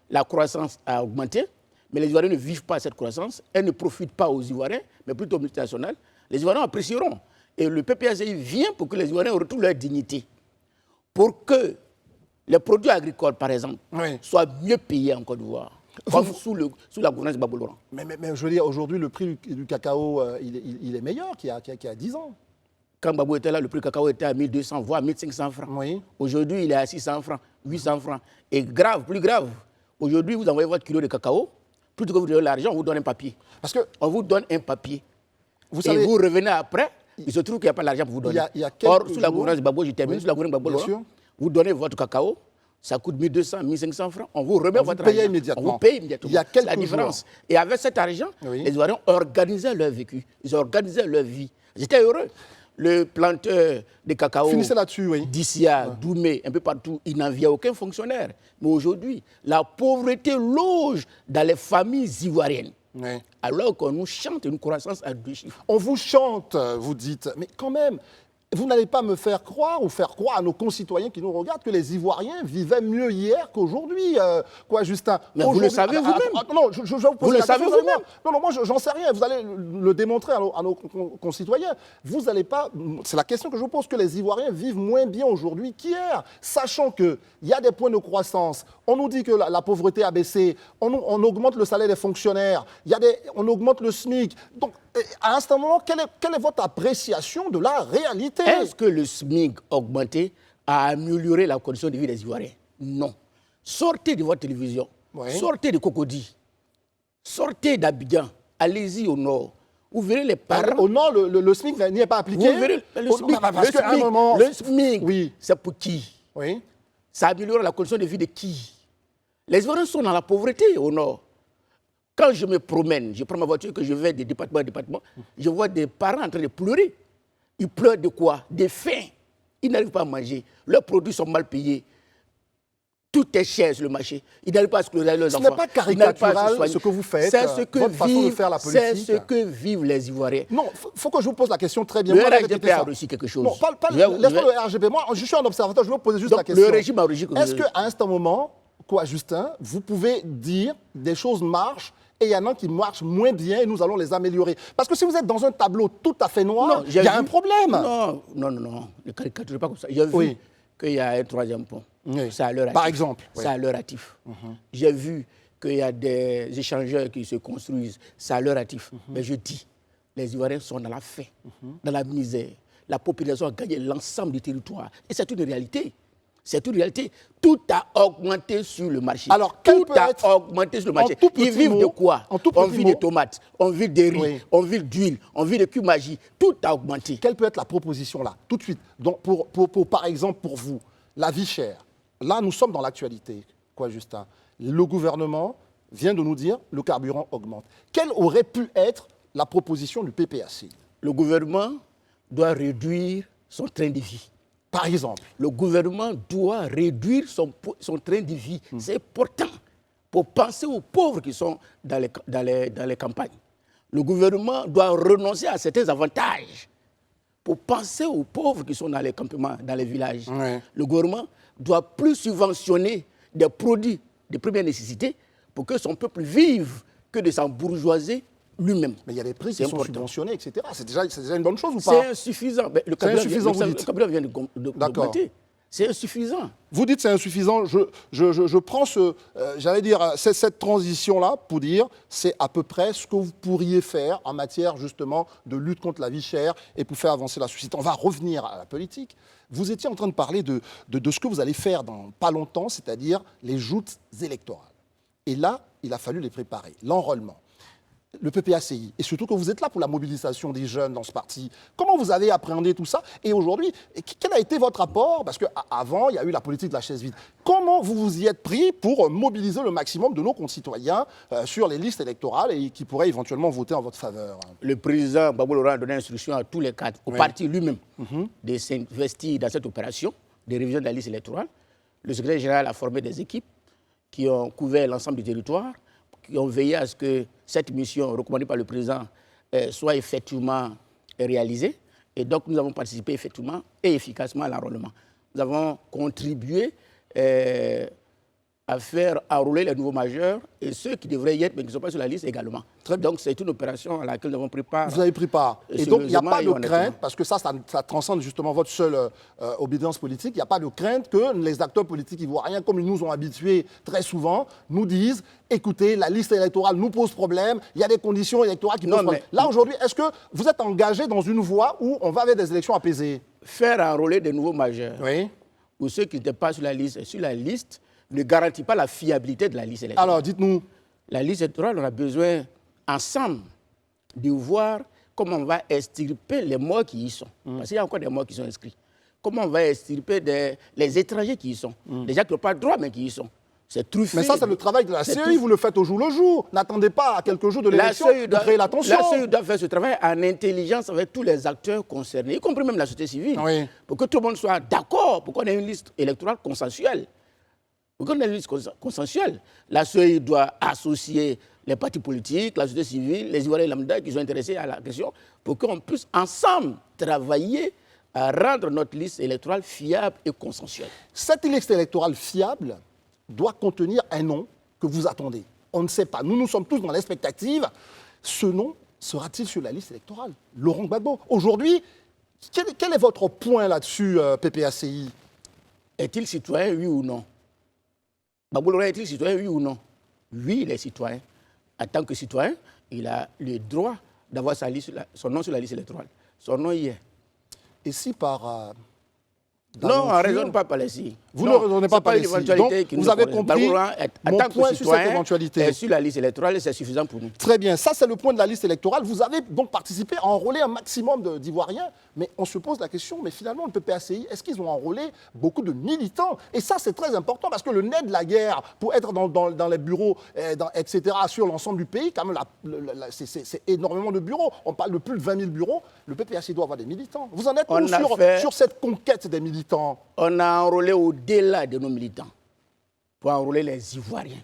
S8: la croissance a augmenté, mais les Ivoiriens ne vivent pas cette croissance, elle ne profite pas aux Ivoiriens, mais plutôt aux multinationales. Les Ivoiriens apprécieront. Et le PPACI vient pour que les Ivoiriens retrouvent leur dignité. Pour que les produits agricoles, par exemple, soient mieux payés en Côte d'Ivoire, comme sous la gouvernance de Gbagbo Laurent.
S7: Mais je veux dire, aujourd'hui, le prix du cacao, il est meilleur qu'il y a 10 ans.
S8: Quand Gbagbo était là, le prix du cacao était à 1200, voire 1500 francs.
S7: Oui.
S8: Aujourd'hui, il est à 600 francs, 800 francs. Et grave, plus grave, aujourd'hui, vous envoyez votre kilo de cacao, plutôt que vous donnez l'argent, on vous donne un papier.
S7: Parce que
S8: on vous donne un papier.
S7: Vous
S8: et
S7: savez,
S8: vous revenez après, il se trouve qu'il n'y a pas l'argent pour vous donner. Or, sous la gouvernance de Gbagbo, je termine, sous la gouvernance de Gbagbo, vous donnez votre cacao, ça coûte 1200, 1500 francs, on vous remet votre argent.
S7: Immédiatement.
S8: On vous paye immédiatement.
S7: Il y a quelques
S8: la différence.
S7: jours.
S8: Et avec cet argent, les Ivoiriens organisaient leur vécu, ils organisaient leur vie. J'étais heureux. Le planteur de cacao d'Issia, Doumé, un peu partout, il n'enviait aucun fonctionnaire. Mais aujourd'hui, la pauvreté loge dans les familles ivoiriennes.
S7: Oui.
S8: Alors qu'on nous chante une croissance à 2 chiffres.
S7: On vous chante, vous dites, mais quand même, vous n'allez pas me faire croire ou faire croire à nos concitoyens qui nous regardent que les Ivoiriens vivaient mieux hier qu'aujourd'hui. Quoi, Justin?
S8: Mais vous le savez vous-même.
S7: Non, je vais vous poser
S8: vous le savez vous-même.
S7: Non, moi, j'en sais rien. Vous allez le démontrer à nos concitoyens. Vous n'allez pas... C'est la question que je vous pose, que les Ivoiriens vivent moins bien aujourd'hui qu'hier, sachant qu'il y a des points de croissance. On nous dit que la pauvreté a baissé. On augmente le salaire des fonctionnaires. On augmente le SMIC. Donc, à un moment, quelle est votre appréciation de la réalité?
S8: Est-ce que le SMIC augmenté a amélioré la condition de vie des Ivoiriens? Non. Sortez de votre télévision, sortez de Cocody, sortez d'Abidjan, Allez-y au nord. Vous verrez les parents.
S7: Au nord, le SMIC n'y est pas appliqué.
S8: Vous verrez le SMIC.
S7: Parce qu'à un moment...
S8: Le SMIC,
S7: Oui.
S8: c'est pour qui?
S7: Oui.
S8: Ça améliore la condition de vie de qui? Les Ivoiriens sont dans la pauvreté au nord. Quand je me promène, je prends ma voiture, que je vais de département à département, je vois des parents en train de pleurer. Ils pleurent de quoi? De faim. Ils n'arrivent pas à manger. Leurs produits sont mal payés. Tout est cher sur le marché. Ils n'arrivent pas à scolaire leurs enfants.
S7: Ce n'est pas caricatural ce que vous faites, votre façon de faire la politique.
S8: C'est ce que vivent les Ivoiriens.
S7: Non, il faut que je vous pose la question très bien.
S8: Le
S7: Moi,
S8: RGP a réussi quelque chose.
S7: Non, laisse-moi le RGP. Moi, je suis un observateur, je vais vous poser juste
S8: Donc,
S7: la question.
S8: le régime a réussi.
S7: Est-ce qu'à un certain moment, quoi, Justin, vous pouvez dire des choses marchent et il y en a qui marchent moins bien et nous allons les améliorer? Parce que si vous êtes dans un tableau tout à fait noir, il y a un problème.
S8: Non. Ne caricaturez pas comme ça. J'ai vu qu'il y a un troisième pont.
S7: Oui.
S8: C'est à leur actif.
S7: Par exemple.
S8: C'est à leur actif. J'ai vu qu'il y a des échangeurs qui se construisent. C'est à leur actif. Mais je dis, les Ivoiriens sont dans la faim, dans la misère. La population a gagné l'ensemble du territoire. Et c'est une réalité. C'est une réalité. Tout a augmenté sur le marché.
S7: Alors,
S8: tout a augmenté sur le marché. Ils vivent de quoi? On vit de tomates, on vit de riz, on vit d'huile, on vit de cumagie. Tout a augmenté.
S7: Quelle peut être la proposition là, tout de suite? Donc, par exemple, pour vous, la vie chère. Là, nous sommes dans l'actualité, quoi, Justin? Le gouvernement vient de nous dire le carburant augmente. Quelle aurait pu être la proposition du PPAC?
S8: Le gouvernement doit réduire son train de vie.
S7: Par exemple?
S8: Le gouvernement doit réduire son train de vie. C'est important pour penser aux pauvres qui sont dans les campagnes. Le gouvernement doit renoncer à certains avantages pour penser aux pauvres qui sont dans les campements, dans les villages.
S7: Ouais.
S8: Le gouvernement doit plus subventionner des produits de première nécessité pour que son peuple vive que de s'embourgeoiser lui-même.
S7: Mais il y a des prix qui sont subventionnés, etc. C'est déjà une bonne chose ou pas?
S8: C'est insuffisant. Le carburant vient d'augmenter. C'est insuffisant.
S7: Vous dites c'est insuffisant. Je prends cette transition-là pour dire c'est à peu près ce que vous pourriez faire en matière justement de lutte contre la vie chère et pour faire avancer la société. On va revenir à la politique. Vous étiez en train de parler de ce que vous allez faire dans pas longtemps, c'est-à-dire les joutes électorales. Et là, il a fallu les préparer. L'enrôlement, le PPACI, et surtout que vous êtes là pour la mobilisation des jeunes dans ce parti. Comment vous avez appréhendé tout ça? Et aujourd'hui, quel a été votre apport? Parce qu'avant, il y a eu la politique de la chaise vide. Comment vous vous y êtes pris pour mobiliser le maximum de nos concitoyens sur les listes électorales et qui pourraient éventuellement voter en votre faveur?
S8: Le président Gbagbo Laurent a donné instruction à tous les cadres, au parti lui-même, de s'investir dans cette opération de révision de la liste électorale. Le secrétaire général a formé des équipes qui ont couvert l'ensemble du territoire, qui ont veillé à ce que cette mission recommandée par le président soit effectivement réalisée. Et donc, nous avons participé effectivement et efficacement à l'enrôlement. Nous avons contribué à faire enrôler les nouveaux majeurs et ceux qui devraient y être, mais qui ne sont pas sur la liste également. Donc, c'est une opération à laquelle nous avons pris part.
S7: Vous avez pris part. Et donc, il n'y a pas de crainte, parce que ça transcende justement votre seule obédience politique, il n'y a pas de crainte que les acteurs politiques ivoiriens, comme ils nous ont habitués très souvent, nous disent, écoutez, la liste électorale nous pose problème, il y a des conditions électorales qui posent problème. Là, aujourd'hui, est-ce que vous êtes engagé dans une voie où on va vers des élections apaisées?
S8: Faire enrôler des nouveaux majeurs, ou ceux qui n'étaient pas sur la liste, ne garantit pas la fiabilité de la liste électorale.
S7: Alors, dites-nous.
S8: La liste électorale, on a besoin, ensemble, de voir comment on va extirper les morts qui y sont. Parce qu'il y a encore des morts qui sont inscrits. Comment on va extirper les étrangers qui y sont. Des gens qui n'ont pas de droit, mais qui y sont. C'est truffé.
S7: Mais ça, c'est le travail de la CEI, vous le faites au jour le jour. N'attendez pas à quelques jours de l'élection de créer la tension.
S8: La CEI doit faire ce travail en intelligence avec tous les acteurs concernés, y compris même la société civile, pour que tout le monde soit d'accord, pour qu'on ait une liste électorale consensuelle. Pour qu'on ait une liste consensuelle, la CEI doit associer les partis politiques, la société civile, les Ivoiriens lambda qui sont intéressés à la question, pour qu'on puisse ensemble travailler à rendre notre liste électorale fiable et consensuelle.
S7: Cette liste électorale fiable doit contenir un nom que vous attendez. On ne sait pas. Nous sommes tous dans l'expectative. Ce nom sera-t-il sur la liste électorale? Laurent Gbagbo. Aujourd'hui, quel est votre point là-dessus, PPACI?
S8: Est-il citoyen, oui ou non? Gbagbo Laurent est-il citoyen, oui ou non? Oui, il est citoyen. En tant que citoyen, il a le droit d'avoir son nom sur la liste électorale. Son nom y est.
S7: Et si par
S8: Non, on ne raisonne pas par ici.
S7: Vous ne raisonnez pas par ici. Donc, vous avez compris mon point sur cette éventualité.
S8: Et sur la liste électorale, c'est suffisant pour nous.
S7: Très bien, ça c'est le point de la liste électorale. Vous avez donc participé à enrôler un maximum d'Ivoiriens, mais on se pose la question, mais finalement le PPACI, est-ce qu'ils ont enrôlé beaucoup de militants? Et ça c'est très important parce que le nez de la guerre, pour être dans les bureaux, etc., sur l'ensemble du pays, quand même, c'est énormément de bureaux. On parle de plus de 20 000 bureaux. Le PPACI doit avoir des militants. Vous en êtes où sur cette conquête des militants?
S8: On a enrôlé au-delà de nos militants pour enrôler les Ivoiriens.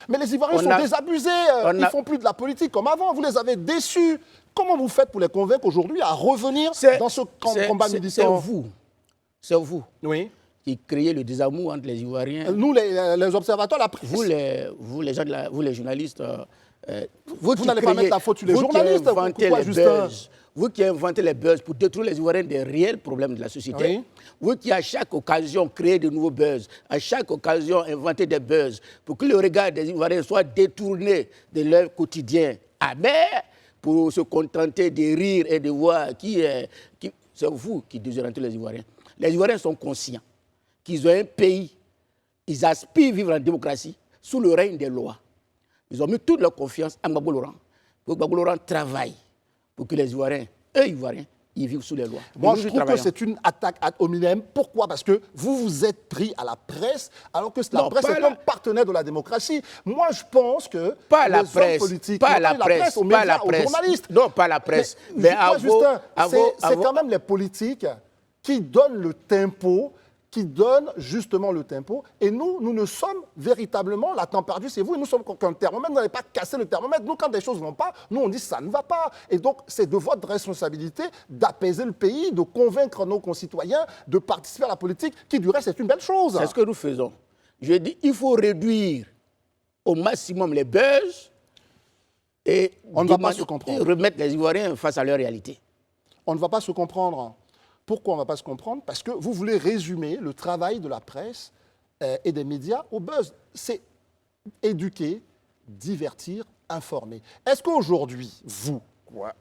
S7: Mais les Ivoiriens sont désabusés, ils ne font plus de la politique comme avant, vous les avez déçus. Comment vous faites pour les convaincre aujourd'hui à revenir dans ce combat militant?
S8: C'est vous
S7: oui.
S8: qui créez le désamour entre les Ivoiriens.
S7: Nous, les observateurs, la presse.
S8: Vous les journalistes,
S7: vous n'allez pas mettre la faute sur les journalistes.
S8: Vous qui inventez les buzz pour détruire les Ivoiriens des réels problèmes de la société.
S7: Oui.
S8: Vous qui, à chaque occasion, créez de nouveaux buzz. À chaque occasion, inventez des buzz pour que le regard des Ivoiriens soit détourné de leur quotidien amer pour se contenter de rire et de voir c'est vous qui désorientez les Ivoiriens. Les Ivoiriens sont conscients qu'ils ont un pays, ils aspirent à vivre en démocratie sous le règne des lois. Ils ont mis toute leur confiance à Gbagbo Laurent pour que Gbagbo Laurent travaille pour que les Ivoiriens, ils vivent sous les lois.
S7: Moi, je trouve que c'est une attaque ad hominem. Pourquoi? Parce que vous vous êtes pris à la presse, alors que la presse est un partenaire de la démocratie. Moi, je pense que
S8: pas la presse,
S7: politiques,
S8: pas la presse,
S7: aux médias, aux journalistes.
S8: Non, pas la presse. Mais
S7: c'est quand même les politiques qui donnent le tempo, qui donne justement le tempo. Et nous ne sommes véritablement, la température, c'est vous, et nous sommes qu'un thermomètre. Vous n'allez pas casser le thermomètre. Nous, quand des choses ne vont pas, nous, on dit ça ne va pas. Et donc, c'est de votre responsabilité d'apaiser le pays, de convaincre nos concitoyens de participer à la politique, qui, du reste, est une belle chose.
S8: C'est ce que nous faisons. Je dis, il faut réduire au maximum les buzz et
S7: on ne va pas se comprendre.
S8: Remettre les Ivoiriens face à leur réalité.
S7: On ne va pas se comprendre. Pourquoi on ne va pas se comprendre? Parce que vous voulez résumer le travail de la presse et des médias au buzz. C'est éduquer, divertir, informer. Est-ce qu'aujourd'hui, vous,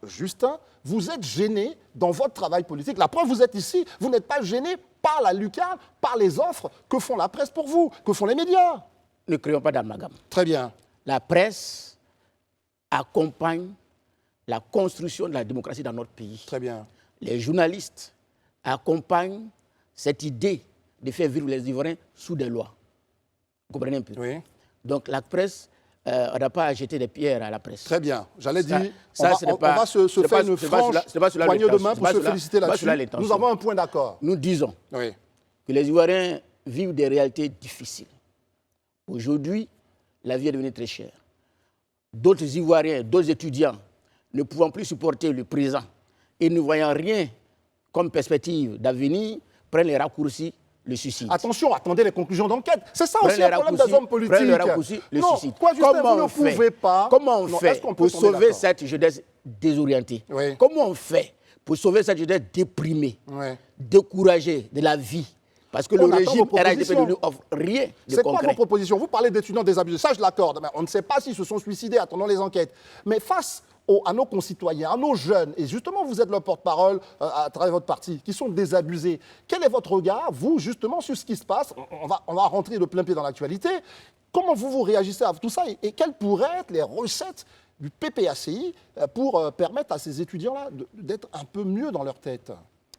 S7: Justin, vous êtes gêné dans votre travail politique? La preuve, vous êtes ici, vous n'êtes pas gêné par la lucarne, par les offres que font la presse pour vous, que font les médias?
S8: Ne créons pas d'amalgame.
S7: Très bien.
S8: La presse accompagne la construction de la démocratie dans notre pays.
S7: Très bien.
S8: Les journalistes accompagnent cette idée de faire vivre les Ivoiriens sous des lois. Vous comprenez un peu?
S7: Oui.
S8: Donc la presse, on n'a pas à jeter des pierres à la presse.
S7: Très bien. J'allais dire, on va se faire une franche poignée de main pour se féliciter là-dessus. Nous avons un point d'accord.
S8: Nous disons que les Ivoiriens vivent des réalités difficiles. Aujourd'hui, la vie est devenue très chère. D'autres Ivoiriens, d'autres étudiants ne pouvant plus supporter le présent et ne voyant rien comme perspective d'avenir, prennent les raccourcis, le suicide.
S7: Attention, attendez les conclusions d'enquête. C'est ça aussi le problème des hommes politiques.
S8: Prennent les raccourcis, le suicide.
S7: Comment
S8: on fait pour sauver cette jeunesse désorientée? Comment on fait pour sauver cette jeunesse déprimée, découragée de la vie? Parce que le régime RHDP ne nous offre rien de concret.
S7: C'est quoi vos propositions? Vous parlez d'étudiants désabusés, ça je l'accorde, mais on ne sait pas s'ils se sont suicidés, attendons les enquêtes. Mais face à nos concitoyens, à nos jeunes, et justement vous êtes leur porte-parole à travers votre parti, qui sont désabusés, quel est votre regard, vous, justement, sur ce qui se passe? On va rentrer de plein pied dans l'actualité. Comment vous réagissez à tout ça et quelles pourraient être les recettes du PPACI pour permettre à ces étudiants-là d'être un peu mieux dans leur tête?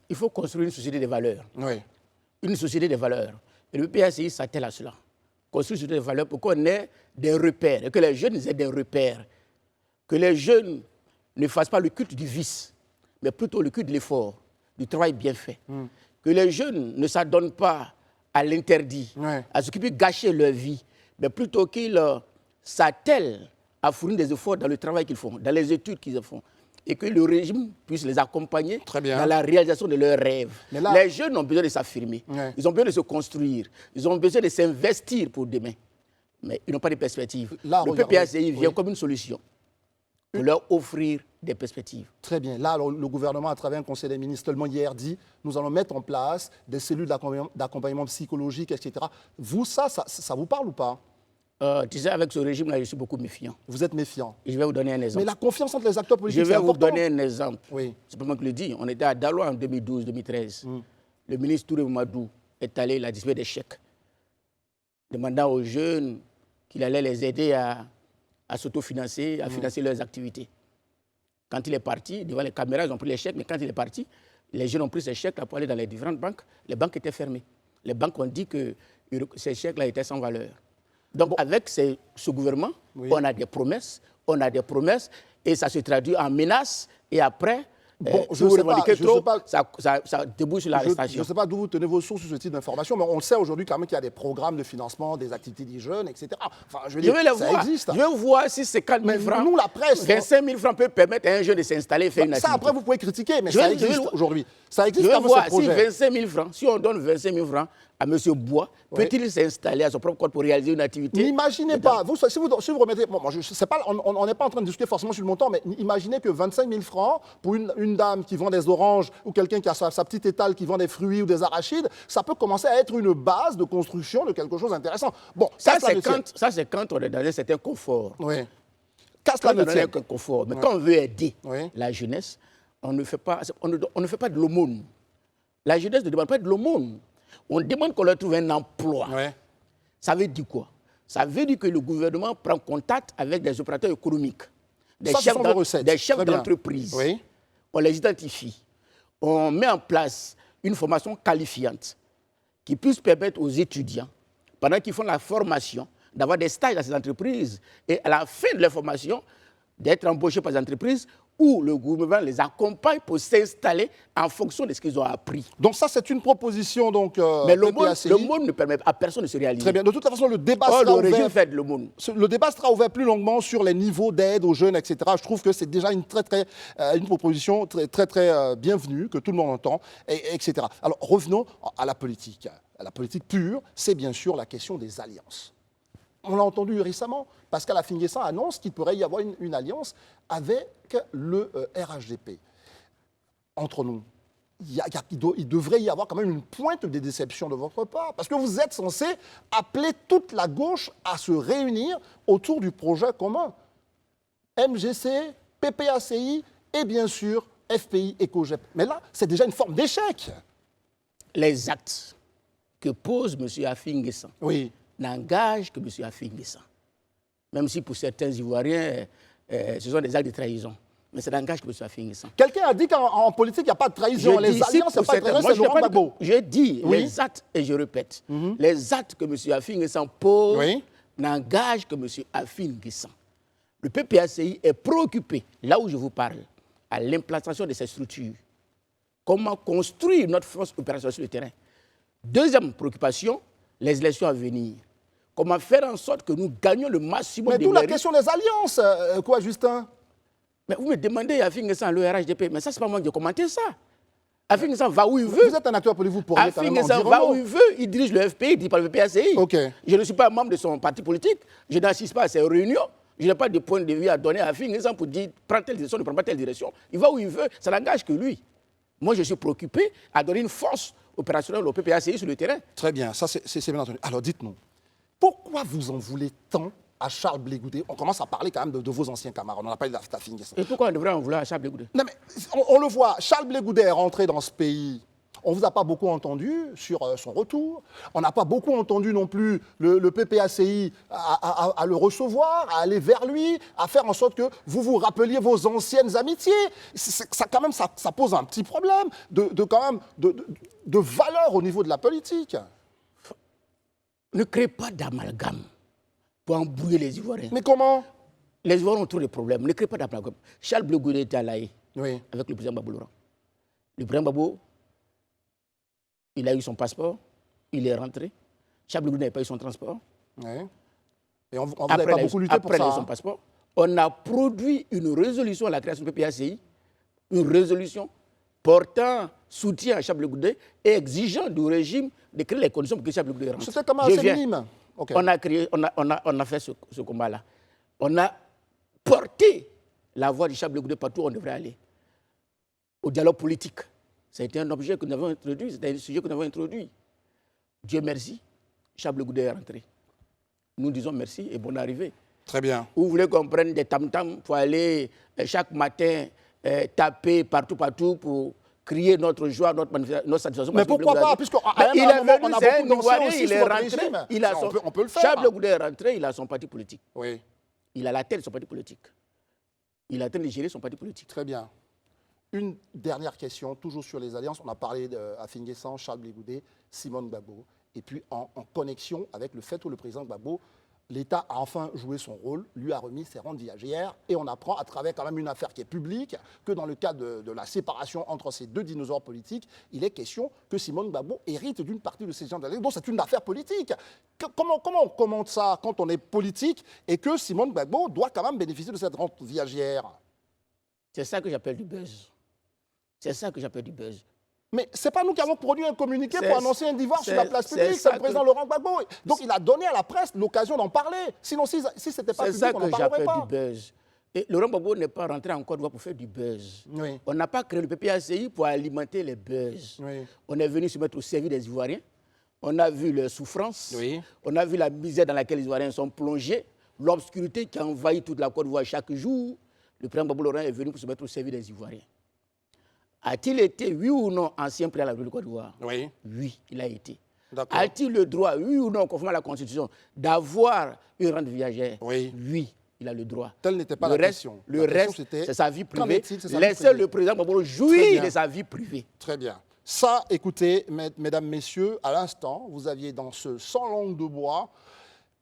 S8: Il faut construire une société des valeurs.
S7: Oui.
S8: Une société des valeurs. Et le PPACI s'attelle à cela. Construire une société des valeurs pour qu'on ait des repères, et que les jeunes aient des repères. Que les jeunes ne fassent pas le culte du vice, mais plutôt le culte de l'effort, du travail bien fait. Que les jeunes ne s'adonnent pas à l'interdit, à ce qui peut gâcher leur vie, mais plutôt qu'ils s'attellent à fournir des efforts dans le travail qu'ils font, dans les études qu'ils font. Et que le régime puisse les accompagner dans la réalisation de leurs rêves. Les jeunes ont besoin de s'affirmer, ils ont besoin de se construire, ils ont besoin de s'investir pour demain. Mais ils n'ont pas de perspective. Le PPACI vient comme une solution pour leur offrir des perspectives.
S7: Très bien. Là, le gouvernement, à travers un conseil des ministres, seulement hier dit, nous allons mettre en place des cellules d'accompagnement psychologique, etc. Vous, ça vous parle ou pas?
S8: Tu sais, avec ce régime-là, je suis beaucoup méfiant.
S7: Vous êtes méfiant.
S8: Et je vais vous donner un exemple.
S7: Mais la confiance entre les acteurs politiques,
S8: je vais vous donner un exemple.
S7: Oui.
S8: C'est pas moi qui le dis. On était à Daloa en 2012-2013. le ministre Touré Mamadou est allé, il a distribué des chèques, demandant aux jeunes qu'il allait les aider à s'autofinancer, à financer leurs activités. Quand il est parti, devant les caméras, ils ont pris les chèques, mais quand il est parti, les jeunes ont pris ces chèques pour aller dans les différentes banques. Les banques étaient fermées. Les banques ont dit que ces chèques-là étaient sans valeur. Donc, avec ce gouvernement, on a des promesses, et ça se traduit en menaces, et après,
S7: je ne sais pas,
S8: ça débouche sur l'arrestation.
S7: Je ne sais pas d'où vous tenez vos sources sur ce type d'informations, mais on sait aujourd'hui quand même qu'il y a des programmes de financement des activités des jeunes, etc. Enfin, je veux dire, ça existe.
S8: Je vais voir si 50 000 francs,
S7: nous, la presse,
S8: 25 000 francs peut permettre à un jeune de s'installer et faire une activité.
S7: Ça, après, vous pouvez critiquer, mais ça existe aujourd'hui. Ça existe
S8: je vais
S7: comme
S8: voir
S7: ce projet.
S8: si 25 000 francs, si on donne 25 000 francs à M. Bois, peut-il s'installer à son propre compte pour réaliser une activité?
S7: N'imaginez pas, si vous remettez, je sais pas, on n'est pas en train de discuter forcément sur le montant, mais imaginez que 25 000 francs pour une dame qui vend des oranges ou quelqu'un qui a sa petite étale qui vend des fruits ou des arachides, ça peut commencer à être une base de construction de quelque chose d'intéressant. Bon,
S8: ça c'est quand on est dans un certain confort.
S7: Oui.
S8: Quand on est dans un certain confort. Mais quand on veut aider la jeunesse, on ne fait pas de l'aumône. La jeunesse ne demande pas de l'aumône. On demande qu'on leur trouve un emploi. Ça veut dire quoi? Ça veut dire que le gouvernement prend contact avec des opérateurs économiques, des chefs d'entreprise. On les identifie. On met en place une formation qualifiante qui puisse permettre aux étudiants, pendant qu'ils font la formation, d'avoir des stages dans ces entreprises et à la fin de leur formation, d'être embauchés par les entreprises où le gouvernement les accompagne pour s'installer en fonction de ce qu'ils ont appris.
S7: Donc ça, c'est une proposition donc.
S8: Mais le monde ne permet à personne de se réaliser.
S7: Très bien. De toute façon, le débat sera ouvert.
S8: Le régime fait de l'aumône.
S7: Le débat sera ouvert plus longuement sur les niveaux d'aide aux jeunes, etc. Je trouve que c'est déjà une proposition très bienvenue que tout le monde entend, etc. Alors revenons à la politique. La politique pure, c'est bien sûr la question des alliances. On l'a entendu récemment, Pascal Affi-N'Guessan annonce qu'il pourrait y avoir une alliance avec le RHDP. Entre nous, il devrait y avoir quand même une pointe de déception de votre part, parce que vous êtes censé appeler toute la gauche à se réunir autour du projet commun. MGC, PPACI et bien sûr FPI et COGEP. Mais là, c'est déjà une forme d'échec.
S8: Les actes que pose M. Affi-N'Guessan n'engage que M. Affi-N'Guessan. Même si pour certains Ivoiriens, ce sont des actes de trahison. Mais ça n'engage que M. Affi-N'Guessan.
S7: Quelqu'un a dit qu'en politique, il n'y a pas de trahison. Les alliances, c'est pas de trahison, c'est Laurent Gbagbo.
S8: Je dis les actes, et je répète, les actes que M. Affi-N'Guessan pose n'engagent que M. Affi-N'Guessan. Le PPACI est préoccupé, là où je vous parle, à l'implantation de ces structures. Comment construire notre force opérationnelle sur le terrain. Deuxième préoccupation, les élections à venir. Comment faire en sorte que nous gagnions le maximum de mérites.
S7: Mais d'où la question des alliances, Justin?
S8: Mais vous me demandez Affi-N'Guessan, le RHDP, mais ça, c'est pas moi qui ai commenté ça. Affi-N'Guessan va où il veut.
S7: Vous êtes un acteur politique, vous pourriez quand même en dire
S8: Affi-N'Guessan va où il veut, il dirige le FPI, il dit pas le PPACI. Je ne suis pas membre de son parti politique, je n'assiste pas à ses réunions, je n'ai pas de point de vue à donner à Affi-N'Guessan pour dire prends telle direction, ne prends pas telle direction. Il va où il veut, ça n'engage que lui. Moi, je suis préoccupé à donner une force opérationnelle au PPACI sur le terrain.
S7: Très bien, ça c'est bien entendu. Alors dites-nous, pourquoi vous en voulez tant à Charles Blé Goudé? On commence à parler quand même de vos anciens camarades. On a parlé d'Affi-N'Guessan.
S8: Et pourquoi on devrait en vouloir à Charles Blé Goudé?
S7: Non mais on le voit, Charles Blé Goudé est rentré dans ce pays. On ne vous a pas beaucoup entendu sur son retour. On n'a pas beaucoup entendu non plus le PPACI à le recevoir, à aller vers lui, à faire en sorte que vous vous rappeliez vos anciennes amitiés. Ça, quand même, ça pose un petit problème de valeur au niveau de la politique.
S8: Ne crée pas d'amalgame pour embrouiller les Ivoiriens.
S7: Mais comment?
S8: Les Ivoiriens ont trop de problèmes. Ne crée pas d'amalgame. Charles Blé Goudé était à La Haye avec le président Gbagbo Laurent. Le président Gbagbo, il a eu son passeport, il est rentré. Charles Blé Goudé n'avait pas eu son transport.
S7: Et on n'avait pas beaucoup lutté pour ça.
S8: Après son passeport, on a produit une résolution à la création du PPACI, une résolution portant soutien à Charles Blé Goudé et exigeant du régime de créer les conditions pour que Charles Blé Goudé rentre.
S7: C'était comme assez minime.
S8: On a fait ce combat-là. On a porté la voix de Charles Blé Goudé partout où on devrait aller. Au dialogue politique. Ça a été un objet que nous avons introduit, c'était un sujet que nous avons introduit. Dieu merci, Charles Blé Goudé est rentré. Nous disons merci et bonne arrivée.
S7: Très bien.
S8: Vous voulez qu'on prenne des tam-tams pour aller chaque matin taper partout pour crier notre joie, notre satisfaction.
S7: Mais pourquoi pas? Puisqu'à un
S8: il est
S7: moment,
S8: venu,
S7: on a
S8: c'est un
S7: beaucoup dansé
S8: Ivoirien,
S7: aussi
S8: il est
S7: sur votre
S8: rentré.
S7: régime.
S8: Il a
S7: Ça,
S8: son,
S7: on peut le faire.
S8: Charles Goudé est rentré, il a son parti politique.
S7: Oui,
S8: Il a la tête de son parti politique. Il est en train de gérer son parti politique.
S7: très bien. Une dernière question, toujours sur les alliances. On a parlé d'Afin Guessant, Charles Goudé, Simone Gbagbo. Et puis en connexion avec le fait où le président Gbagbo, l'État a enfin joué son rôle, lui a remis ses rentes viagères. Et on apprend à travers quand même une affaire qui est publique que dans le cas de la séparation entre ces deux dinosaures politiques, il est question que Simone Gbagbo hérite d'une partie de ces gens d'alliance. Donc c'est une affaire politique. Comment on commente ça quand on est politique et que Simone Gbagbo doit quand même bénéficier de cette rente viagère?
S8: C'est ça que j'appelle du buzz. C'est ça que j'appelle du buzz.
S7: Mais ce n'est pas nous qui avons produit un communiqué pour annoncer un divorce sur la place
S8: c'est
S7: publique,
S8: ça
S7: c'est le président Laurent Gbagbo. Donc il a donné à la presse l'occasion d'en parler. Sinon, si ce n'était pas
S8: C'est
S7: public,
S8: ça
S7: on n'en
S8: que
S7: parlerait
S8: j'appelle
S7: pas.
S8: du buzz. Et Laurent Gbagbo n'est pas rentré en Côte d'Ivoire pour faire du buzz.
S7: Oui.
S8: On n'a pas créé le PPACI pour alimenter les buzz.
S7: Oui.
S8: On est venu se mettre au service des Ivoiriens. On a vu leurs souffrances.
S7: Oui.
S8: On a vu la misère dans laquelle les Ivoiriens sont plongés. L'obscurité qui a envahi toute la Côte d'Ivoire chaque jour. Le président Gbagbo Laurent est venu pour se mettre au service des Ivoiriens. A-t-il été, oui ou non, ancien président de la République de Côte d'Ivoire?
S7: Oui.
S8: Oui, il a été.
S7: D'accord.
S8: A-t-il le droit, oui ou non, conformément à la Constitution, d'avoir une rente viagère?
S7: Oui.
S8: Oui, il a le droit.
S7: Telle n'était pas
S8: Le
S7: la
S8: reste,
S7: question.
S8: Le
S7: La question,
S8: reste,
S7: c'était,
S8: c'est sa vie
S7: qu'en
S8: privée.
S7: est-il? C'est sa vie
S8: Laissez
S7: privée.
S8: le président Gbagbo
S7: Très
S8: jouir
S7: bien.
S8: de sa vie privée.
S7: Très bien. Ça, écoutez, mesdames, messieurs, à l'instant, vous aviez dans ce 100 langues de bois,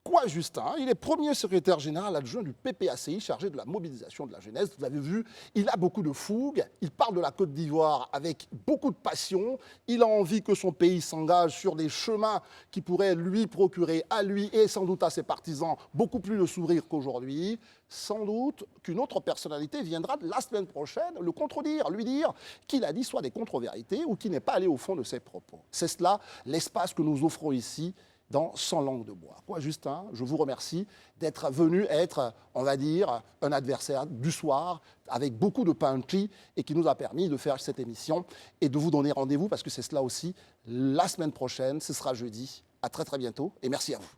S7: quoi Justin, il est premier secrétaire général adjoint du PPACI, chargé de la mobilisation de la jeunesse. Vous avez vu, il a beaucoup de fougue, il parle de la Côte d'Ivoire avec beaucoup de passion, il a envie que son pays s'engage sur des chemins qui pourraient lui procurer, à lui et sans doute à ses partisans, beaucoup plus de sourire qu'aujourd'hui. Sans doute qu'une autre personnalité viendra la semaine prochaine le contredire, lui dire qu'il a dit soit des contre-vérités ou qu'il n'est pas allé au fond de ses propos. C'est cela l'espace que nous offrons ici dans 100 langues de bois. Quoi, Justin, je vous remercie d'être venu être, on va dire, un adversaire du soir avec beaucoup de punchy et qui nous a permis de faire cette émission et de vous donner rendez-vous parce que c'est cela aussi la semaine prochaine, ce sera jeudi. À très très bientôt et merci à vous.